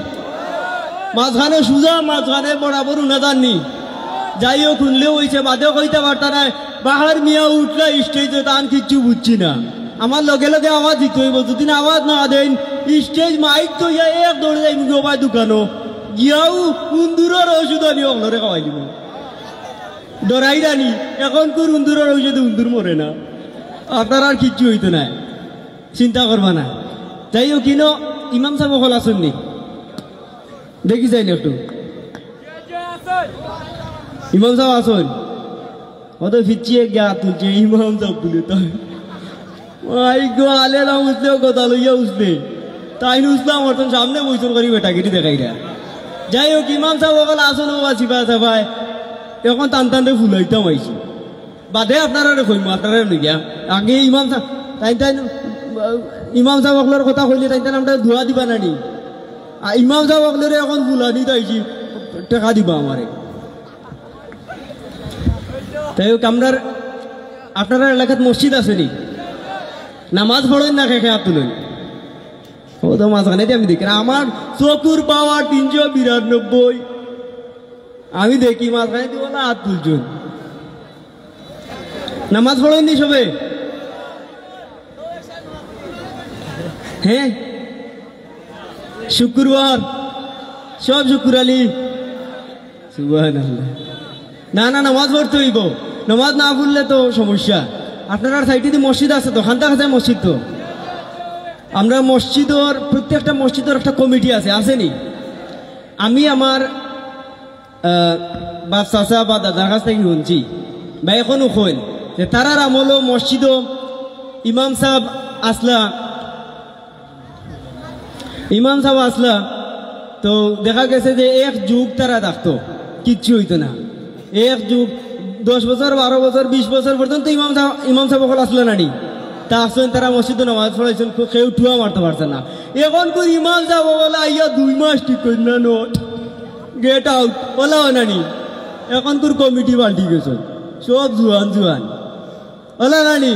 মাঝখানে সুজা মাঝখানে বরাবর শোনা যাননি যাই হোক শুনলেও হয়েছে বাদেও কইতে পারতা না বাহার মিয়া উঠলে স্টেজে তান কিচ্ছু বুঝছি না আমার লগে লগে আওয়াজ দিতে হইব যদি আওয়াজ না দেন স্টেজ মাইক তো এক দৌড়ে যাই মোবাইল দোকানো গিয়াও উন্দুরের ওষুধ আনি অগ্নরে খাওয়াই দিব ডরাই রানি এখন কোন উন্দুরের ওষুধে উন্দুর মরে না আপনার আর কিচ্ছু হইতো না চিন্তা করবা না যাই হোক কিনো ইমাম সাহেব হল আসেননি দেখি যাই না একটু ইমাম সাহেব আসুন অত ফিরছিয়ে গা তুলছে ইমাম সাহেব বলে তাই আলে না উঠলেও কথা লইয়া উঠলে তাই উঠলাম ওর সামনে বইসন করি বেটাগিরি দেখাই রা যাই হোক ইমাম সাহেব ওখানে আসুন ও সিপা সাফাই এখন টানটানতে ফুলাইতাম আইছি বাদে আপনারা কইম আপনারা নিগিয়া আগে ইমাম সাহেব তাই ইমাম সাহেব অকলের কথা কইলে তাই আমরা ধোয়া দিবা নানি ইমাম সাহেব অকলের এখন ফুলানি তাইছি টেকা দিবা আমারে তাই হোক আপনারা এলাকাত মসজিদ আছে নি নামাজ পড়েন না খেয়ে হাত তুলেন ও তো মাঝখানে আমি দেখি আমার চকুর পাওয়া 392 আমি দেখি মাঝখানে দিব না হাত তুলছেন নামাজ পড়েন নি সবে হ্যাঁ শুক্রবার সব শুক্র আলী সুবহানাল্লাহ না নামাজ পড়তে হইব নামাজ না পড়লে তো সমস্যা আপনার সাইডে মসজিদ আছে তো খান্তা খাঁচায় মসজিদ তো আমরা মসজিদর প্রত্যেকটা মসজিদের একটা কমিটি আছে আসেনি আমি আমার বা চাচা বা দাদার কাছ থেকে শুনছি বা এখনো কইন যে তারার আমলও মসজিদ ইমাম সাহেব আসলা তো দেখা গেছে যে এক যুগ তারা থাকতো কিচ্ছু হইতো না এক যুগ 10 বছর 12 বছর 20 বছর পর্যন্ত ইমাম সাহেব আসলে নানি তা আসছেন তারা মসজিদে নামাজ পড়াইছেন কেউ টুয়া মারতে পারছে না এখন করে ইমাম সাহেব বলা আইয়া 2 মাস ঠিক করি না নোট গেট আউট বলা হয় নানি এখন করে কমিটি পাল্টি গেছে সব জুয়ান বলা নানি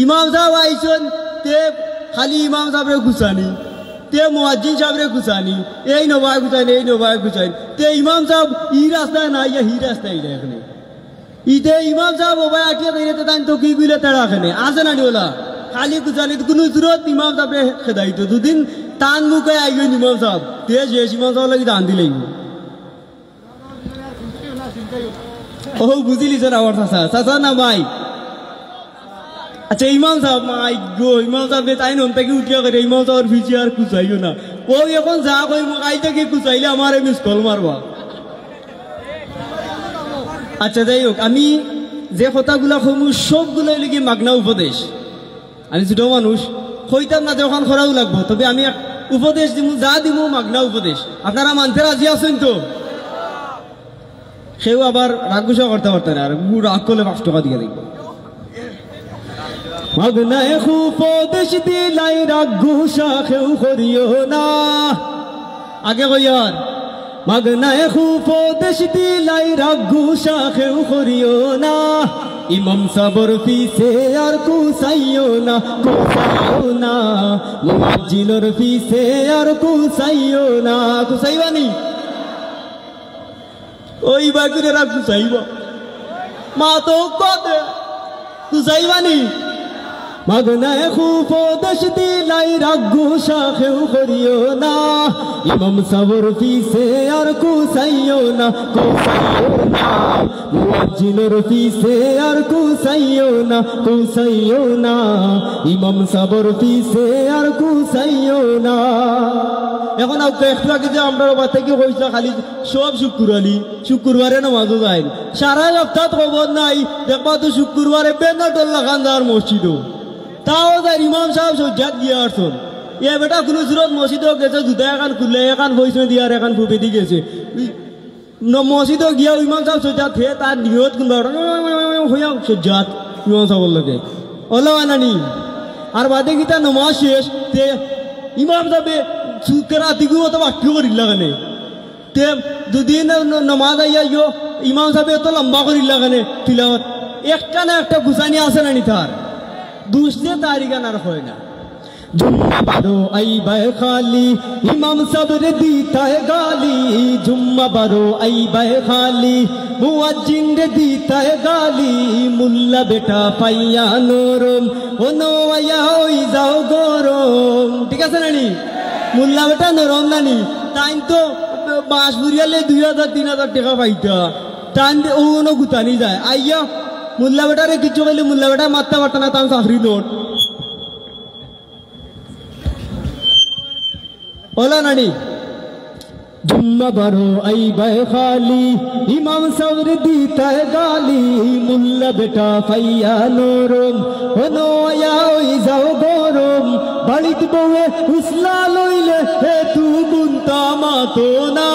ইমাম সাহেব আইছেন তে খালি ইমাম সাহেবরে গুছানি তে মুয়াজ্জিন সাহেবরে গুছানি এই নবায় গুছানি তে ইমাম সাহেব ই রাস্তায় না ইয়া হি রাস্তায় এখানে ইতে ইমাম সাহেব ওবাই আটিয়া দিতে তান তো কি গুলে তাড়া খানে আসে না ওলা খালি গুছানি কোনো জরুরত ইমাম সাহেবরে খেদাইতো দুদিন টান মুখে আইবেন ইমাম সাহেব তে যে ইমাম সাহেব লাগি দান দিলেই ও বুঝিলি স্যার আমার চাচা না ভাই আচ্ছা ইমাম সাহেব ইমাম সাহেব তাই নন থেকে উঠিয়া করে ইমাম সাহেবের ফিজি আর কুচাইও না ও এখন যা কই আই থেকে কুচাইলে আমার মিস কল মারবা আচ্ছা যাই হোক আমি যে কথাগুলা কমু সবগুলো লিখি মাগনা উপদেশ আমি ছোট মানুষ কইতাম না যখন খরাও লাগবো তবে আমি উপদেশ দিমু, যা দিমু মাগনা উপদেশ। আপনারা মানতে রাজি আছেন তো? সেও আবার রাগ গুসা করতে পারতেন না, আর রাগ করলে 5 টাকা দিয়ে দেখবো। মাগনায় উপদেশ দিলাই রাগ গুসা কেউ করিও না। আগে কইয়ার মাগনায় উপদেশ দিলাই রাগ গুসা কেউ করিও না। ইমাম সাবর পিছে আর কুসাইও না, কুসাইও না। মুয়াজ্জিনের পিছে আর কুসাইও না, কুসাইবানি। ওই বাগুনে রাগ কুসাইবা মা তো কদে কুসাইবানি। মাগনায় উপদেশ দিলাই রাগ গুসা কেউ করিও না। ইমাম সাবর পিছে আর কুসাইও না, কুসাইও না। মুয়াজ্জিনের পিছে আর কুসাইও না, কুসাইও না। ইমাম সাবর পিছে আর কুসাইও না। এখন একটু আগে যে আমরা বাবা থেকে কইসা খালি সব শুক্রবারে নামাজও যায়, সারা সপ্তাহ খবর নাই। দেখবা তো শুক্রবারে বেনাটল্লা খান যাওয়ার মসজিদও, তাও যাই ইমাম সাহেব সজ্জাত গিয়ে আসুন। এ বেটা কোনো সুরত মসজিদও গেছে, জুতা এখান খুললে এখান বইসে দিয়ে আর এখান ফুপে দিয়ে গেছে। মসজিদও গিয়া ইমাম সাহেব সজ্জাত হে তার নিয়ত কোনবা হইয়া সজ্জাত ইমাম সাহেবের লোকে ওলা আনানি। আর বাদে গীতা নমাজ শেষ তে ইমাম সাহেবে রাতিগুলো তো বাক্য করিল লাগানে, তে দুদিন নমাজ আইয়া ইমাম সাহেবে এত লম্বা করিল লাগানে তিলাওয়াত। একটা না একটা গুছানি আছে না নি তার দুসরে তারিখান আর হয় না। জুম্মা বারো আইবায় খালি ইমাম সাবরে দিতায় গালি। জুম্মা বারো আইবায় খালি মুয়াজ্জিন রে দিতায় গালি। মুল্লা বেটা পাইয়া নরম ও নয়া ওই যাও গরম। ঠিক আছে নানি? মুল্লা বেটা নরম নানি, তাই তো বাঁশ বুড়িয়ালে 2000-3000 টাকা পাইতা, টাইম ও গুতানি যায়। আইয়া মুল্লা বেটারে কিছু বললে মুল্লা বেটা মারতে পারত না, তার চাকরি নোট ওলা নানি। জুম্মা বারো আইবায় খালি ইমাম সাবরে দিতায় গালি। মুল্লা বেটা পাইয়া নরম ও নয়া ওই যাও গরম। বাড়িত বউয়ে উসলা লইলে হে তু গুনতা মাতো না।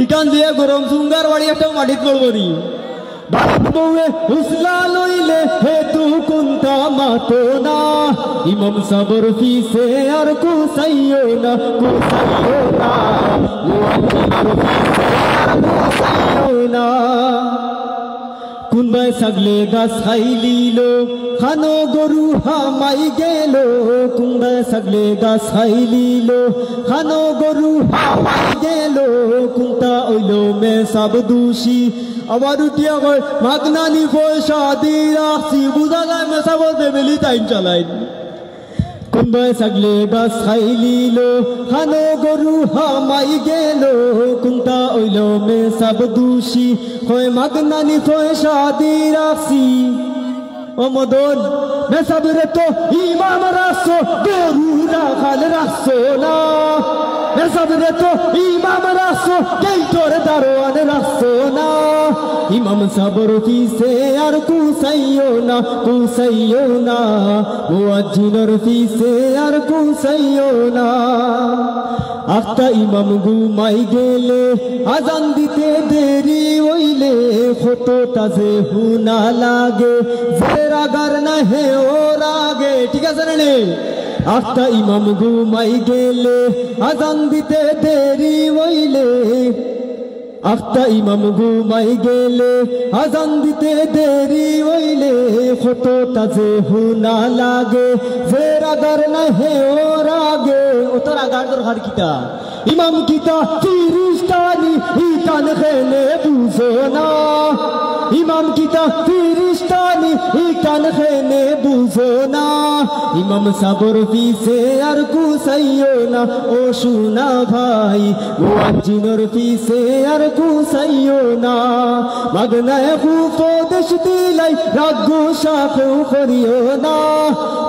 ইকান দিয়ে গরম সুঙ্গার বাড়ি একটা মাটিত পড়বো নি। বাড়িত বউয়ে উসলা লইলে হে তু কুনতা মাতো না। ইমাম সাবর পিছে আর কুসাইও না, কুসাইও না। মুয়াজ্জিনের পিছে আর কুসাইও না। কুনবাই সাগলে গাছ খাইলিল খানো গরু হামাই গেল। কুনবাই সাগলে গাছ খাইলিল খানো গরু হামাই গেল। কুনতা ওইল মে সব দোষী আবার উঠিয়া কয় মাগনানি পয়সা দিয়ে রাখছি। বুঝা যায় মে সব ফ্যামিলি টাইম চালাই। কুনবাই সাগলে গাছ খাইলিল খানো গরু হামাই গেল। কুনতা ওইল মে সব দোষী কয় মাগনানি পয়সা দিয়ে রাখছি। ও মদন মে সবরে তো ইমাম রাখছো, গরু রাখাল রাখছো না। মে সবরে তো ইমাম রাখছো, গেইটর দারোয়ান রাখছো না। ইমাম সাবর পিছে আর কুসাইও না, কুসাইও না। মুয়াজ্জিনের পিছে আর কুসাইও না। আখতা ইমাম ঘুমাই গেলে আজান দিতে দেরি হইলে কত তাজে হুনা লাগে। যে রাগার না হে ও রাগে। ঠিক আছে না নে? আখতা ইমাম ঘুমাই গেলে আজান দিতে দেরি হইলে। আখতা ইমাম ঘুমাই গেলে আজান দিতে দেরি হইলে কত তাজে হুনা লাগে। যে রাগার না হে ও রাগে। ও তো রাগার দরকার কিতা? ইমাম কিতা ফিরিস্তানি ইকান খেলে বুঝো না। ইমাম কিতা ফিরিস্তানি ইকান খেলে বুঝো না। ইমাম সাবর পিছে আর কুসাইও না ও শুনা ভাই। মুয়াজ্জিনের পিছে আর কুসাইও না। মাগনায় উপদেশ দিলাই রাগ গুসা কেউ করিও না।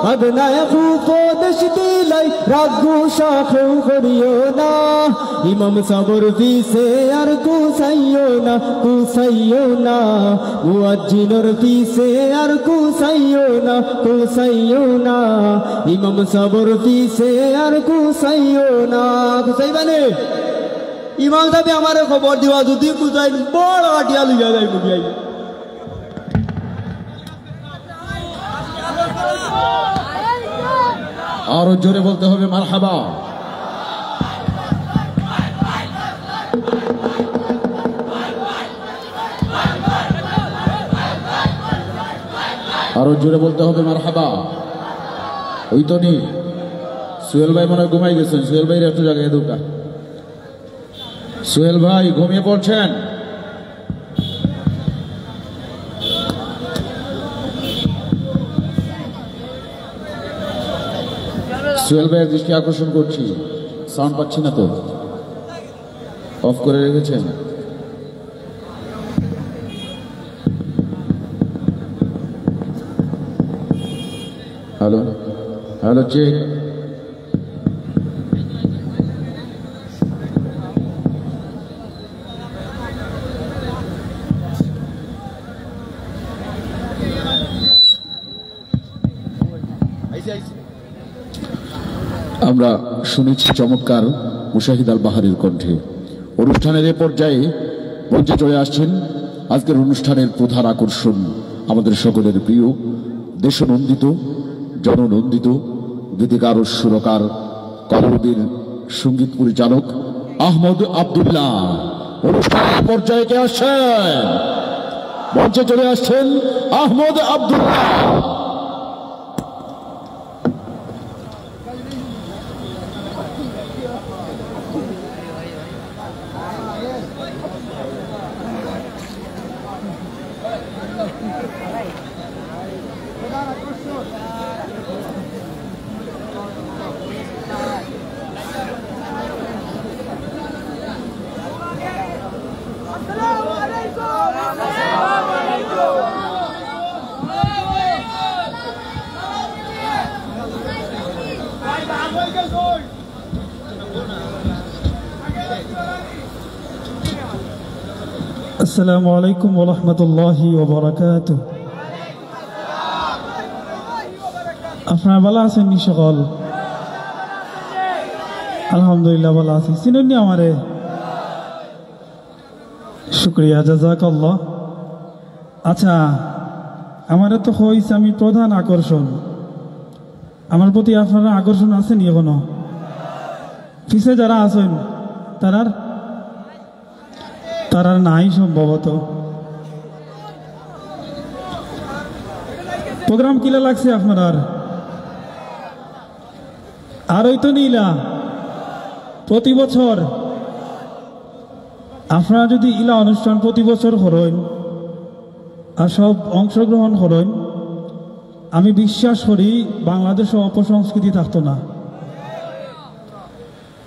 মাগনায় উপদেশ দিলাই রাগ গুসা কেউ করিও না। ইমাম সাবর পিছে আর কুসাইও না, কুসাইও না। মুয়াজ্জিনের পিছে আর কুসাইও না ইমাম সাবর পিছে আর কুসাইও না কুসাইবানে ইমাম সাহেব আমার খবর দিবা যদি কুসাই বড় আটিয়া লইয়া যাই বুঝাই আরো জোরে বলতে হবে মারহাবা। আরো জোরে বলতে হবে মারহাবা। ওই তো নি সোহেল ভাই মনে হয় ঘুমাই গেছেন। সোহেল ভাই একটু জায়গায় দোকা। সোহেল ভাই ঘুমিয়ে পড়ছেন? সোহেল ভাইয়ের দৃষ্টি আকর্ষণ করছি, সাউন্ড পাচ্ছি না তো, অফ করে রেখেছেন? Hello hello check. আমরা শুনেছি চমৎকার মুশাহিদ আল বাহারের কণ্ঠে। অনুষ্ঠানের এ পর্যায়ে মঞ্চে চলে আসছেন আজকের অনুষ্ঠানের প্রধান আকর্ষণ, আমাদের সকলের প্রিয় দেশনন্দিত জননন্দিত গীতিকার ও সুরকার কলরবীর সঙ্গীত পরিচালক আহমদ আব্দুল্লাহ। অনুষ্ঠানের পর্যায়ে কে আসছেন? মঞ্চে চলে আসছেন আহমদ আব্দুল্লাহ। السلام عليكم ورحمة الله وبركاته. আপনারা ভালো আছেন নি সকল? আলহামদুলিল্লাহ ভালো আছি। চিনুননি আমারে? শুক্রিয়া, জাযাকাল্লাহ। আচ্ছা, আমারে তো হইছে আমি প্রধান আকর্ষণ। আমার প্রতি আপনারা আকর্ষণ আছেন এখনো? পিছে যারা আছেন তারার নাই সম্ভবত। প্রোগ্রাম কিলা লাগছে আপনার? আর ওই তো নিলা প্রতি বছর আপনারা যদি ইলা অনুষ্ঠান প্রতি বছর করেন আর সব অংশগ্রহণ করেন, আমি বিশ্বাস করি বাংলাদেশে অপসংস্কৃতি থাকতো না।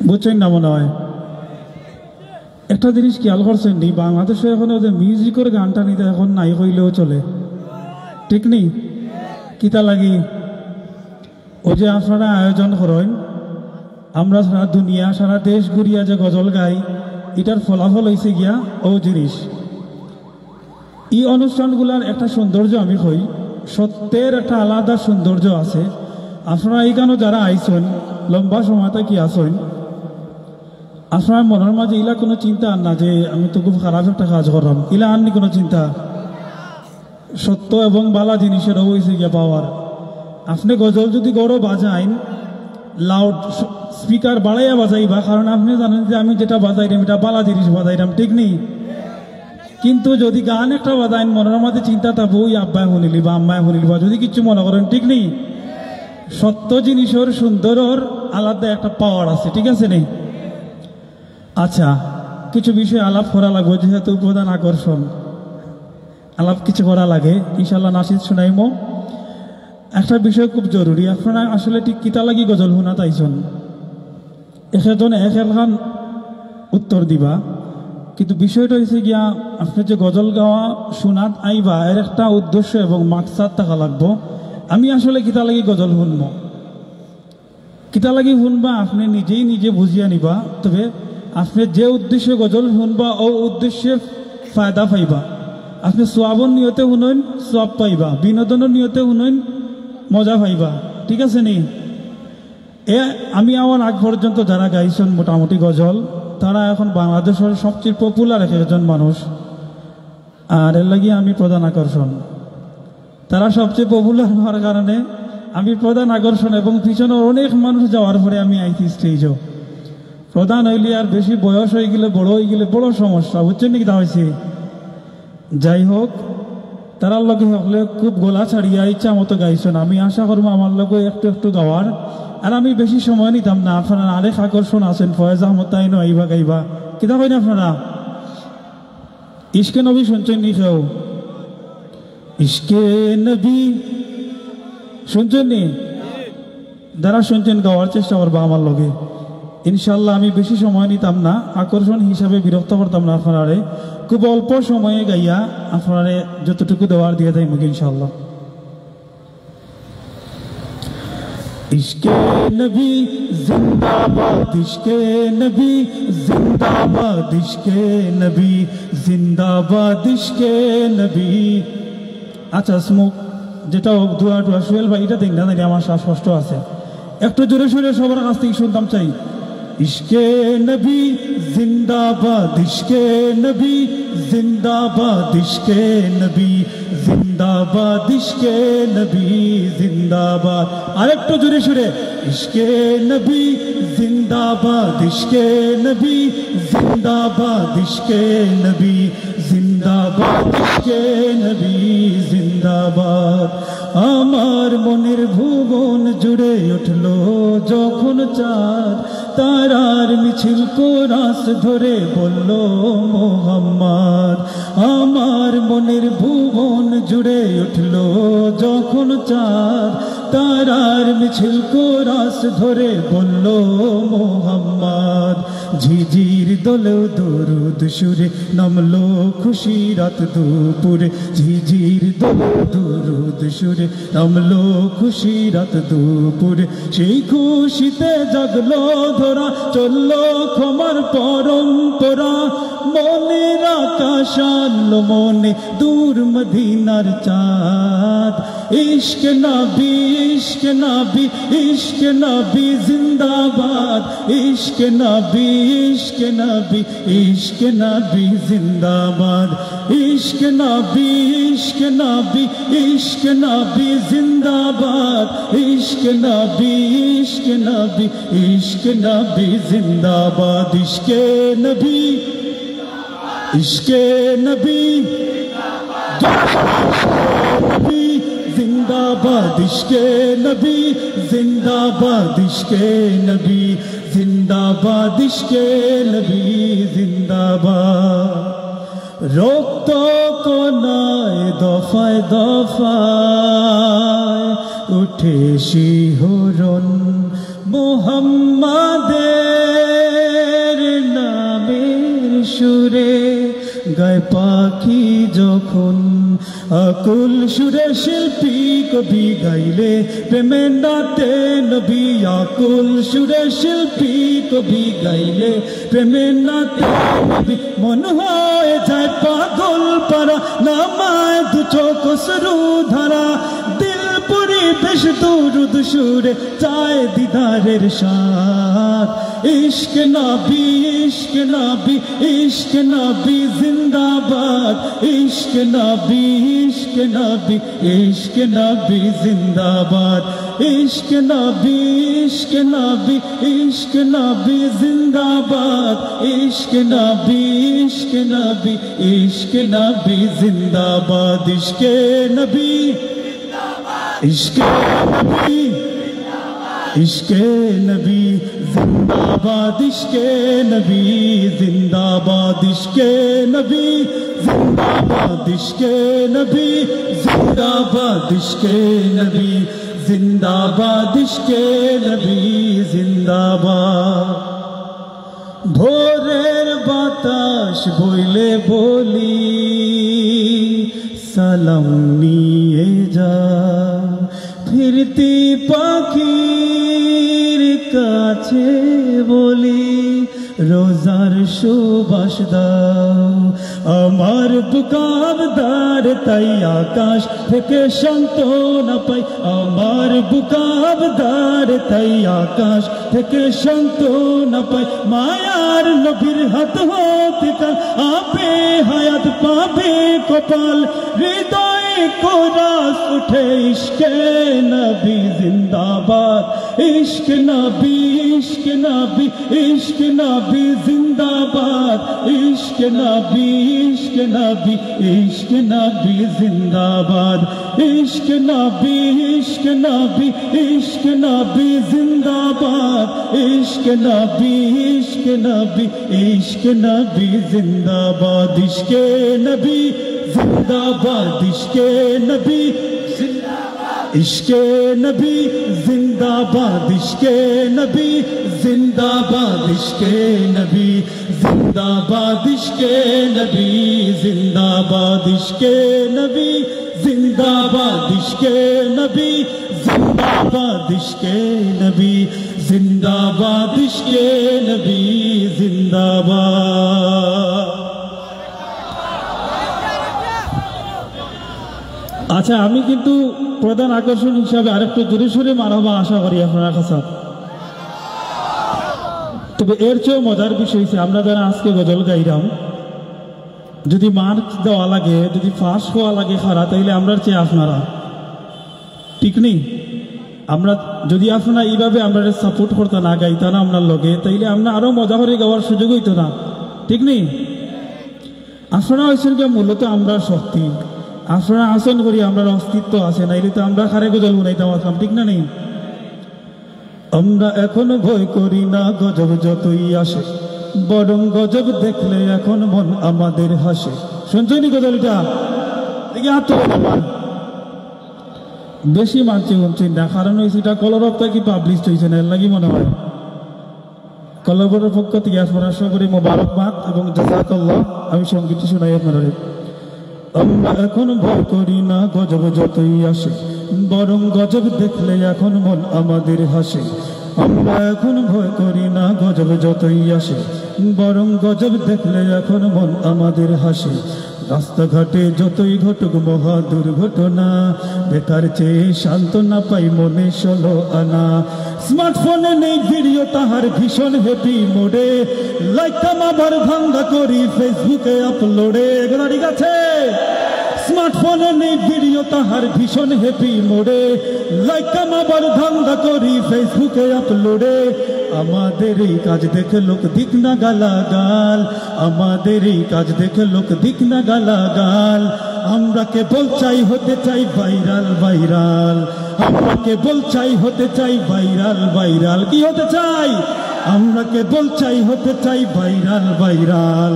বুঝছেন না? মনে হয় একটা জিনিস খেয়াল করছেন নি, বাংলাদেশে এখন যে মিউজিকের গানটা নিতে এখন নাই হইলেও চলে, ঠিক নেই? কিতা লাগি ওই যে আপনারা আয়োজন করেন, আমরা সারা দুনিয়া সারা দেশ ঘুরিয়া যে গজল গাই, এটার ফলাফল হয়েছে গিয়া ও জিনিস। এই অনুষ্ঠানগুলার একটা সৌন্দর্য আমি কই, সত্যের একটা আলাদা সৌন্দর্য আছে। আপনারা এইখানে যারা আইসেন লম্বা সময়টা কি আসেন, আপনার মনের মাঝে ইলা কোনো চিন্তা আন না যে আমি তো খুব খারাপ একটা কাজ করলাম, ইলা আননি কোনো চিন্তা। সত্য এবং বালা জিনিসের হয়েছে গিয়া পাওয়ার। আপনি গজল যদি গড়ো বাজাইন, লাউড স্পিকার বাড়াইয়া বাজাইবা, কারণ আপনি জানেন যে আমি যেটা বাজাইলাম এটা বালা জিনিস বাজাইলাম, ঠিক নেই? কিন্তু যদি গান একটা বাজাইন, মনের মাঝে চিন্তা থাকবো ওই আব্বায় শুনিলি বা আম্মায় শুনিলি বা যদি কিছু মনে করেন, ঠিক নেই? সত্য জিনিসের সুন্দরের আলাদা একটা পাওয়ার আছে, ঠিক আছে নেই? আচ্ছা, কিছু বিষয় আলাপ করা লাগবে, যেহেতু প্রধান আকর্ষণ আলাপ কিছু করা লাগে। ইনশাল্লাহ নাসিদ শুনাইমো। একটা বিষয় খুব জরুরি, আপনারা আসলে ঠিক কিতা লাগি গজল শুনা তাইছন, একেজনে একেখান উত্তর দিবা। কিন্তু বিষয়টা হয়েছে গিয়া আপনি যে গজল গাওয়া শোনাত আইবা, এর একটা উদ্দেশ্য এবং মাকসাদ থাকা লাগবো। আমি আসলে কিতা লাগি গজল শুনব, কিতা লাগি শুনবা আপনি নিজে বুঝিয়া নিবা। তবে আপনি যে উদ্দেশ্যে গজল শুনবা ও উদ্দেশ্যে ফায়দা পাইবা। আপনি সোয়াবর নিয়তে শুনইন সোয়াব পাইবা, বিনোদনের নিয়তে শুনইন মজা পাইবা, ঠিক আছে নি? আমি আমার আগ পর্যন্ত যারা গাইছেন মোটামুটি গজল, তারা এখন বাংলাদেশের সবচেয়ে পপুলার একজন মানুষ, আর এর লাগি আমি প্রধান আকর্ষণ। তারা সবচেয়ে পপুলার হওয়ার কারণে আমি প্রধান আকর্ষণ, এবং পিছনে অনেক মানুষ যাওয়ার পরে আমি আইছি স্টেজও। প্রধান হইলে আর বেশি বয়স হয়ে গেলে, বড় হয়ে গেলে বড় সমস্যা, বুঝছেন নাকি? তা হয়েছে। যাই হোক, তারার লগে হলে খুব গলা ছাড়িয়া ইচ্ছা মতো গাইছেন। আমি আশা করবো আমার লগে একটু একটু গাওয়ার, আর আমি বেশি সময় নিতাম না। আপনারা আরেক আকর্ষণ আছেন, ফয়েজ আহমদ তাইনো আইবা গাইবা, কিতা কইন আপনারা? ইশকে নবী শুনছেন নি? কেউ ইশকে নবী শুনছেন নি? যারা শুনছেন গাওয়ার চেষ্টা করবা আমার লগে, ইনশাল্লাহ। আমি বেশি সময় নিতাম না, আকর্ষণ হিসাবে বিরক্ত করতাম না আপনারে। খুব অল্প সময়ে গাইয়া আপনারে যতটুকু দেওয়ার দিয়ে দেয় মুখে ইনশাল্লাহ। ইশকে নবী জিন্দাবাদ, ইশকে নবী জিন্দাবাদ, ইশকে নবী জিন্দাবাদ, ইশকে নবী। আচ্ছা, স্মুক যেটা দুয়া টুয়া সোহেল ভাই, এটা দেখলেন না? আমার শ্বাসকষ্ট আছে, একটু জোরে সোরে সবার কাছ থেকে শুনতাম চাই। ইশকে নবী জিন্দাবাদ, ইশকে নবী জিন্দাবাদ, ইশকে নবী জিন্দাবাদ, ইশকে নবী জিন্দাবাদ। আরেকটু জোরে সুরে, ইশকে নবী জিন্দাবাদ, ইশকে নবী জিন্দাবাদ, ইশকে নবী জিন্দাবাদ, ইশকে নবী জিন্দাবাদ। আমার মনের ভুবন জুড়ে উঠল যখন চাঁদ, তারার মিছিল কোরাস ধরে বলল মোহাম্মদ। আমার মনের ভুবন জুড়ে উঠল যখন চাঁদ, তারার মিছিল কোরাস ধরে বলল মোহাম্মদ। ঝিঝির দোলেও দরুদ সুরে নামলো খুশি রাত দুপুরে, ঝিঝির দোলেও দরুদ সুরে নামলো খুশি রাত দুপুরে। সেই খুশিতে জাগলো ধরা, চললো ক্ষমার পরম্পরা। মনের আকাশ আনলো মনে দূর মদিনার চাঁদ। ইশকে নবী, ইশকে নবী, ইশকে নবী জিন্দাবাদ, ইশকে নবী, ইশকে নবী, ইশকে নবী জিন্দাবাদ, ইশকে নবী, ইশকে নবী, ইশকে নবী জিন্দাবাদ, ইশকে নবী, ইশকে নবী, ইশকে নবী জিন্দাবাদ, ইশকে নবী, ইশকে নবী জিন্দাবাদ, ইশকে নবী জিন্দাবাদ, ইশকে নবী জিন্দাবাদ, ইশকে নবী জিন্দাবাদ। রক্ত কোনায় দফায় দফায় উঠে শিহরণ, মুহাম্মাদের নামের সুরে গায় পাখি যখন। আকুল সুরে শিল্পী কবি গাইলে প্রেমের নাতে নবী, আকুল সুরে শিল্পী কবি গাইলে প্রেমের নাতে নবী। মন হয়ে যায় পাগল পারা, নামায় দু চোখ অশ্রু ধারা। দিল পরিবেশ দুরুদ সুরে চায় দিদারের স্বাদ। ইশকে নবী, ইশকে নবী, ইশকে নবী জিন্দাবাদ, ইশকে নবী, ইশকে নবী, ইশকে নবী জিন্দাবাদ, ইশকে নবী, ইশকে নবী, ইশকে নবী জিন্দাবাদ, ইশকে নবী, ইশকে নবী, ইশকে নবী জিন্দাবাদ, ইশকে নবী, ইশকে নবী, ইশকে নবী জিন্দাবাদ, ইশকে নবী জিন্দাবাদ, ইশকে নবী জিন্দাবাদ, ইশকে নবী জিন্দাবাদ, ইশকে নবী জিন্দাবাদ, ইশকে নবী জিন্দাবাদ। ভোরের বাতাস বইলে বলি সালাম নিয়ে যা, ফিরতি পাখির কাছে বলি রোজার সুবাস দাও আমার বুকাবদার তাই আকাশ থেকে সান্ত্বনা পাই আমার বুকাবদার তাই আকাশ থেকে সান্ত্বনা পাই মায়ার নবীর হাত হতে কাল আপে হায়াত পাবে কপাল হৃদয়ে কোরাস উঠে ইশকে নবী জিন্দাবাদ ইশকে নবী ইশকে নবী ইশকে নবী জিন্দাবাদ ইশকে নবী ইশকে নবী ইশকে নবী জিন্দাবাদ ইশকে নবী ইশকে নবী ইশকে নবী জিন্দাবাদ ইশকে নবী ইশকে নবী ইশকে নবী জিন্দাবাদ ইশকে নবী জিন্দাবাদ ইশকে নবী ইশকে নবী জিন্দাবাদ ইশকে নবী জিন্দাবাদ ইশকে নবী জিন্দাবাদ ইশকে নবী জিন্দাবাদ ইশকে নবী জিন্দাবাদ ইশকে নবী জিন্দাবাদ ইশকে নবী জিন্দাবাদ ইশকে নবী জিন্দাবাদ। আচ্ছা, আমি কিন্তু প্রধান আকর্ষণ হিসাবে আরেকটু জোরে সোরে মারহাবা আশা করি আপনার কাছে। তবে এর চেয়েও মজার বিষয় হচ্ছে আমরা যারা আজকে গজল গাইলাম, যদি মার্ক দেওয়া লাগে, যদি ফাঁস হওয়া লাগে খারা, তাইলে আমরার চেয়ে আপনারা ঠিক নেই। আমরা যদি আপনারা এইভাবে আমরা সাপোর্ট করতে না গাইতা না আপনার লগে, তাইলে আমরা আরো মজা করে গাওয়ার সুযোগ হইতো না, ঠিক নেই। আপনারা হয়েছেন কি মূলত আমরা শক্তি, আপনারা আসন করি আমরা অস্তিত্ব আছে, নাইলে তো আমরা খারে গজল উনাইতাম আসলাম, ঠিক না নেই। আমরা এখনো ভয় করি না গজব যতই আসে, বরং গজব দেখলে এখন মন আমাদের হাসে। শুনছনি গজলটা? দেখি হাত তোলেন। বেশি মানছি শুনছি না, কারণ হয়েছে এটা কলরবটা কি পাবলিশ হয়েছে না, এর লাগি মনে হয়। কলরবের পক্ষ থেকে আপনারা সকলে মোবারকবাদ এবং জাযাকাল্লাহ। আমি সঙ্গীতটি শোনাই আপনারা। আমরা এখন ভয় করি না গজব যতই আসে, বরং গজব দেখলে এখন মন আমাদের হাসে। আমরা এখন ভয় করি না গজব যতই আসে, বরং গজব দেখলে এখন মন আমাদের হাসে। রাস্তাঘাটে যতই ঘটুক মহা দুর্ঘটনা, বেকার চেয়ে সান্ত্বনা পাই মনে 16 আনা। স্মার্টফোনে নেই ভিডিও তাহার ভীষণ হ্যাপি মোডে, লাইকাম আবার ভাঙ্গা করি ফেসবুকে আপলোডে। এগুলো ঠিক আছে? স্মার্টফোনে নেই ভিডিও তাহার ভীষণ হ্যাপি মোডে, লাইকাম আবার ভাঙ্গা করি ফেসবুকে আপলোডে। আমাদের এই কাজ দেখে লোক দিক না গালাগাল, আমাদের এই কাজ দেখে লোক দিক না গালাগাল। আমরা কেবল চাই হতে চাই ভাইরাল ভাইরাল, আমরা কেবল চাই হতে চাই ভাইরাল ভাইরাল। কি হতে চাই? আমরা কেবল চাই হতে চাই ভাইরাল ভাইরাল,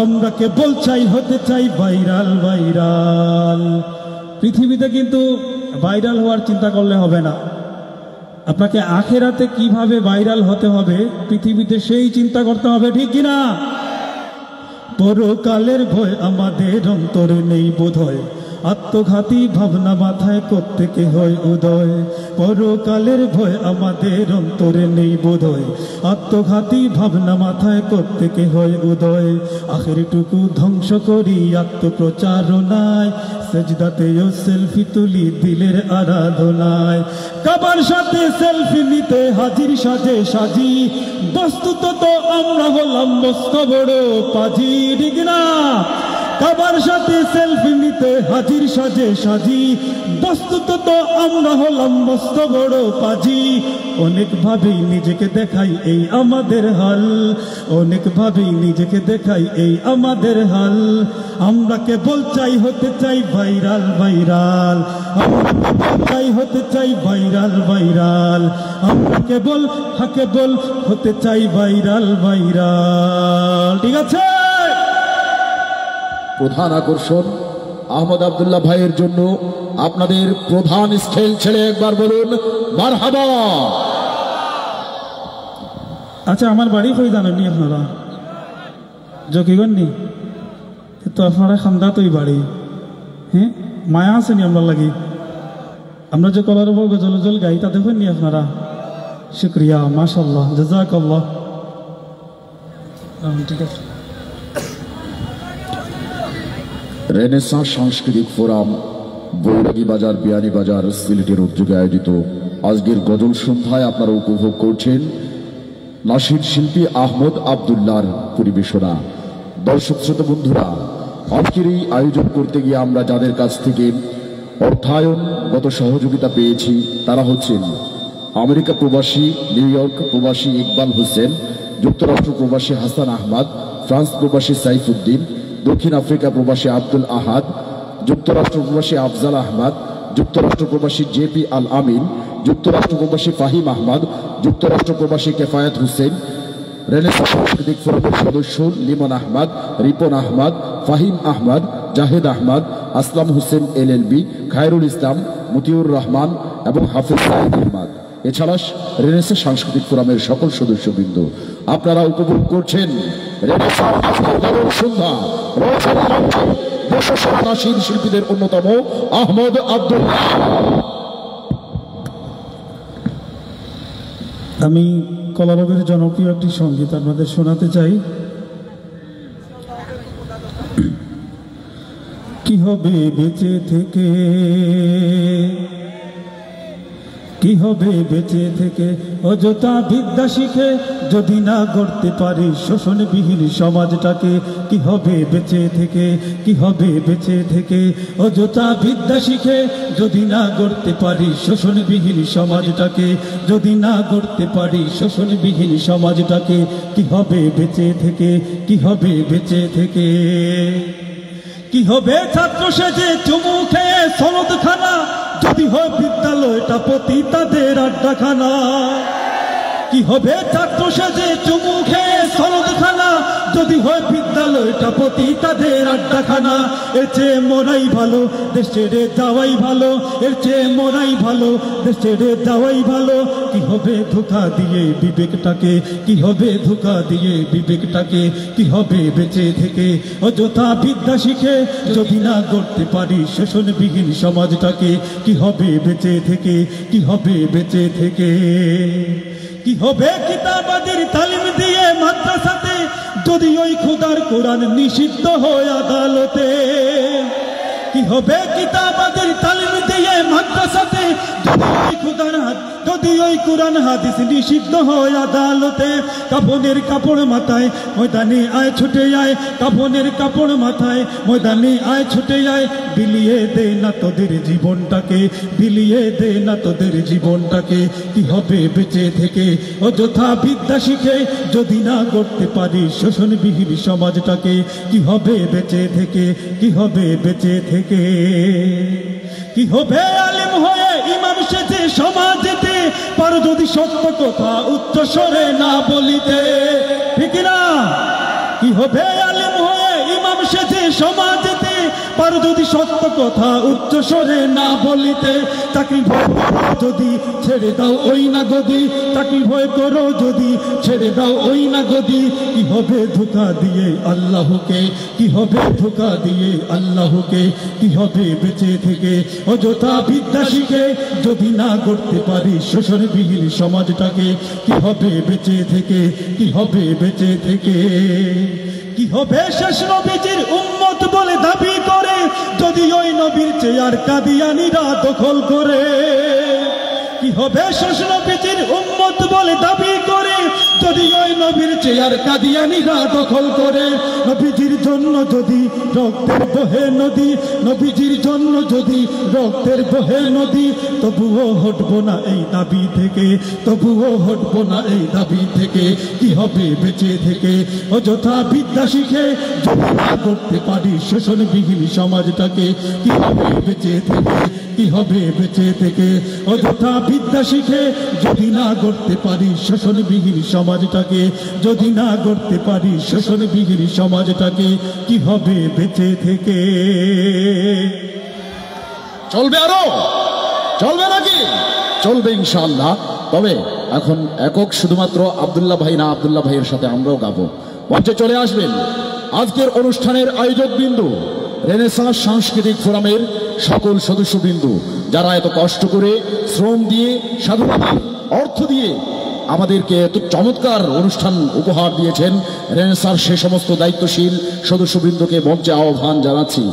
আমরা কেবল চাই হতে চাই ভাইরাল ভাইরাল। পৃথিবীতে কিন্তু ভাইরাল হওয়ার চিন্তা করলে হবে না, আপনাকে আখেরাতে কিভাবে ভাইরাল হতে হবে পৃথিবীতে সেই চিন্তা করতে হবে, ঠিক কিনা? পরকালের ভয় আমাদের অন্তরে নেই বোধহয়, আত্মঘাতী ভাবনা মাথায় প্রত্যেকে হয় উদয়। পরকালের ভয় আমাদের অন্তরে নেই বোধহয়, আত্মঘাতী ভাবনা মাথায় প্রত্যেকে হয় উদয়। আখেরটুকু ধ্বংস করি আত্মপ্রচারণায়, সেজদাতেও সেলফি তুলি দিলের আরাধনায়। কাবার সাথে সেলফি নিতে হাজির সাজে সাজি, বস্তুত তো আমরা হলাম মস্ত বড় পাজি, ঠিক না? কাবার সাথে সেলফি নিতে হাজির সাজে সাজি, বস্তুত তো আমরা হলাম মস্ত বড় পাজি। অনেক ভাবেই নিজেকে দেখাই এই আমাদের হাল, অনেক ভাবেই নিজেকে দেখাই এই আমাদের হাল। আমরা কেবল চাই হতে চাই ভাইরাল ভাইরাল, আমরা কেবল চাই হতে চাই ভাইরাল ভাইরাল, আমরা কেবল হতে চাই ভাইরাল ভাইরাল, ঠিক আছে? প্রধান আকর্ষণ আহমদ আব্দুল্লাহ ভাইয়ের জন্য আপনাদের প্রধান স্কেল ছেড়ে একবার বলুন মারহাবা। আচ্ছা, আমার বাড়ি কই জানেননি আপনারা? জকিগঞ্জ তো আপনারা খান্দা তোই বাড়ি, হ্যাঁ মায়া আসেনি আমরা লাগি। আমরা যে কলার উপর গজল জল গাই তা দেখেননি আপনারা? শুক্রিয়া, মাশাল্লাহ, জাযাকাল্লাহ। ঠিক আছে। রেনেসাঁ সাংস্কৃতিক ফোরাম বৈরাগী বাজার বিয়ানীবাজার সিলেটের উদ্যোগে আয়োজিত আজকের গজল সন্ধ্যায় আপনারা উপভোগ করছেন নাসির শিল্পী আহমদ আবদুল্লাহর পরিবেশনা। দর্শক শ্রোতা বন্ধুরা, আজকের এই আয়োজন করতে গিয়ে আমরা যাদের কাছ থেকে অর্থায়নগত সহযোগিতা পেয়েছি তারা হচ্ছেন আমেরিকা প্রবাসী নিউ ইয়র্ক প্রবাসী ইকবাল হোসেন, যুক্তরাষ্ট্র প্রবাসী হাসান আহমদ, ফ্রান্স প্রবাসী সাইফুদ্দিন, দক্ষিণ আফ্রিকা প্রবাসী আব্দুল আহাদ, যুক্তরাষ্ট্র প্রবাসী আফজাল আহমদ, যুক্তরাষ্ট্র প্রবাসী জেপি আল আমিন, যুক্তরাষ্ট্র প্রবাসী ফাহিম আহমদ, যুক্তরাষ্ট্র প্রবাসী কেফায়েত হোসেন, রেনেসাঁ সাংস্কৃতিক ফোরামের সদস্য লিমন আহমদ, রিপন আহমদ, ফাহিম আহমদ, জাহেদ আহমদ, আসলাম হোসেন এলএলবি, খায়রুল ইসলাম, মতিউর রহমান এবং হাফিজ সাইদ আহমদ, এছাড়া রেনেসাঁ সাংস্কৃতিক ফোরামের সকল সদস্যবৃন্দ। আপনারা উপভোগ করছেন রেনেসাঁ সন্ধ্যা। নাসির শিল্পীদের অন্যতম আহমদ আবদুল্লাহ। আমি কলারবের জনপ্রিয় একটি সঙ্গীত আপনাদের শোনাতে চাই। কি হবে বেঁচে থেকে, কি হবে বেঁচে থেকে অযথা বিদ্যা শিখে যদি না গড়তে পারি শোষণবিহীন সমাজটাকে। কি হবে বেঁচে থেকে, কি হবে বেঁচে থেকে অযথা বিদ্যা শিখে যদি না গড়তে পারি শোষণবিহীন সমাজটাকে, যদি না গড়তে পারি শোষণবিহীন সমাজটাকে। কি হবে বেঁচে থেকে, কি হবে বেঁচে থেকে। কি হবে ছাত্র সেজে চুমু খেয়ে সনদ খানা যদি হয় বিদ্যালয়টা পতিতাদের আড্ডাখানা। কি হবে ছাত্র সেজে চুমু খেয়ে সনদ খানা যদি হয় বিদ্যালয়টা পতিতাদের আড্ডাখানা। এর চেয়ে মরাই ভালো দেশ ছেড়ে যাওয়াই ভালো, এর চেয়ে মরাই ভালো দেশ ছেড়ে যাওয়াই ভালো। কি হবে ধোঁকা দিয়ে বিবেকটাকে, কি হবে ধোঁকা দিয়ে বিবেকটাকে। কি হবে বেঁচে থেকে অযথা বিদ্যা শিখে যদি না গড়তে পারি শোষণবিহীন সমাজটাকে। কি হবে বেঁচে থেকে, কি হবে বেঁচে থেকে। কি হবে কিতাবাদের তালিম দিয়ে মাদ্রাসাতে যদি ওই খোদার কোরআন নিষিদ্ধ হয় আদালতে। কি হবে কিতাবাদের তালিম দিয়ে মাদ্রাসাতে যদি ওই খোদার যদি ওই কোরআন হাদিস নিষিদ্ধ হয় আদালতে। কাফনের কাপড় মাথায় ময়দানে আয় ছুটে আয়, কাফনের কাপড় মাথায় ময়দানে আয় ছুটে আয়। বিলিয়ে দে না তোদের জীবনটাকে, বিলিয়ে দে না তোদের জীবনটাকে। কি হবে বেঁচে থেকে অযথা বিদ্যা শিখে যদি না গড়তে পারি শোষণবিহীন সমাজটাকে। কি হবে বেঁচে থেকে, কি হবে বেঁচে থেকে। কি হবে আলেম হয়ে ইমাম সেজে সমাজেতে পারো যদি সত্য কথা উচ্চ স্বরে না বলিতে। ঠিক না? কি হবে আলেম হয়ে ইমাম সেজে সমাজেতে পারো যদি সত্য কথা উচ্চ স্বরে না বলিতে। চাকরি ভয় করো যদি ছেড়ে দাও ওই না গদি, চাকরি ভয় করো যদি ছেড়ে দাও ওই না গদি। কি হবে ধোঁকা দিয়ে আল্লাহকে, কি হবে ধোঁকা দিয়ে আল্লাহকে। কি হবে বেঁচে থেকে অযথা বিদ্যা শিখে যদি না গড়তে পারি শোষণবিহীন সমাজটাকে। কি হবে বেঁচে থেকে, কি হবে বেঁচে থেকে। কি হবে শেষ নবীজির উম্মত বলে দাবি করে যদি ওই নবীর চেয়ার কাদিয়ানীরা দখল করে। কি হবে শেষ নবীজির উম্মত বলে দাবি করে যদি ওই নবীর চেয়ার কাদিয়ানীরা দখল করে। নবীজির জন্য যদি রক্তের বহে নদী, নবীজির জন্য যদি রক্তের বহে নদী, তবুও হটবো না এই দাবি থেকে, তবুও হটবো না এই দাবি থেকে। কি হবে বেঁচে থেকে অযথা বিদ্যা শিখে যদি না করতে পারি শোষণবিহীন সমাজটাকে। কি হবে বেঁচে থেকে, কি হবে বেঁচে থেকে অযথা বিদ্যা শিখে যদি না গড়তে পারি শোষণবিহীন সমাজটাকে। যদি না গড়তে পারি শোষণবিহীন সমাজটাকে। কি হবে বেঁচে থেকে। চলবে আরো, চলবে নাকি? চলবে ইনশাআল্লাহ। তবে এখন একক শুধুমাত্র আব্দুল্লাহ ভাই না, আব্দুল্লাহ ভাইয়ের সাথে আমরাও গাবো। মঞ্চে চলে আসবেন আজকের অনুষ্ঠানের আয়োজক বিন্দু রেনেসাঁ সাংস্কৃতিক ফোরামের সকল সদস্যবৃন্দ, যারা এত কষ্ট করে শ্রম দিয়ে সাধুবাদ অর্থ দিয়ে আমাদেরকে এত চমৎকার অনুষ্ঠান উপহার দিয়েছেন, রেনেসার সে সমস্ত দায়িত্বশীল সদস্যবৃন্দকে মঞ্চে আহ্বান জানাচ্ছি।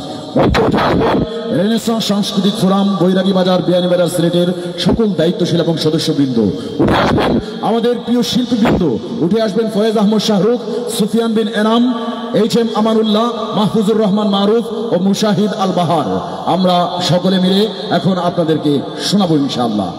রেনেসাঁ সাংস্কৃতিক ফোরাম, বৈরাগী বাজার, বিয়ানীবাজার, সিলেটের সকল দায়িত্বশীল এবং সদস্যবৃন্দ উঠে আসবেন। আমাদের প্রিয় শিল্পীবৃন্দ উঠে আসবেন। ফয়েজ আহমদ শাহরুখ, সুফিয়ান বিন এনাম, HM আমানুল্লাহ, মাহফুজুর রহমান মারুফ ও মুশাহিদ আল বাহার। আমরা সকলে মিলে এখন আপনাদেরকে শোনাবো ইনশাআল্লাহ।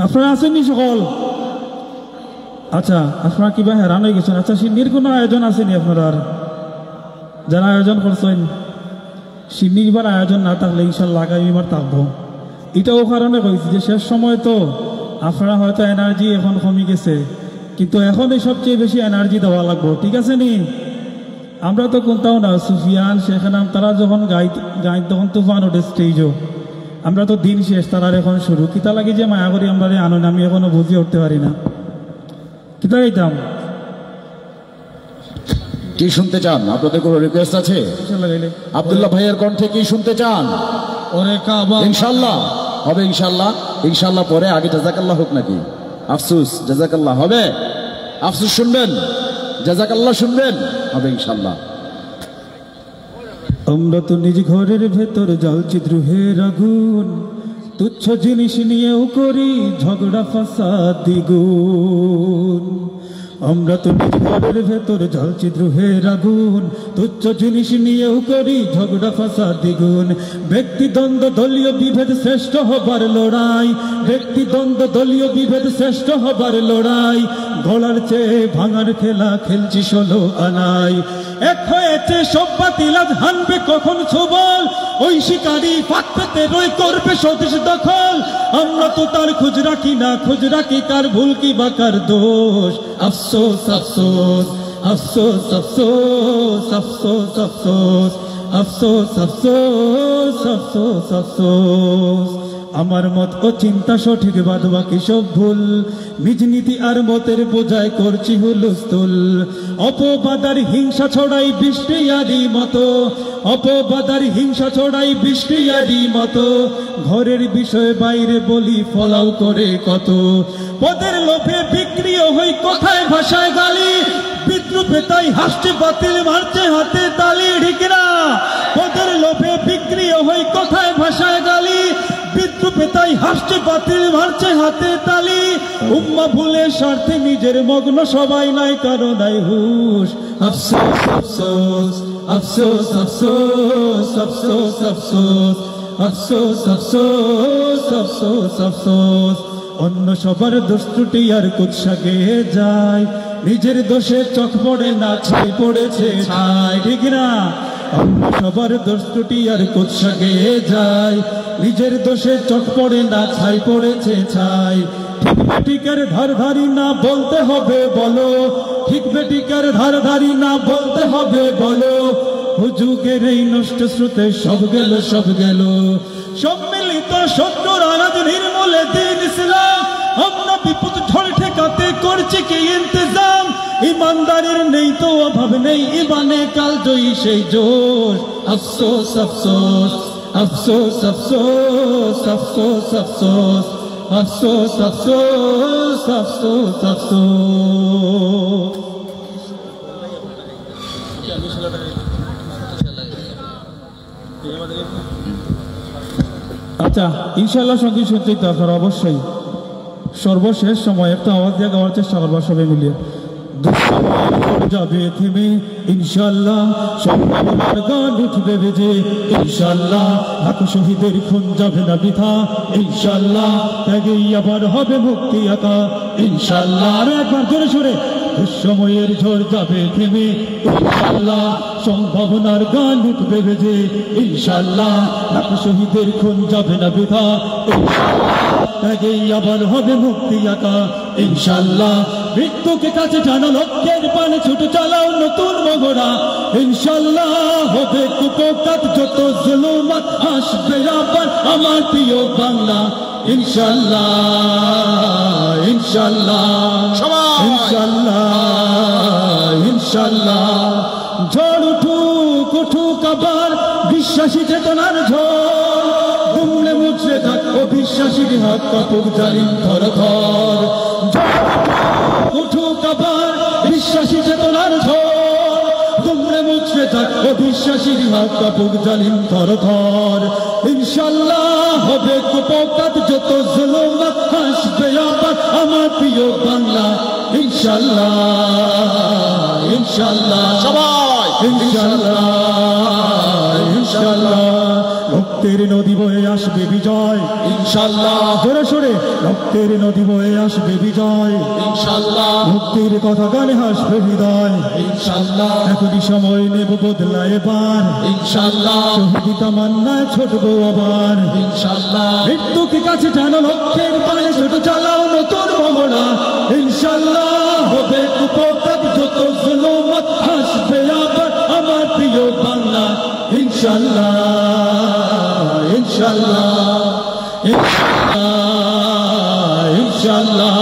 আপনারা আসেননি সকল? আচ্ছা, আপনারা কিবা হেরান হয়ে গেছেন? আচ্ছা, সিন্নির কোনো আয়োজন আসেনি আপনার? যারা আয়োজন করছেন, সিন্নির আয়োজন না থাকলে ইনশাল্লাহ আগামীবার থাকবো। এটাও কারণে কইছি যে শেষ সময় তো আপনারা হয়তো এনার্জি এখন কমে গেছে, কিন্তু এখন এই সবচেয়ে বেশি এনার্জি দেওয়া লাগবো, ঠিক আছে নি? আমরা তো কোনটাও না, সুফিয়ান, শেখ নাম, তারা যখন গাই তখন তুফান ওঠে স্টেজও। আমরা তো দিন শেষ, তারার এখন শুরু। কিতা লাগে যে মায়া করি আমরা আনন্দ, আমি এখনো বুঝিয়ে উঠতে পারি না। কিতা গাইতাম? কি শুনতে চান? আপনাদের কোনো রিকোয়েস্ট আছে? আব্দুল্লাহ ভাইয়ের কণ্ঠে কি শুনতে চান? ইনশাল্লাহ হবে, ইনশাল্লাহ। ইনশাল্লাহ পরে আগে জাযাকাল্লাহ হোক নাকি? আফসুস জাযাকাল্লাহ হবে, আফসুস শুনবেন, জাযাকাল্লাহ শুনবেন, হবে ইনশাল্লাহ। আমরা তো নিজ ঘরের ভেতর জ্বলছি দ্রোহের আগুন, তুচ্ছ জিনিস নিয়েও করি ঝগড়া ফাসাদ দ্বিগুণ। আমরা তো নিজ ঘরের ভেতর জ্বলছি দ্রোহের আগুন, তুচ্ছ জিনিস নিয়েও করি ঝগড়া ফাসাদ দ্বিগুণ। ব্যক্তিদ্বন্দ্ব দলীয় বিভেদ শ্রেষ্ঠ হবার লড়াই, ব্যক্তিদ্বন্দ্ব দলীয় বিভেদ শ্রেষ্ঠ হবার লড়াই। গলার চেয়ে ভাঙার খেলা খেলছি 16 আনায়। এক হয়েছে সব বাতিল, আজ হানবে কখন ছবল, ওই শিকারী ফাঁক পেতে রই করবে স্বদেশ দখল। আমরা তো তার খোঁজ রাখি না, খোঁজ রাখি কার ভুল কি বা কার দোষ। আফসোস আফসোস আফসোস আফসোস আফসোস আফসোস আফসোস আফসোস আফসোস আফসোস। আমার মত ও চিন্তা সঠিক, বাদ বাকি সব ভুল। নিজ নীতি আর মতের বোঝায় করছি হুলস্থুল। অপবাদার হিংসা ছড়াই বৃষ্টিয়ারি মতো, অপবাদার হিংসা ছড়াই বৃষ্টিয়ারি মতো। ঘরের বিষয় বাইরে বলি ফলাও করে কত। পদের লোভে বিক্রিও হই কথায় ভাষায় গালি, বিদ্রুপে তাই হাসছে বাতিল মারছে হাতে তালি, ঠিক না? পদের লোভে বিক্রিও হই কথায় ভাষায় গালি, বিদ্রুপে তাই হাসছে বাতিল মারছে হাতে তালি। উম্মা ভুলে স্বার্থে নিজের মগ্ন, সবাই নাই কারো নাই হুশ। আফসোস আফসোস আফসোস আফসোস আফসোস আফসোস আফসোস আফসোস আফসোস আফসোস। অন্য সবার দোষ ত্রুটি আর কুৎসা গেয়ে যায়, নিজের দোষে চোখ পড়ে না, ছাই পড়েছে ছাই, ঠিক না? অন্য সবার দোষ ত্রুটি আর কুৎসা গেয়ে যায়, নিজের দোষে চোখ পড়ে না, ছাই পড়েছে ছাই। ঠিক বেটিকার ধার ধারি না বলতে হবে বলো, ঠিক বেটিকার ধার ধারি না বলতে হবে বলো। হুজুগের এই নষ্ট স্রোতে সব গেল সব গেল। সম্মিলিত শত্রুর আনাজ নির্মূলে দিন ইসলাম, আমরা বিপদ ঝড় ঠেকাতে করছি কি ইন্তজাম। ইমানদারের নেই তো অভাব নেই, ইমানে কাল জয়ী সেই জোশ। আফসোস আফসোস আফসোস আফসোস আফসোস আফসোস আফসোস আফসোস আফসোস আফসোস। আচ্ছা, ইনশাল্লাহ সঙ্গীত শুনতেই দরকার অবশ্যই। সর্বশেষ সময় একটা আওয়াজ দিয়ে গাওয়ার চেষ্টা করবা সবাই মিলিয়ে। যাবে থেমে ইনশাল্লাহ, সম্ভাবনার গান উঠবে বেজে ইনশাল্লাহ। লাখো শহীদের খুন যাবে না বৃথা ইনশাল্লাহ, ত্যাগেই আবার হবে মুক্তি আঁকা ইনশাল্লাহ। আরো একবার জোরে সরে। দুঃসময়ের ঝড় যাবে থেমে ইনশাল্লাহ, সম্ভাবনার গান উঠবে বেজে ইনশাল্লাহ। লাখো শহীদের খুন যাবে না বৃথা ইনশাল্লাহ, ত্যাগেই আবার হবে মুক্তি আঁকা ইনশাল্লাহ। মৃত্যুকে কাছে টানো লক্ষ্যের পানে ছুটে চালাও নতুন মহড়া ইনশাল্লাহ হবে কুপকাত যত জুলুমাত আসবে আবার আমার প্রিয় বাংলা ইনশাল্লাহ ইনশাল্লাহ ইনশাল্লাহ ইনশাল্লাহ ঝড় উঠুক উঠুক আবার বিশ্বাসী চেতনার ঝড় দুমড়ে মুচড়ে থাক অবিশ্বাসীর হাত কাপুক জালিম থর থর উঠুক আবার বিশ্বাসী চেতনার ঝড় দুমড়ে মুচড়ে থাক অবিশ্বাসীর হাত কাপুক জালিম থর থর ইনশাল্লাহ হবে কুপকাত যত জুলুমাত আসবে আবার আমার প্রিয় বাংলা ইনশাল্লাহ ইনশাল্লাহ সবাই ইনশাল্লাহ ইনশাল্লাহ রক্তের নদী বয়ে আসবে বিজয় ইনশাল্লাহ জোরে সোরে রক্তের নদী বয়ে আসবে বিজয় ইনশাল্লাহ মুক্তির কথা গানে হাসবে হৃদয় ইনশাল্লাহ এখনই সময় নেব বদলা এবার ইনশাল্লাহ শহীদ তামান্নায় ছুটবো আবার ইনশাল্লাহ মৃত্যুকে কাছে টানো লক্ষ্যের পানে ছোট চালাও নতুন মহড়া ইনশাল্লাহ হবে কুপকাত যত জুলুমাত আসবে আবার আমার প্রিয় বাংলা ইনশাল্লাহ ইনশাল্লাহ ইনশাল্লাহ ইনশাল্লাহ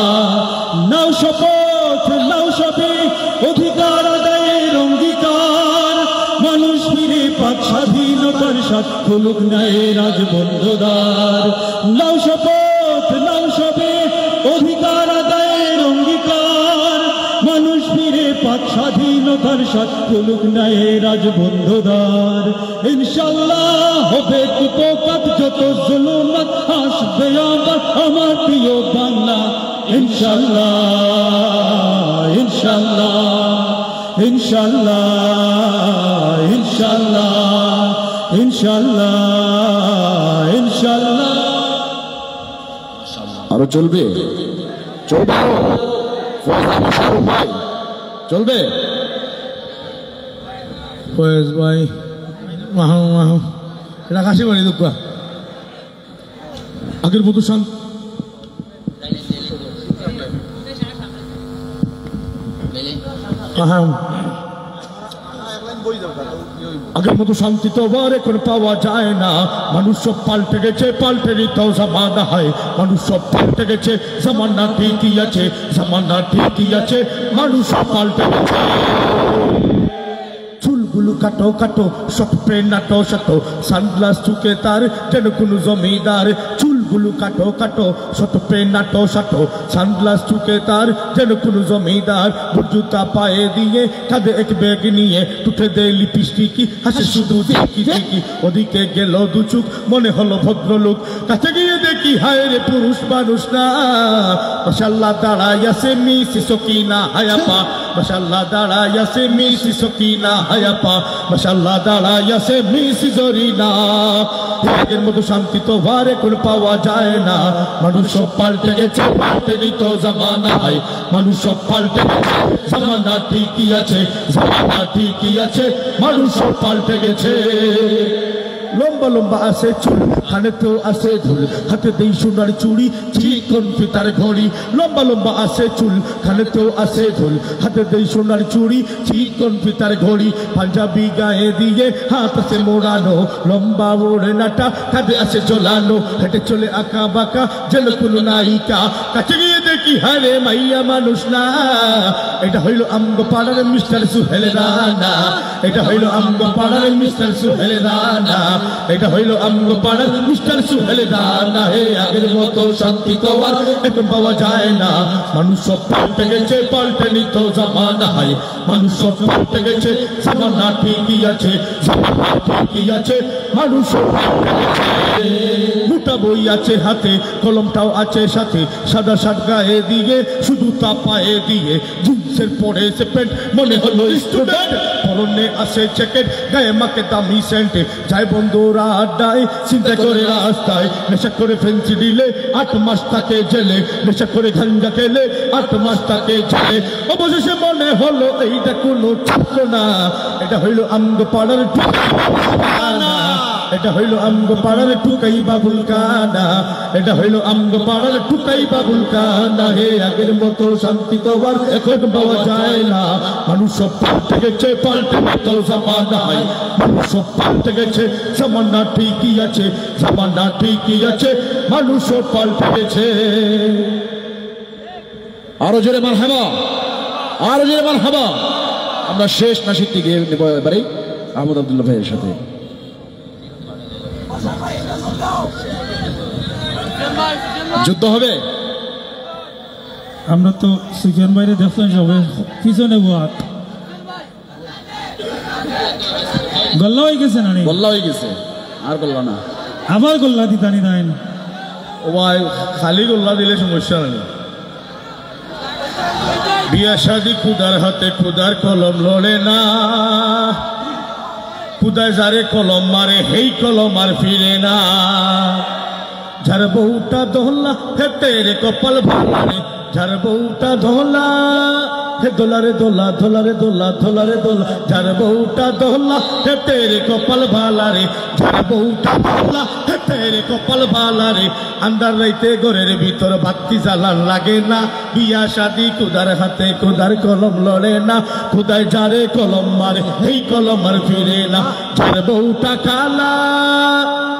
নাও শপথ নাও সবে অধিকার আদায়ের অঙ্গীকার মানুষ ফিরে পাক স্বাধীনতার স্বাদ খুলুক ন্যায়ের রাজ বন্ধুদার নাও শপথ নাও সবে অধিকার আদায়ের অঙ্গীকার মানুষ ফিরে পাক স্বাধীনতার স্বাদ খুলুক ন্যায়ের রাজ বন্ধুদার ইনশাল্লাহ হবে কুপকাত যত জুলুমাত আসবে আবার আমার প্রিয় বাংলা ইনশাল্লাহ ইনশাল্লাহ ইনশাল্লাহ ইনশাল্লাহ ইনশাল্লাহ ইনশাল্লাহ আরো চলবে চলবে আরো ভাই চলবে ফয়েজ ভাই মাহু মাহু এটা কাশি বাড়ি দুঃখ আগের মতো শান্ত আগের মতো শান্তি তো আবার এখন পাওয়া যায় না মানুষ সব পাল্টে গেছে পাল্টে নিতেও জামানা হয় মানুষ সব পাল্টে গেছে জামানা ঠিকই আছে জামানা ঠিকই আছে মানুষ সব পাল্টে গেছে চুলগুলো কাটো কাটো শট পেন নাটো শাটো সানগ্লাস চুকে তার যেন কোনো জমিদার চুলগুলো কাটো কাটো শট পেন নাটো শাটো সানগ্লাস চুকে তার যেন কোনো জমিদার জুতা পায়ে দিয়ে কাঁধে এক ব্যাগ নিয়ে টুটে দেয় লিপস্টিকি হাসে শুধু দেখি দেখি ওদিকে গেল দুচুক মনে হলো ভদ্রলোক কাছে গিয়ে দেখি হায় রে পুরুষ মানুষ না মাশাআল্লাহ দাঁড়াই আছে মিসি সকিনা হায়াপা মাশাআল্লাহ দাঁড়াই আছে মিসি সকিনা হায়াপা মাশাআল্লাহ দাঁড়াই আছে মিসি জরিনা আগের মতো শান্তি তো ভারে কোন পাওয়া যায় না মানুষ সব পাল্টে গেছে পাল্টে নিত জামানা হয় মানুষ সব পাল্টে গেছে জামানা ঠিকই আছে জামানা ঠিকই আছে মানুষ সব পাল্টে গেছে লম্বা লম্বা আছে চুল কানেতেও আছে ধুল হাতে দেই সোনার চুড়ি চিকন ফিতার ঘড়ি লম্বা লম্বা আছে চুল কানেতেও আছে ধুল হাতে দেই সোনার চুড়ি চিকন ফিতার ঘড়ি পাঞ্জাবি গায়ে দিয়ে হাত আছে মোড়ানো লম্বা ওড়নাটা কাঁধে আছে ঝোলানো হেঁটে চলে আঁকা বাঁকা যেন কোনো নায়িকা কাছে গিয়ে দেখি হারে মাইয়া মানুষ না এটা হইল আমগো পাড়ার মিস্টার সুহেল রানা এটা হইল আমগো পাড়ার মিস্টার সুহেল রানা এটা হইল আমগো পাড়ার মিস্টার সুহেল রানা হে আগের মতো শান্তি তো আর এখন পাওয়া যায় না মানুষ সব পাল্টে গেছে পাল্টে নিত জামানা হয় মানুষ সব পাল্টে গেছে জামানা ঠিকই আছে জামানা ঠিকই আছে মানুষ সব পাল্টে গেছে মোটা বই আছে হাতে কলমটাও আছে সাথে সাদা শার্ট গায়ে দিয়ে শুধু তা পায়ে দিয়ে জিন্সের পরে সে প্যান্ট মনে হলো স্টুডেন্ট পরনে আছে জ্যাকেট গায়ে মাকে দামি সেন্টে যায় বন্ধুরা আড্ডায় চিন্তা করে রাস্তায় নেশা করে ফেন্সি দিলে 8 মাস তাকে জেলে নেশা করে গাঞ্জা খেলে 8 মাস তাকে জেলে অবশেষে মনে হলো এইটা কোনো ছাত্র না এটা হইল আমগো পাড়ার ঠিকানা এটা হইল আমগো পাড়ার টুকাই বাবুল কানা, এটা হইল আমগো পাড়ার টুকাই বাবুল কানা। হে আগের মতো শান্তি তো আর এখন পাওয়া যায় না, মানুষ সব পাল্টে গেছে, পাল্টে মতো জামানায়, মানুষ সব পাল্টে গেছে, জামানা ঠিকই আছে, জামানা ঠিকই আছে, মানুষ সব পাল্টে গেছে। আরো জোরে মারহাবা, আরো জোরে মারহাবা। আমরা শেষ নাশিদটি গিয়ে নেব এবারে আহমদ আব্দুল্লাহ ভাইয়ের সাথে। যুদ্ধ হবে। আমরা তো সুফিয়ান ভাইরে দেখলাম সবে পিছনে বাত গল্লা হয়ে গেছে না, গোল্লা হয়ে গেছে, আর গোল্লা না, আবার গল্লা দিতানি দেন। ও ভাই খালি গোল্লা দিলে সমস্যা নেই। বিয়া শাদি খুদার হাতে, খুদার কলম লড়ে না, খুদায় যারে কলম মারে হেই কলম আর ফিরে না। যার বউটা দোলা হে তেরে কপাল ভালা রে, যার বউটা দোলা হে দোলারে দোলা, দোলারে দোলা, দোলারে দোলা, যার বউটা দোলা হে তেরে কপাল ভালা রে, যার বউটা দোলা হে তেরে কপাল ভালা রে। আন্দার রাইতে ঘরের ভিতর বাতি জ্বালান লাগে না, বিয়া শাদি খুদার হাতে, খুদার কলম লড়ে না, খুদায় যারে কলম মারে এই কলম আর ফিরে না। যার বউটা কালা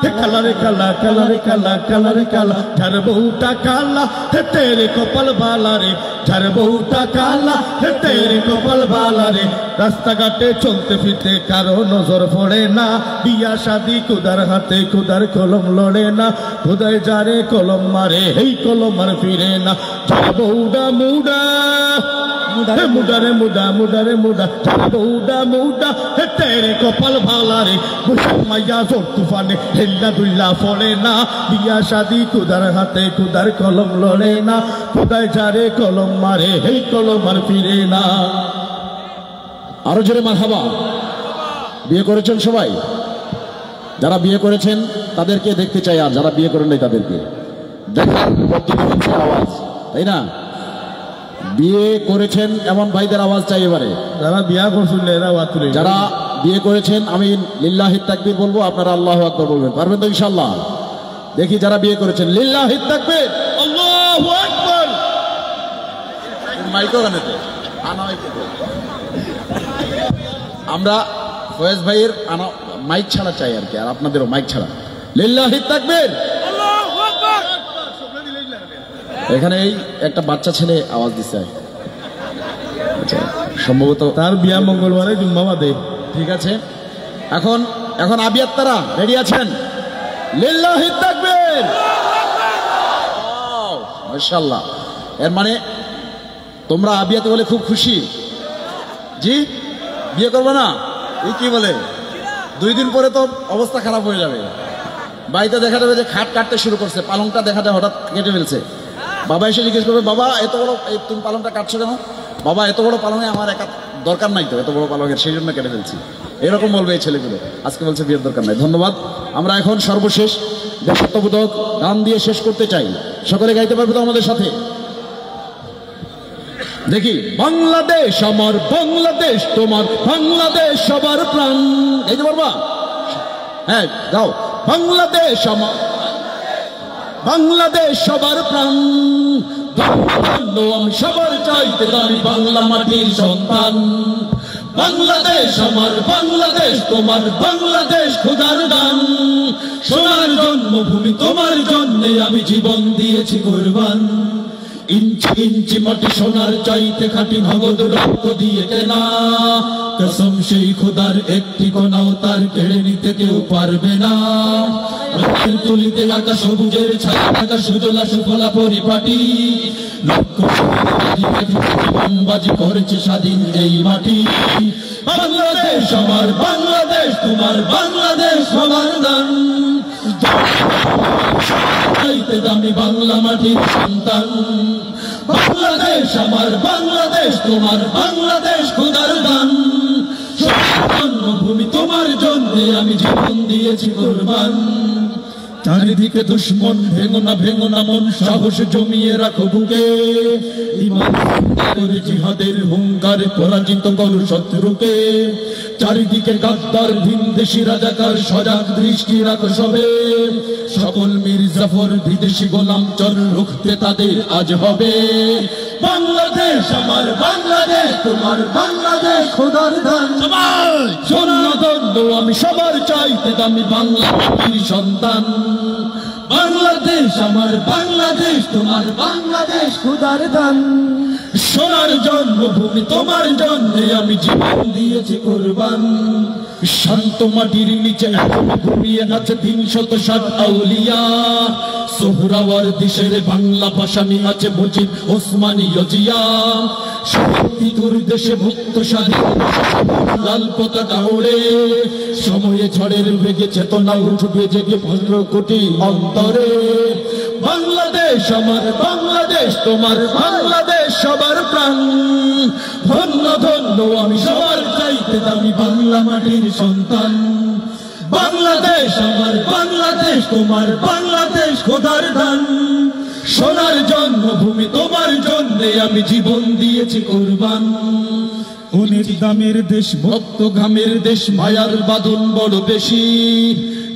হে কালারে কালা, কালারে কালা, কালারে কালা, যার বউটা কালা হে তেরে কপাল ভালা রে, যার বউটা কালা হে তেরে কপাল ভালা রে। রাস্তাঘাটে চলতে ফিরতে কারো নজর পড়ে না, বিয়া শাদি খুদার হাতে, খুদার কলম লড়ে না, খুদায় যারে কলম মারে এই কলম আর ফিরে না। যার বউডা মুডা হে মুডারে মুডা, মুডারে মুডা, যার বউডা মুডা হে তেরে কপাল ভালা রে। বৈশাখ মাইয়া জোর তুফানে হেল্লা দুল্লা পড়ে না, বিয়া শাদি খুদার হাতে, খুদার কলম লড়ে না, খুদায় যারে কলম মারে এই কলম আর ফিরে না। আরো জোরে মারহাবা। বিয়ে করেছেন সবাই? যারা বিয়ে করেছেন তাদেরকে দেখতে চাই, আর যারা বিয়ে করেন নাই তাদেরকে দেখার পদ্ধতি হচ্ছে আওয়াজ, তাই না? বিয়ে করেছেন এমন ভাইদের আওয়াজ চাই এবারে। যারা বিয়া করছেন এরা ওয়াত তুলে, যারা বিয়ে করেছেন আমি লিল্লাহি তাকবীর বলবো, আপনারা আল্লাহু আকবার বলবেন, পারবেন তো ইনশাআল্লাহ? দেখি যারা বিয়ে করেছেন লিল্লাহি তাকবীর, আল্লাহু আকবার। মাইকও গানেতে আনা হইতে আমরা ফয়েজ ভাইয়ের আনা মাইক ছাড়া চাই আর কি, আর আপনাদেরও মাইক ছাড়া। লিল্লাহি তাকবীর, আল্লাহু আকবার। এখানে এই একটা বাচ্চা ছেলে আওয়াজ দিচ্ছে, আচ্ছা সম্ভবত তার বিয়া মঙ্গলবারে জুম্মা বাদে। ঠিক আছে। এখন এখন আবিয়াত্তারা রেডি আছেন? লিল্লাহি তাকবীর, মাশাআল্লাহ। এর মানে তোমরা আবিয়াতে বলে খুব খুশি? জি, বিয়ে করবে না? এই কি বলে, 2 দিন পরে তো অবস্থা খারাপ হয়ে যাবে। বাড়িতে দেখা যাবে যে খাট কাটতে শুরু করছে, পালংটা দেখা যায় হঠাৎ কেটে ফেলছে। বাবা এসে জিজ্ঞেস করবে, বাবা এত বড় তুমি পালংটা কাটছো কেন? বাবা এত বড় পালঙে আমার একা দরকার নাই তো, এত বড় পালঙের, সেই জন্য কেটে ফেলছি। এরকম বলবে এই ছেলেগুলো। আজকে বলছে বিয়ের দরকার নাই। ধন্যবাদ। আমরা এখন সর্বশেষ দেশাত্মবোধক গান দিয়ে শেষ করতে চাই। সকলে গাইতে পারবে তো আমাদের সাথে? দেখি। বাংলাদেশ আমার, বাংলাদেশ তোমার, বাংলাদেশ সবার প্রাণ। গাইতে পারবা? হ্যাঁ গাও। বাংলাদেশ আমার, বাংলাদেশ সবার প্রাণ, আমি সবার চাইতে দামি বাংলা মাটির সন্তান। বাংলাদেশ আমার, বাংলাদেশ তোমার, বাংলাদেশ খোদার দান। সোনার জন্মভূমি তোমার জন্যে আমি জীবন দিয়েছি কুরবান। ইঞ্চি ইঞ্চি মাটি সোনার চাইতে খাঁটি নগদ রক্ত দিয়ে কেনা। কসম সেই খোদার একটি কোনাও তার কেড়ে নিতে কেউ পারবে না। রক্তের তুলিতে আঁকা সবুজের ছায়া থাকা সুজলা সুফলা পরিপাটি। লক্ষ জীবনবাজি করেছে স্বাধীন এই মাটি। বাংলাদেশ আমার, বাংলাদেশ তোমার, বাংলাদেশ সবার দান। চাইতে দামি বাংলা মাটির সন্তান। বাংলাদেশ আমার, বাংলাদেশ তোমার, বাংলাদেশ খোদার দান। জন্মভূমি তোমার জন্যে আমি জীবন দিয়েছি কুরবান। চারিদিকে দুশ্মন, ভেঙো না মন, সাহস জমিয়ে রাখো বুকে। ইমান করে জিহাদের হুঙ্কার, পরাজিত করো শত্রুকে। চারিদিকে গাদ্দার ভিনদেশি রাজাকার, সজাগ দৃষ্টি রাখো সবে। সকল মির্জাফর বিদেশি গোলাম চর, রুখতে তাদের আজ হবে। বাংলাদেশ আমার বাংলাদেশ, তোমার বাংলাদেশ খোদার দান। সোনাধন্য আমি সবার চাইতে দামি, বাংলাদেশের সন্তান। বাংলাদেশ আমার বাংলাদেশ, তোমার বাংলাদেশ খোদার দান। সোনার জন্মভূমি তোমার জন্যে আমি জীবন দিয়েছি কুরবান। শান্ত মাটির নিচে এখন ঘুমিয়ে আছে 360 আউলিয়া। সোহরাওয়ার দেশের বাংলা ভাষানি আছে মুজিব, ওসমানী, জিয়া। শক্তিধর দেশে মুক্ত স্বাধীন লাল পতাকা ওড়ে। সময়ে ঝড়ের বেগে চেতনা উঠবে জেগে 15 কোটি অন্তরে। বাংলাদেশ আমার বাংলাদেশ, তোমার বাংলাদেশ সবার প্রাণ। ধন্য ধন্য আমি সবার চাইতে দামি, বাংলা মাটির সন্তান। বাংলাদেশ আমার বাংলাদেশ, তোমার বাংলাদেশ খোদার দান। সোনার জন্মভূমি তোমার জন্যে আমি জীবন দিয়েছি কুরবান। অনেক দামের দেশ, ভক্ত ঘামের দেশ, মায়ার বাঁধন বড় বেশি।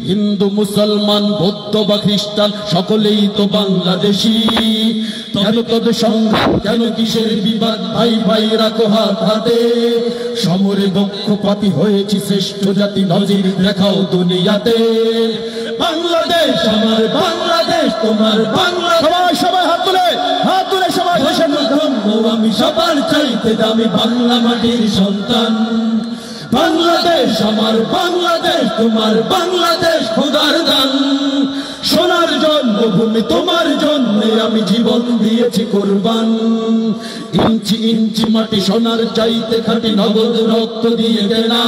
হিন্দু মুসলমান বৌদ্ধ বা খ্রিস্টান সকলেই তো বাংলাদেশি। কেন তোদের সংগ্রাম, কেন কিসের বিবাদ, ভাই ভাই রাখো হাত হাতে। সমরে পক্ষপাতী হয়েছি শ্রেষ্ঠ জাতি, নজির দেখাও দুনিয়াতে। বাংলাদেশ আমার বাংলাদেশ, তোমার বাংলা। সবাই সবাই হাত তুলে সবাই ধন্য আমি সবার চাইতে দামি, বাংলা মাটির সন্তান। বাংলাদেশ আমার বাংলাদেশ, তোমার বাংলাদেশ খোদার দান। সোনার জন্মভূমি তোমার জন্যে আমি জীবন দিয়েছি কুরবান। ইঞ্চি ইঞ্চি মাটি সোনার চাইতে খাঁটি, নগদ রক্ত দিয়ে কেনা।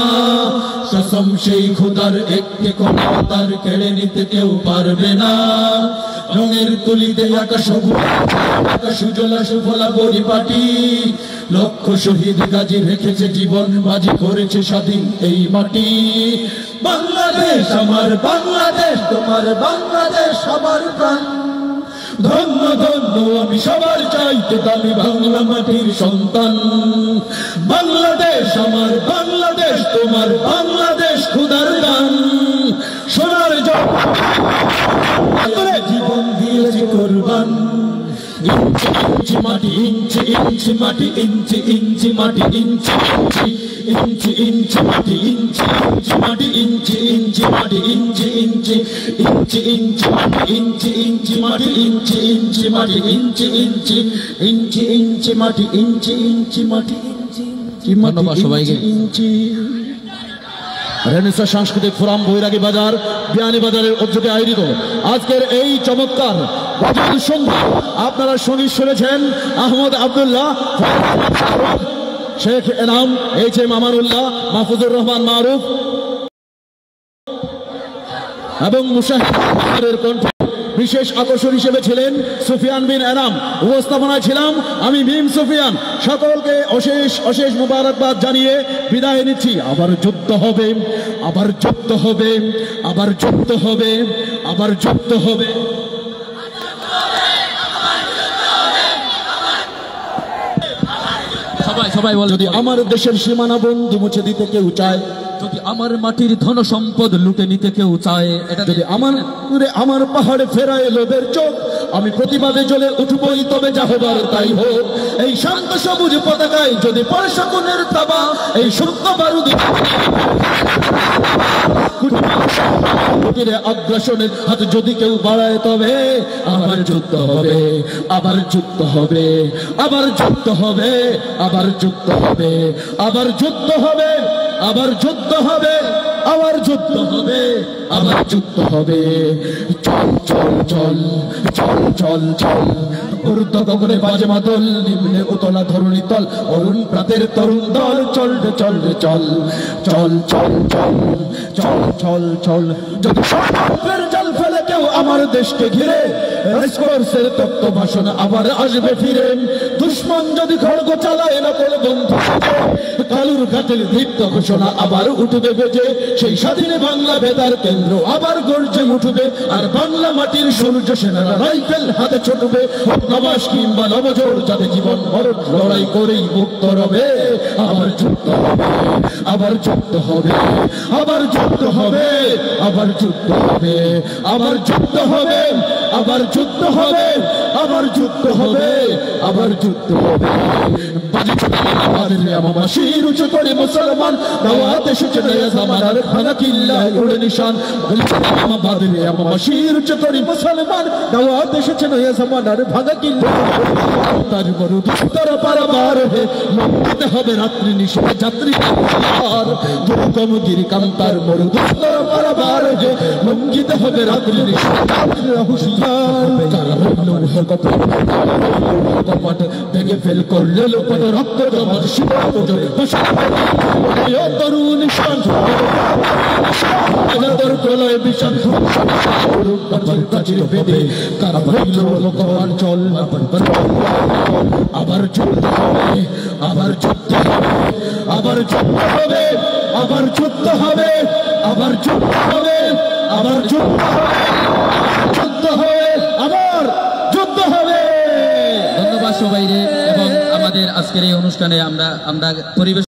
কসম সেই খোদার, একটি কোনা তার কেড়ে নিতে কেউ পারবে না। রঙের তুলিতে আকাশ সুজলা সুফলা পরিপাটি। লক্ষ শহীদ গাজী রেখেছে জীবন, বাজি করেছে স্বাধীন এই মাটি। বাংলাদেশ আমার বাংলাদেশ, তোমার বাংলাদেশ সবার প্রাণ। ধন্য ধন্য আমি সবার চাইতে দামি, বাংলা মাটির সন্তান। বাংলাদেশ আমার বাংলাদেশ, তোমার বাংলাদেশ খোদার দান। সোনার জীবন দিয়েছি কুরবান। ইঞ্চি ইঞ্চি মাটি, ইঞ্চি ইঞ্চি মাটি, ইঞ্চি ইঞ্চি মাটি, ইঞ্চি ইঞ্চি ইঞ্চি মাটি, ইঞ্চি ইঞ্চি মাটি, ইঞ্চি ইঞ্চি মাটি, ইঞ্চি ইঞ্চি ইঞ্চি ইঞ্চি মাটি, ইঞ্চি ইঞ্চি মাটি, ইঞ্চি ইঞ্চি মাটি, ইঞ্চি ইঞ্চি ইঞ্চি ইঞ্চি মাটি, ইঞ্চি ইঞ্চি মাটি, ধন্যবাদ সবাইকে। ইঞ্চি রেনেসাঁ সাংস্কৃতিক ফোরাম বৈরাগী বাজার, বিয়ানীবাজারের উদ্যোগে আয়োজিত আজকের এই চমৎকার গজল সন্ধ্যা আপনারা সঙ্গীত শুনেছেন আহমদ আব্দুল্লাহ, শেখ এনাম, HM আমানুল্লাহ, মাহফুজুর রহমান মারুফ এবং মুশাহিদের কণ্ঠ। বিশেষ আকর্ষণ হিসেবে ছিলেন সুফিয়ান বিন এনাম। উপস্থাপনায় ছিলাম আমি মিম সুফিয়ান। সকলকে অশেষ অশেষ মুবারকবাদ জানিয়ে বিদায় নিচ্ছি। আবার যুদ্ধ হবে, আবার যুদ্ধ হবে, আবার যুদ্ধ হবে, আবার যুদ্ধ হবে। সবাই সবাই বল, যদি আমার দেশের সীমানা বন্ধু মুছে দিতে কেউ চায়, যদি আমার মাটির ধন সম্পদ লুটে নিতে কেউ চায়, এটা যদি আমার পাহাড়ে ফেরায় লোভের চোখ, আমি প্রতিবাদে জ্বলে উঠবই, তবে যা হবার তাই হোক। এই শান্ত সবুজ পতাকায় যদি পড়ে শকুনের তাবা, এই সত্য বারুদ আগ্রাসনের হাত যদি কেউ বাড়ায়, তবে আবার যুদ্ধ হবে, আবার যুদ্ধ হবে, আবার যুদ্ধ হবে, আবার যুদ্ধ হবে, আবার যুদ্ধ হবে, আবার যুদ্ধ হবে, আবার যুদ্ধ হবে, আবার যুদ্ধ হবে। চল চল চল চল চল চল, ঊর্ধ্ব গগনে বাজে মাদল, নিম্নে উতলা ধরণী তল, অরুণ প্রাতের তরুণ দল। চল রে চল রে চল, চল চল চল চল চল চল। যদি ষড়যন্ত্রের জাল ফেলে কেউ আমার দেশকে ঘিরে, রেসকোর্সের তত্ত্ব ভাষণ আবার আসবে ফিরে। দুশ্মন যদি খড়গ চালায় নকল বন্ধু, কালুর ঘাটের দীপ্ত ঘোষণা আবার উঠবে বেজে। সেই স্বাধীন বাংলা বেতার কেন্দ্র চন্দ্র আবার গর্জে উঠবে, আর বাংলা মাটির সূর্য সেনারা রাইফেল হাতে ছুটবে। নবাস কিংবা নবজোর যাতে জীবন মরণ লড়াই করেই মুক্ত রবে। আবার যুদ্ধ হবে, আবার যুদ্ধ হবে, আবার যুদ্ধ হবে, আবার যুদ্ধ হবে, আবার যুদ্ধ হবে, আবার যুদ্ধ হবে, আবার যুদ্ধ হবে, আবার যুদ্ধ হবে। আমার শির উঁচু করে মুসলমান দাওয়াত এসেছে নয়া জামানার ভাঙা কিল্লায় উড়ে নিশান। আমার শির উঁচু করে মুসলমান দাওয়াত এসেছে নয়া জামানার ভাঙা কিল্লায় তার বড় দুস্তর পারাবার হে লঙ্ঘিতে হবে রাত্রি নিশা যাত্রী আর দুর্গম গিরি কান্তার বড় দুস্তর পারাবার হে লঙ্ঘিতে হবে রাত্রি নিশা যাত্রীরা হুঁশিয়ার। যারা হইল কপাট ভেঙে ফেল করলে লোপাট রক্ত জমার শিকার তরুণ নিশান তোর প্রলয় বিষাদ বেঁধে তারা হইল লোকমান চল। আবার যুদ্ধ হবে, আবার যুদ্ধ হবে, আবার যুদ্ধ হবে, আবার যুদ্ধ হবে, আবার যুদ্ধ হবে, আবার যুদ্ধ হবে, যুদ্ধ হবে, আবার যুদ্ধ হবে। ধন্যবাদ সবাইরে। এবং আমাদের আজকের এই অনুষ্ঠানে আমরা পরিবেশ